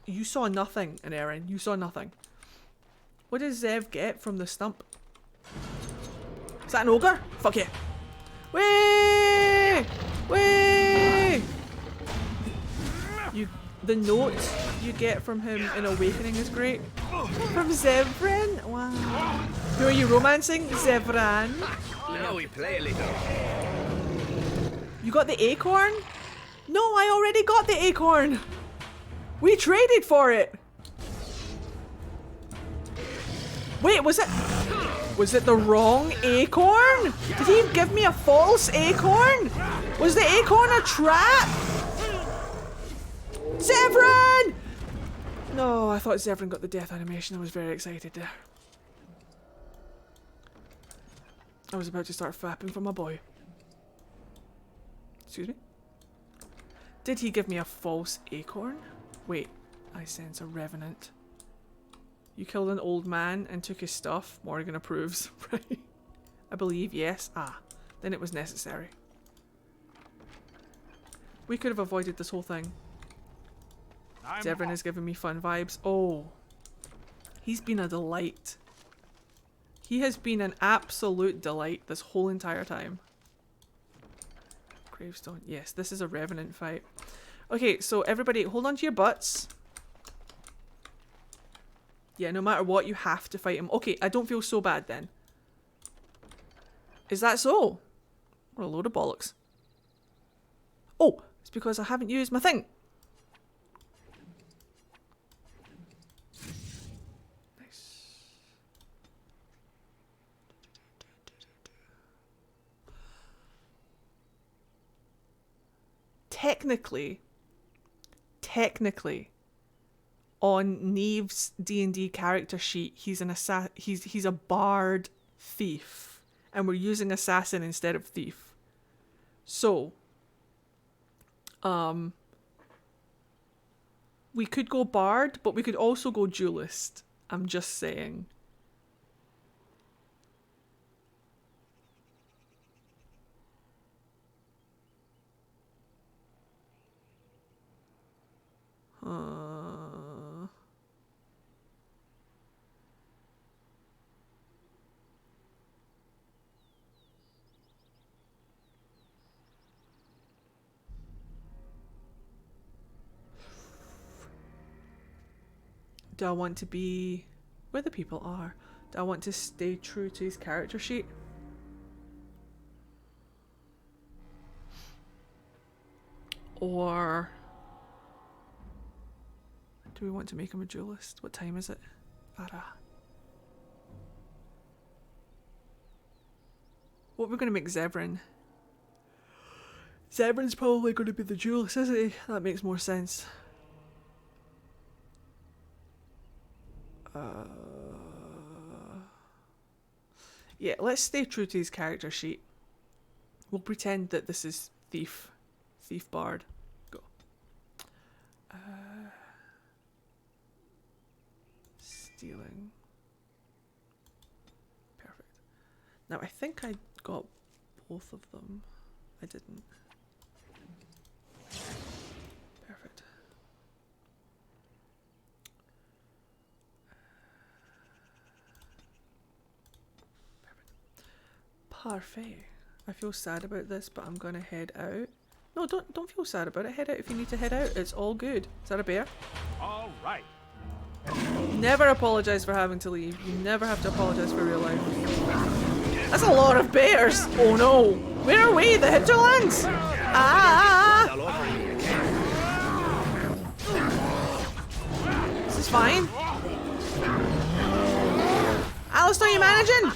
[SPEAKER 1] You saw nothing, and Aaron, you saw nothing. What does Zev get from the stump? Is that an ogre? Fuck yeah! Way! Way! The note you get from him in Awakening is great. From Zevran? Wow. Who are you romancing? Zevran?
[SPEAKER 5] Now we play a little.
[SPEAKER 1] You got the acorn? No, I already got the acorn! We traded for it! Wait, was it? Was it the wrong acorn? Did he give me a false acorn? Was the acorn a trap? Zathrian! No, I thought Zathrian got the death animation. I was very excited there. I was about to start fapping for my boy. Excuse me? Did he give me a false acorn? Wait, I sense a revenant. You killed an old man and took his stuff. Morgan approves. Right? I believe, yes. Ah, then it was necessary. We could have avoided this whole thing. Zathrian is giving me fun vibes. Oh, he's been a delight. He has been an absolute delight this whole entire time. Gravestone. Yes, this is a revenant fight. Okay, so everybody hold on to your butts. Yeah, no matter what, you have to fight him. Okay, I don't feel so bad then. Is that so? What a load of bollocks. Oh, it's because I haven't used my thing. Nice. Technically, on Neve's D&D character sheet, he's a bard thief, and we're using assassin instead of thief. So, we could go bard, but we could also go duelist. I'm just saying. Do I want to be where the people are? Do I want to stay true to his character sheet? Or do we want to make him a duelist? What time is it? Ara. What we're going to make Zathrian? Zathrian's probably going to be the duelist, isn't he? That makes more sense. Yeah, let's stay true to his character sheet. We'll pretend that this is Thief. Thief Bard. Go. Stealing. Perfect. Now I think I got both of them. I didn't. Perfect. Parfait. I feel sad about this, but I'm gonna head out. No, don't feel sad about it. Head out if you need to head out. It's all good. Is that a bear?
[SPEAKER 5] All right.
[SPEAKER 1] Never apologize for having to leave. You never have to apologize for real life. That's a lot of bears. Oh no. Where are we? The hinterlands? Ah! This is fine. Alice, are you managing?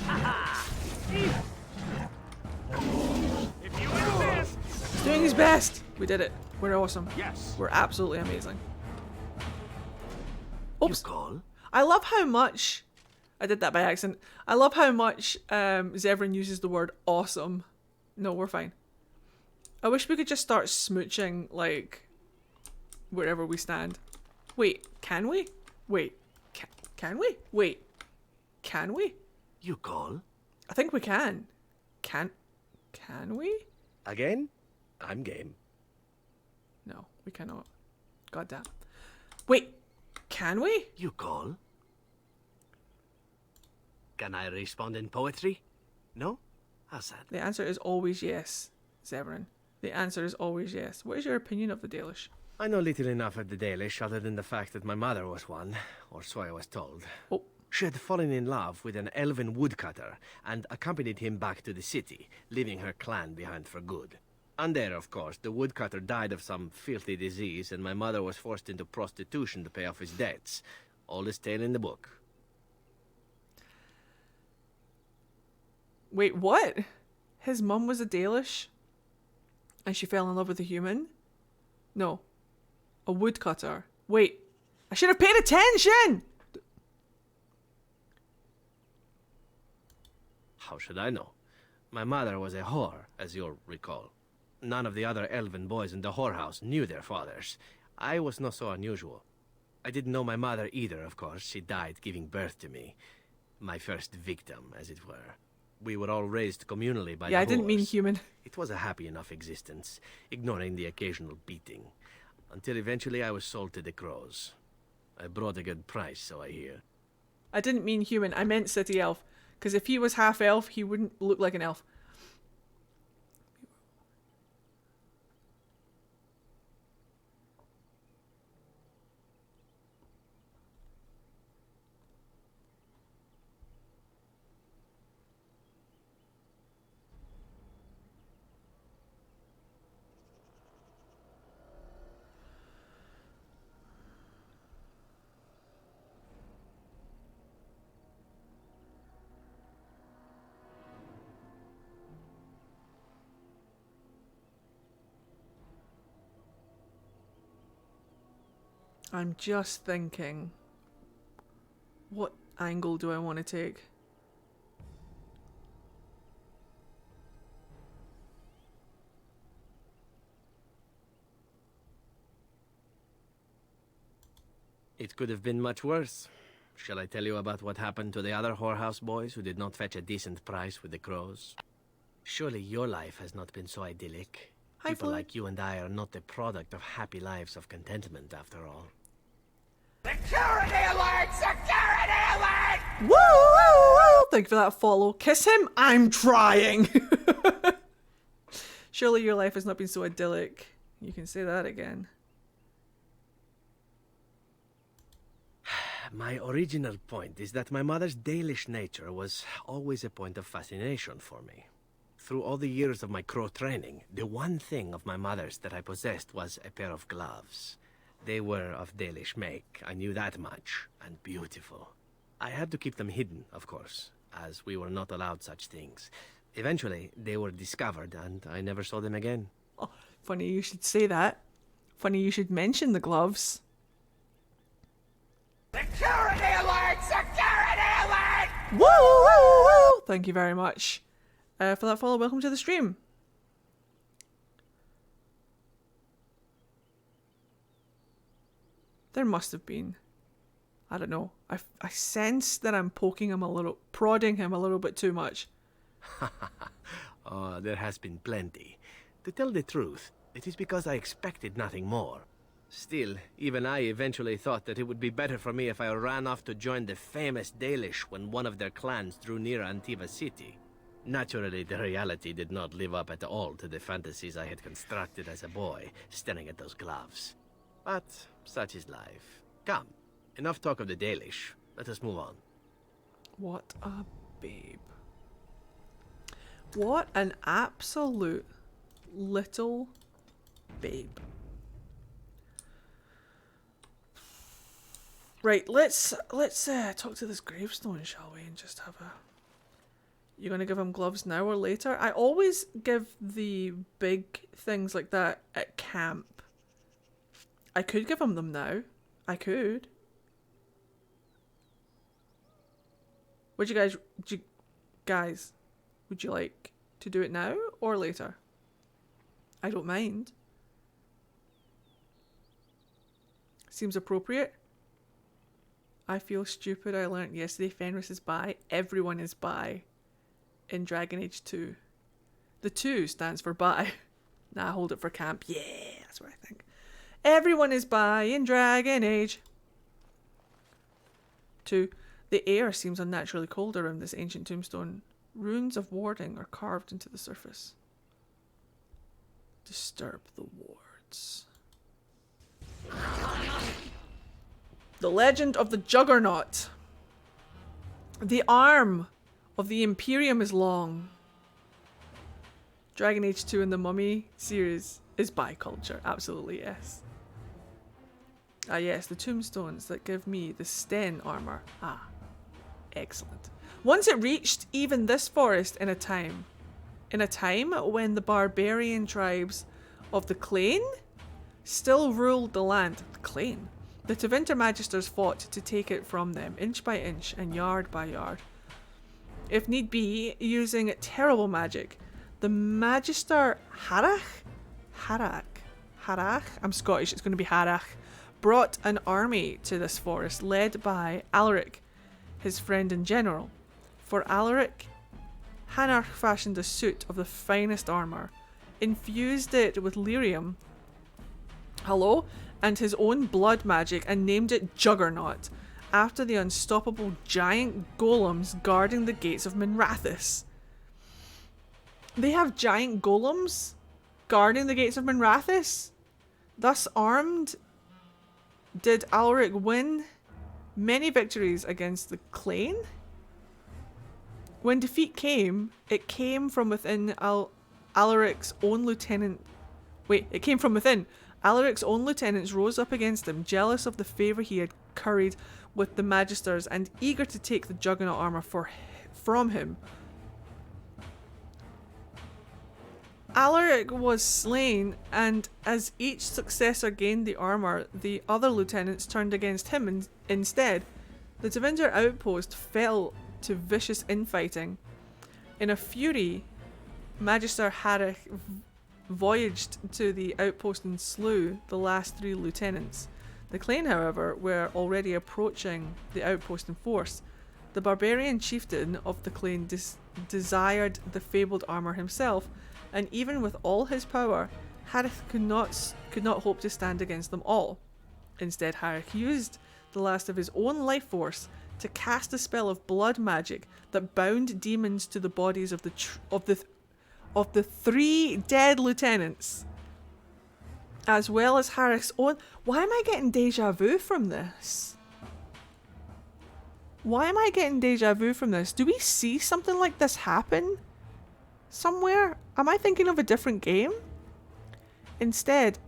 [SPEAKER 1] He's doing his best. We did it. We're awesome.
[SPEAKER 5] Yes.
[SPEAKER 1] We're absolutely amazing. Oops. I love how much... I did that by accident. I love how much Zathrian uses the word awesome. No, we're fine. I wish we could just start smooching, like, wherever we stand. Wait, can we? Wait, can we? Wait, can we?
[SPEAKER 20] You call?
[SPEAKER 1] I think we can. Can we?
[SPEAKER 20] Again? I'm game.
[SPEAKER 1] No, we cannot. Goddamn. Wait, can we?
[SPEAKER 20] You call? Can I respond in poetry? No? How's that?
[SPEAKER 1] The answer is always yes, Zathrian. The answer is always yes. What is your opinion of the Dalish?
[SPEAKER 20] I know little enough of the Dalish other than the fact that my mother was one, or so I was told.
[SPEAKER 1] Oh.
[SPEAKER 20] She had fallen in love with an elven woodcutter and accompanied him back to the city, leaving her clan behind for good. And there, of course, the woodcutter died of some filthy disease and my mother was forced into prostitution to pay off his debts. Oldest tale in the book.
[SPEAKER 1] Wait, what? His mum was a Dalish? And she fell in love with a human? No. A woodcutter. Wait. I should have paid attention!
[SPEAKER 20] How should I know? My mother was a whore, as you'll recall. None of the other elven boys in the whorehouse knew their fathers. I was not so unusual. I didn't know my mother either, of course. She died giving birth to me. My first victim, as it were. We were all raised communally by the
[SPEAKER 1] I didn't mean
[SPEAKER 20] whores.
[SPEAKER 1] human.
[SPEAKER 20] It was a happy enough existence, ignoring the occasional beating. Until eventually I was sold to the crows. I brought a good price, so I hear.
[SPEAKER 1] I didn't mean human. I meant city elf. Because if he was half elf, he wouldn't look like an elf. I'm just thinking, what angle do I want to take?
[SPEAKER 20] It could have been much worse. Shall I tell you about what happened to the other whorehouse boys who did not fetch a decent price with the crows? Surely your life has not been so idyllic. People like you and I are not the product of happy lives of contentment, after all.
[SPEAKER 7] Security alert! Security alert!
[SPEAKER 1] Woo! Woo! Woo! Thank you for that follow. Kiss him? I'm trying! Surely your life has not been so idyllic. You can say that again.
[SPEAKER 20] My original point is that my mother's Dalish nature was always a point of fascination for me. Through all the years of my crow training, the one thing of my mother's that I possessed was a pair of gloves. They were of Dalish make, I knew that much, and beautiful. I had to keep them hidden, of course, as we were not allowed such things. Eventually, they were discovered, and I never saw them again.
[SPEAKER 1] Oh, funny you should say that. Funny you should mention the gloves.
[SPEAKER 7] Security alert! Security alert!
[SPEAKER 1] Woo! Woo! Woo! Thank you very much for that follow. Welcome to the stream. There must have been. I don't know. I sense that I'm prodding him a little bit too much.
[SPEAKER 20] Oh, there has been plenty. To tell the truth, it is because I expected nothing more. Still, even I eventually thought that it would be better for me if I ran off to join the famous Dalish when one of their clans drew near Antiva city. Naturally, the reality did not live up at all to the fantasies I had constructed as a boy, staring at those gloves. But such is life. Come, enough talk of the Dalish. Let us move on.
[SPEAKER 1] What a babe. What an absolute little babe. Right, let's talk to this gravestone, shall we, and just have a... You gonna give him gloves now or later? I always give the big things like that at camp. I could give him them now. I could. Would you guys, would you like to do it now or later? I don't mind. Seems appropriate. I feel stupid. I learnt yesterday Fenris is bi. Everyone is bi in Dragon Age 2. The 2 stands for bi. Nah, hold it for camp. Yeah, that's what I think. Everyone is bi in Dragon Age 2. The air seems unnaturally cold around this ancient tombstone. Runes of warding are carved into the surface. Disturb the wards. The legend of the Juggernaut. The arm of the Imperium is long. Dragon Age 2 and the Mummy series is bi-culture. Absolutely, yes. Ah, yes, the tombstones that give me the Sten armor. Ah, excellent. Once it reached even this forest in a time when the barbarian tribes of the Clane still ruled the land. The Clane? The Tevinter Magisters fought to take it from them, inch by inch and yard by yard. If need be, using terrible magic. The Magister Harach, I'm Scottish, it's going to be Harach, brought an army to this forest led by Alaric, his friend and general. For Alaric, Hanarch fashioned a suit of the finest armour, infused it with lyrium, and his own blood magic, and named it Juggernaut, after the unstoppable giant golems guarding the gates of Minrathous. They have giant golems guarding the gates of Minrathous? Thus armed, did Alaric win many victories against the Clane? When defeat came, it came from within Alaric's own lieutenant. Wait, it came from within. Alaric's own lieutenants rose up against him, jealous of the favour he had curried with the Magisters and eager to take the Juggernaut armour from him. Alaric was slain, and as each successor gained the armour, the other lieutenants turned against him instead. The Tevinter outpost fell to vicious infighting. In a fury, Magister Harach voyaged to the outpost and slew the last 3 lieutenants. The Clane, however, were already approaching the outpost in force. The barbarian chieftain of the Clane desired the fabled armour himself, and even with all his power, Harach could not hope to stand against them all. Instead, Harach used the last of his own life force to cast a spell of blood magic that bound demons to the bodies of the 3 dead lieutenants, as well as Harach's own. Why am I getting deja vu from this? Why am I getting deja vu from this? Do we see something like this happen somewhere? Am I thinking of a different game? Instead,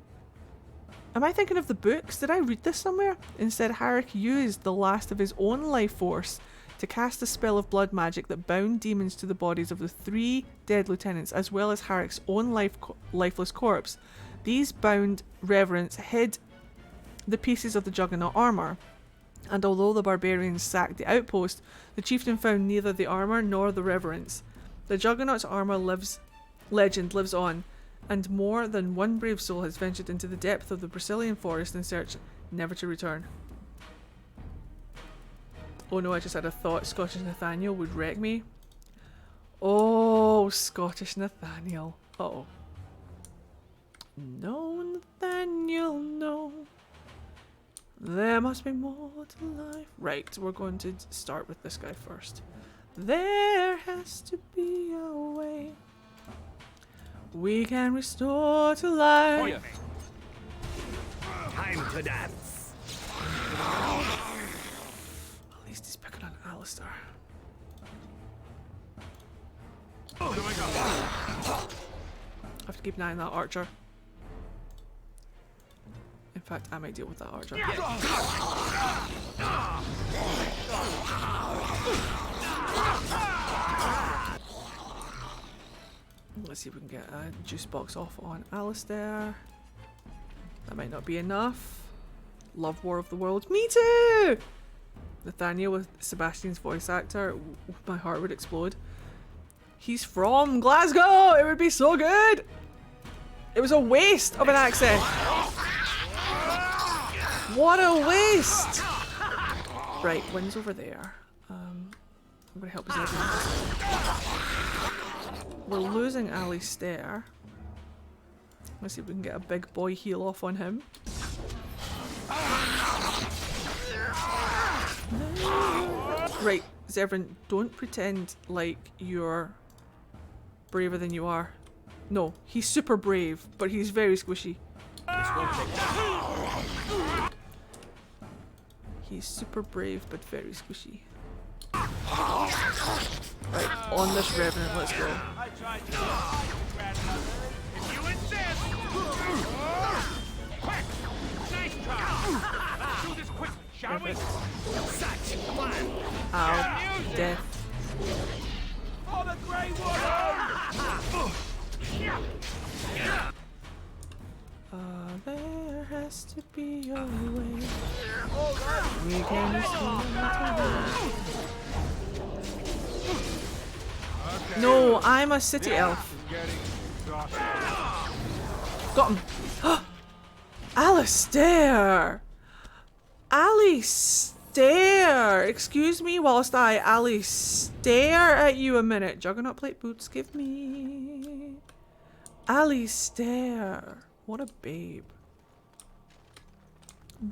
[SPEAKER 1] am I thinking of the books? Did I read this somewhere? Instead, Harach used the last of his own life force to cast a spell of blood magic that bound demons to the bodies of the 3 dead lieutenants, as well as Harach's own lifeless corpse. These bound reverents hid the pieces of the Juggernaut armour, and although the barbarians sacked the outpost, the chieftain found neither the armour nor the reverents. The Juggernaut's armour legend lives on, and more than one brave soul has ventured into the depth of the Brecilian forest in search, never to return. Oh no, I just had a thought. Scottish Nathaniel would wreck me. Oh, Scottish Nathaniel. Uh-oh. No, Nathaniel, no. There must be more to life. Right, we're going to start with this guy first. There has to be a way we can restore to life.
[SPEAKER 5] Time to dance.
[SPEAKER 1] At least he's picking on Alistair. I have to keep an eye on that archer. In fact, I might deal with that archer. Let's see if we can get a juice box off on Alistair. That might not be enough. Love War of the Worlds. Me too! Nathaniel with Sebastian's voice actor. My heart would explode. He's from Glasgow! It would be so good! It was a waste of an accent. What a waste! Right, Wynn's over there. I'm gonna help his We're losing Alistair. Let's see if we can get a big boy heal off on him. Right, Zevran, don't pretend like you're braver than you are. No, he's super brave, but he's very squishy. He's super brave, but very squishy. Right, on this Revenant, let's go. Ow, death. There has to be a way. We can No, I'm a city elf. Got him. Alistair! Alistair! Excuse me whilst I stare at you a minute. Juggernaut plate boots, give me. Alistair. What a babe.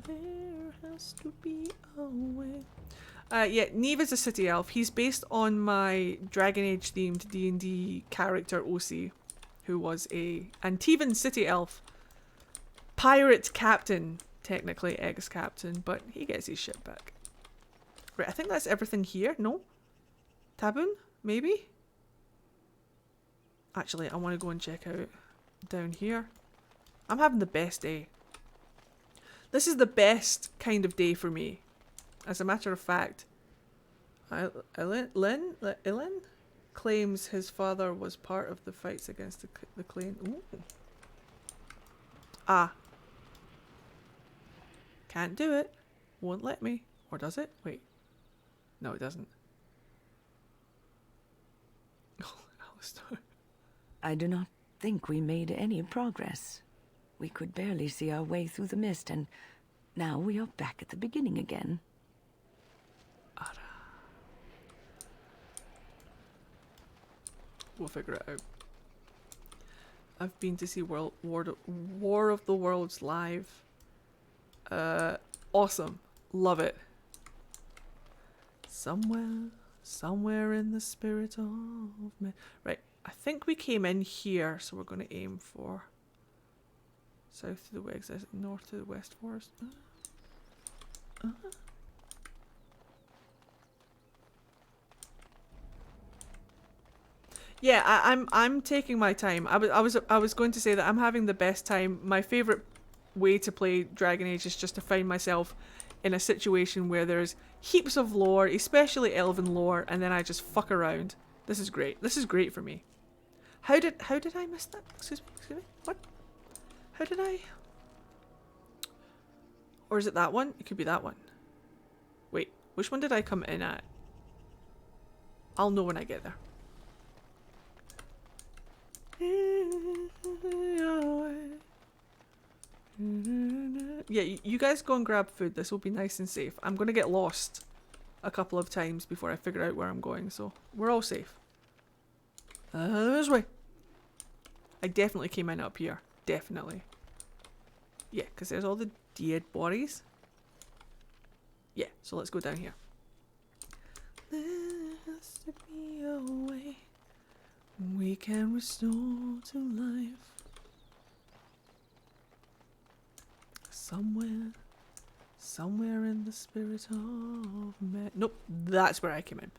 [SPEAKER 1] There has to be a way. Yeah, Neve is a city elf. He's based on my Dragon Age themed D&D character OC, who was a Antivan city elf. Pirate captain, technically ex-captain, but he gets his shit back. Right, I think that's everything here. No? Taboon? Maybe? Actually, I want to go and check out down here. I'm having the best day. This is the best kind of day for me. As a matter of fact, Ilorin claims his father was part of the fights against the clan. Ooh. Ah. Can't do it. Won't let me. Or does it? Wait. No, it doesn't. Oh, Alistair.
[SPEAKER 14] I do not think we made any progress. We could barely see our way through the mist, and now we are back at the beginning again.
[SPEAKER 1] We'll figure it out. I've been to see War of the Worlds live. Awesome. Love it. Somewhere in the spirit of me. Right, I think we came in here, so we're going to aim for south to the west, north to the west forest. Yeah, I'm taking my time. I was going to say that I'm having the best time. My favorite way to play Dragon Age is just to find myself in a situation where there's heaps of lore, especially Elven lore, and then I just fuck around. This is great. This is great for me. How did I miss that? Excuse me. What? How did I? Or is it that one? It could be that one. Wait, which one did I come in at? I'll know when I get there. Yeah, you guys go and grab food. This will be nice and safe. I'm going to get lost a couple of times before I figure out where I'm going, so we're all safe. This way. I definitely came in up here. Definitely. Yeah, because there's all the dead bodies. Yeah, so let's go down here. There has to be a way we can restore to life. Somewhere in the spirit of man. Nope, that's where I came in.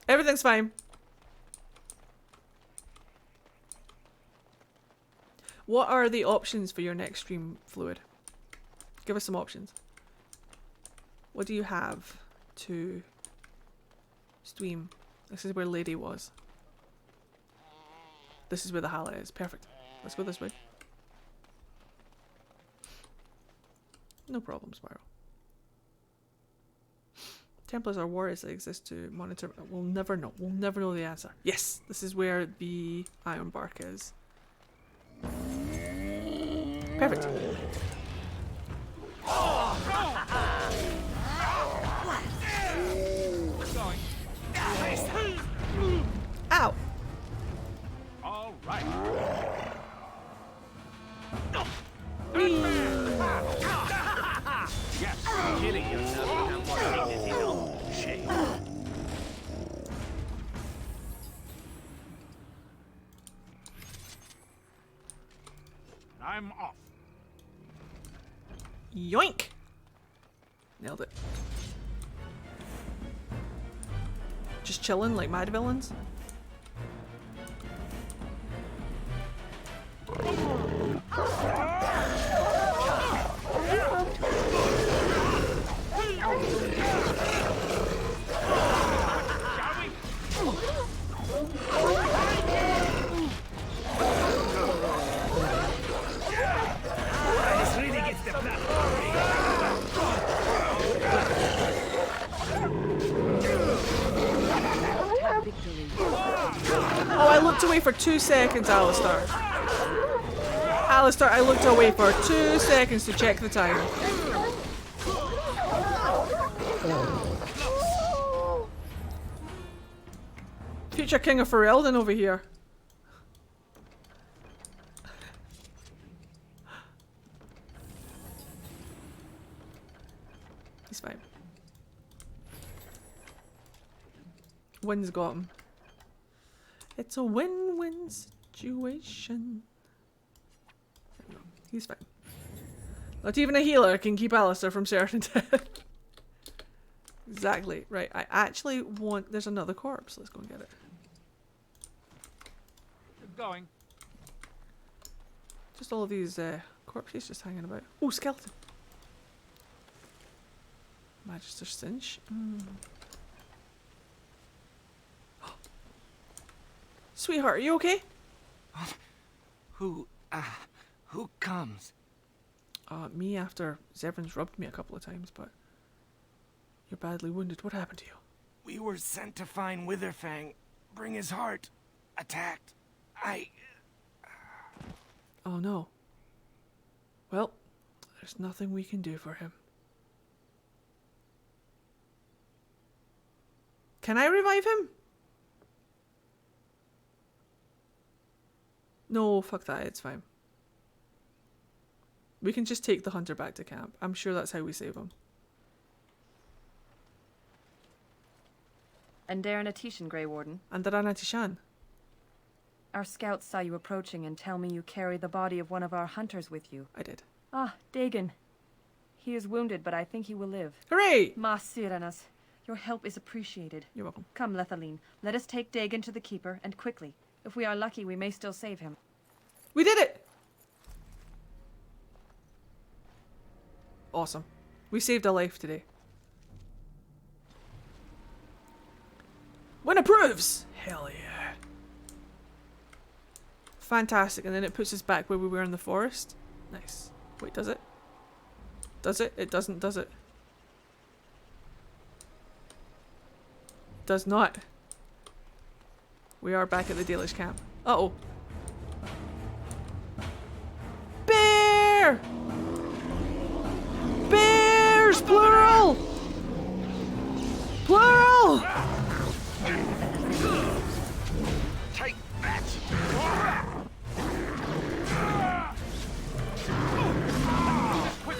[SPEAKER 1] Everything's fine. What are the options for your next stream, Fluid? Give us some options. What do you have to stream? This is where Lady was. This is where the hala is. Perfect. Let's go this way. No problem, Spiral. Templars are warriors that exist to monitor. We'll never know. We'll never know the answer. Yes! This is where the iron bark is. Perfect. Ow!
[SPEAKER 5] All right. Yes, killing yourself with more dignity, no shame. I'm off.
[SPEAKER 1] Yoink! Nailed it. Just chilling like mad villains. looked away for 2 seconds, Alistair. Alistair, I looked away for 2 seconds to check the time. Future King of Ferelden over here. He's fine. Wind's got him. It's a win-win situation. He's fine. Not even a healer can keep Alistair from certain death. Exactly. Right, I actually want... There's another corpse. Let's go and get it.
[SPEAKER 8] Going.
[SPEAKER 1] Just all of these corpses just hanging about. Oh, skeleton. Magister Cinch. Sweetheart, are you okay?
[SPEAKER 5] Who comes?
[SPEAKER 1] Me after Zevran's rubbed me a couple of times, but you're badly wounded. What happened to you?
[SPEAKER 5] We were sent to find Witherfang, bring his heart. Attacked.
[SPEAKER 1] Oh no. Well, there's nothing we can do for him. Can I revive him? No, fuck that, it's fine. We can just take the hunter back to camp. I'm sure that's how we save him.
[SPEAKER 18] Elgar'nan Tishan, Grey Warden.
[SPEAKER 1] Elgar'nan Tishan.
[SPEAKER 18] Our scouts saw you approaching and tell me you carry the body of one of our hunters with you.
[SPEAKER 1] I did.
[SPEAKER 18] Ah, Dagon. He is wounded, but I think he will live.
[SPEAKER 1] Hooray!
[SPEAKER 18] Ma Siranas. Your help is appreciated.
[SPEAKER 1] You're welcome.
[SPEAKER 18] Come, Lethaline. Let us take Dagon to the Keeper, and quickly. If we are lucky, we may still save him.
[SPEAKER 1] We did it! Awesome. We saved a life today. Win approves! Hell yeah. Fantastic, and then it puts us back where we were in the forest. Nice. Wait, does it? Does it? It doesn't, does it? Does not. We are back at the Dalish camp. Uh-oh. Bear! Bears! Plural! Plural!
[SPEAKER 5] Take that!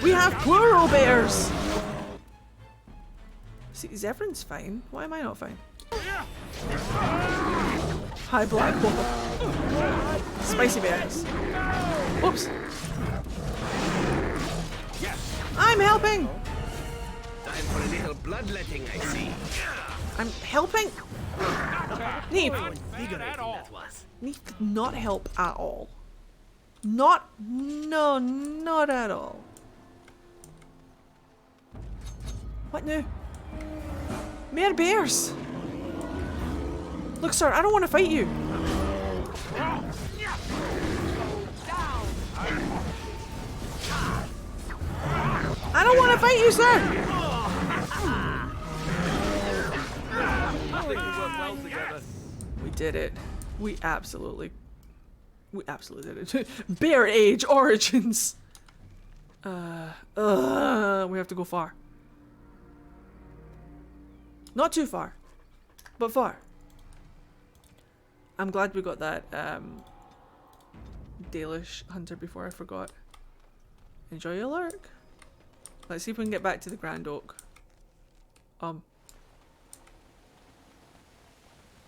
[SPEAKER 1] We have plural bears! See, Zevran's fine. Why am I not fine? Hi, Black Wolf. Spicy bears. Whoops.
[SPEAKER 5] Yes.
[SPEAKER 1] I'm helping!
[SPEAKER 20] Time for a little bloodletting, I see.
[SPEAKER 1] I'm helping? Neve.
[SPEAKER 20] That was.
[SPEAKER 1] Neve did not help at all. Not at all. What now? Mere bears! Look, sir, I don't want to fight you. I don't want to fight you, sir! We did it. We absolutely did it. Bear Age Origins! We have to go far. Not too far, but far. I'm glad we got that Dalish hunter before I forgot. Enjoy your lurk. Let's see if we can get back to the Grand Oak.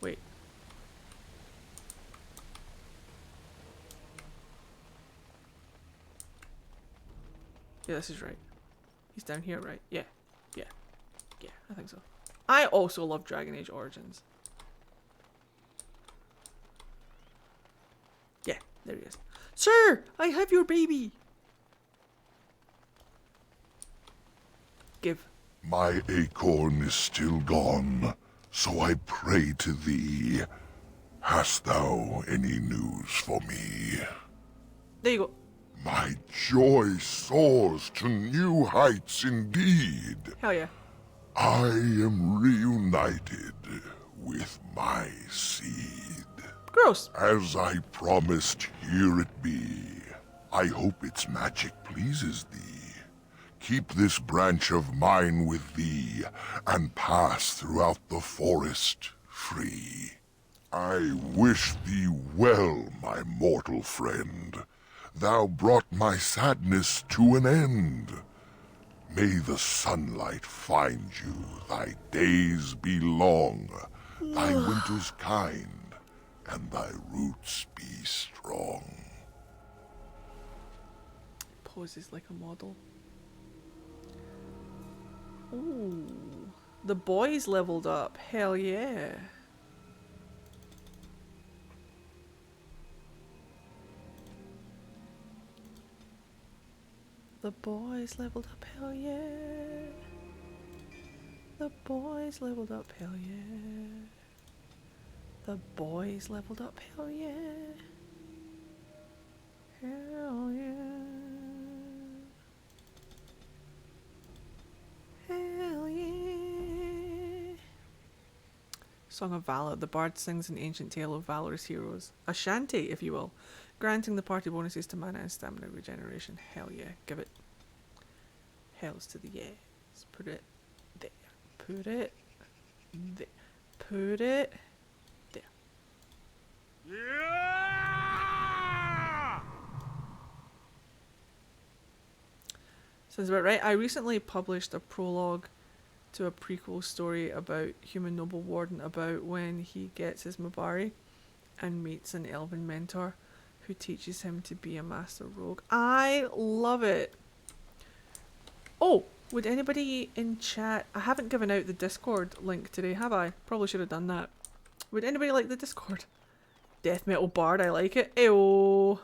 [SPEAKER 1] Wait. Yeah, this is right. He's down here, right? Yeah. Yeah. Yeah, I think so. I also love Dragon Age Origins. Yeah, there he is. Sir, I have your baby. Give.
[SPEAKER 19] My acorn is still gone, so I pray to thee. Hast thou any news for me?
[SPEAKER 1] There you go.
[SPEAKER 19] My joy soars to new heights indeed.
[SPEAKER 1] Hell yeah.
[SPEAKER 19] I am reunited with my seed.
[SPEAKER 1] Gross.
[SPEAKER 19] As I promised, here it be. I hope its magic pleases thee. Keep this branch of mine with thee, and pass throughout the forest free. I wish thee well, my mortal friend. Thou brought my sadness to an end. May the sunlight find you, thy days be long, thy winters kind, and thy roots be strong.
[SPEAKER 1] Poses like a model. Ooh, the boys leveled up. Hell yeah. The boys leveled up. Hell yeah. The boys leveled up. Hell yeah. The boys leveled up. Hell yeah. Hell yeah. Hell yeah. Song of Valor. The bard sings an ancient tale of valorous heroes. A shanty, if you will. Granting the party bonuses to mana and stamina regeneration. Hell yeah. Give it. Hells to the yes. Put it there. Put it there. Put it there. Sounds about right. I recently published a prologue to a prequel story about Human Noble Warden, about when he gets his Mabari and meets an elven mentor who teaches him to be a master rogue. I love it. Oh, would anybody in chat... I haven't given out the Discord link today, have I? Probably should have done that. Would anybody like the Discord? Death Metal Bard, I like it. Ayo.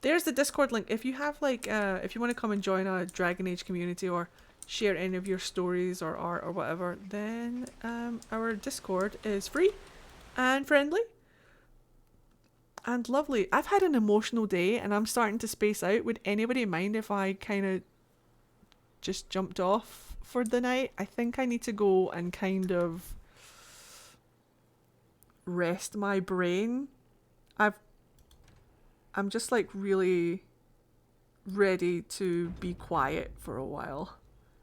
[SPEAKER 1] There's the Discord link. If you have like, if you want to come and join a Dragon Age community or share any of your stories or art or whatever, then our Discord is free and friendly and lovely. I've had an emotional day and I'm starting to space out. Would anybody mind if I kind of just jumped off for the night? I think I need to go and kind of rest my brain. I'm just like really ready to be quiet for a while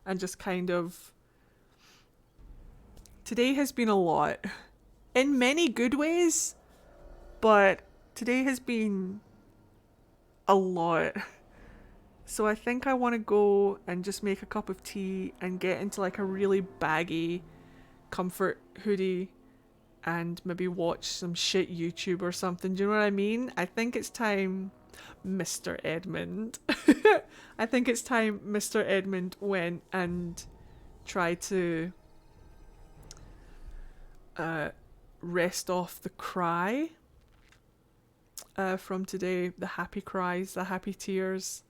[SPEAKER 1] and just kind of... Today has been a lot in many good ways, but today has been a lot. So I think I want to go and just make a cup of tea and get into like a really baggy comfort hoodie and maybe watch some shit YouTube or something. Do you know what I mean? I think it's time Mr. Edmund. I think it's time Mr. Edmund went and tried to rest off the cry from today. The happy cries, the happy tears.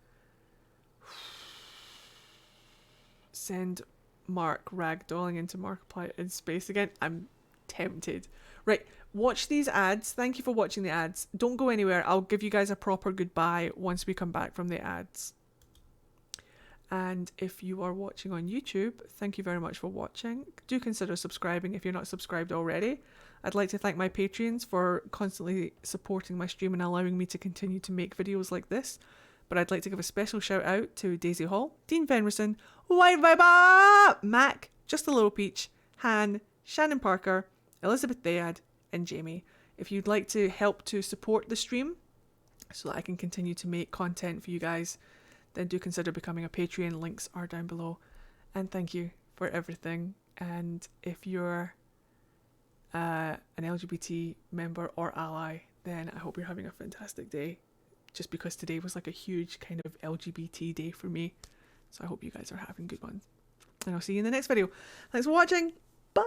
[SPEAKER 1] Send Mark ragdolling into Markiplier in space again. I'm tempted. Right, watch these ads. Thank you for watching the ads. Don't go anywhere. I'll give you guys a proper goodbye once we come back from the ads. And if you are watching on YouTube, thank you very much for watching. Do consider subscribing if you're not subscribed already. I'd like to thank my Patreons for constantly supporting my stream and allowing me to continue to make videos like this. But I'd like to give a special shout out to Daisy Hall, Dean Fenrison, White Viber, Mac, Just a Little Peach, Han, Shannon Parker, Elizabeth Thayad, and Jamie. If you'd like to help to support the stream so that I can continue to make content for you guys, then do consider becoming a Patreon. Links are down below. And thank you for everything. And if you're an LGBT member or ally, then I hope you're having a fantastic day. Just because today was like a huge kind of LGBT day for me. So I hope you guys are having good ones. And I'll see you in the next video. Thanks for watching. Bye!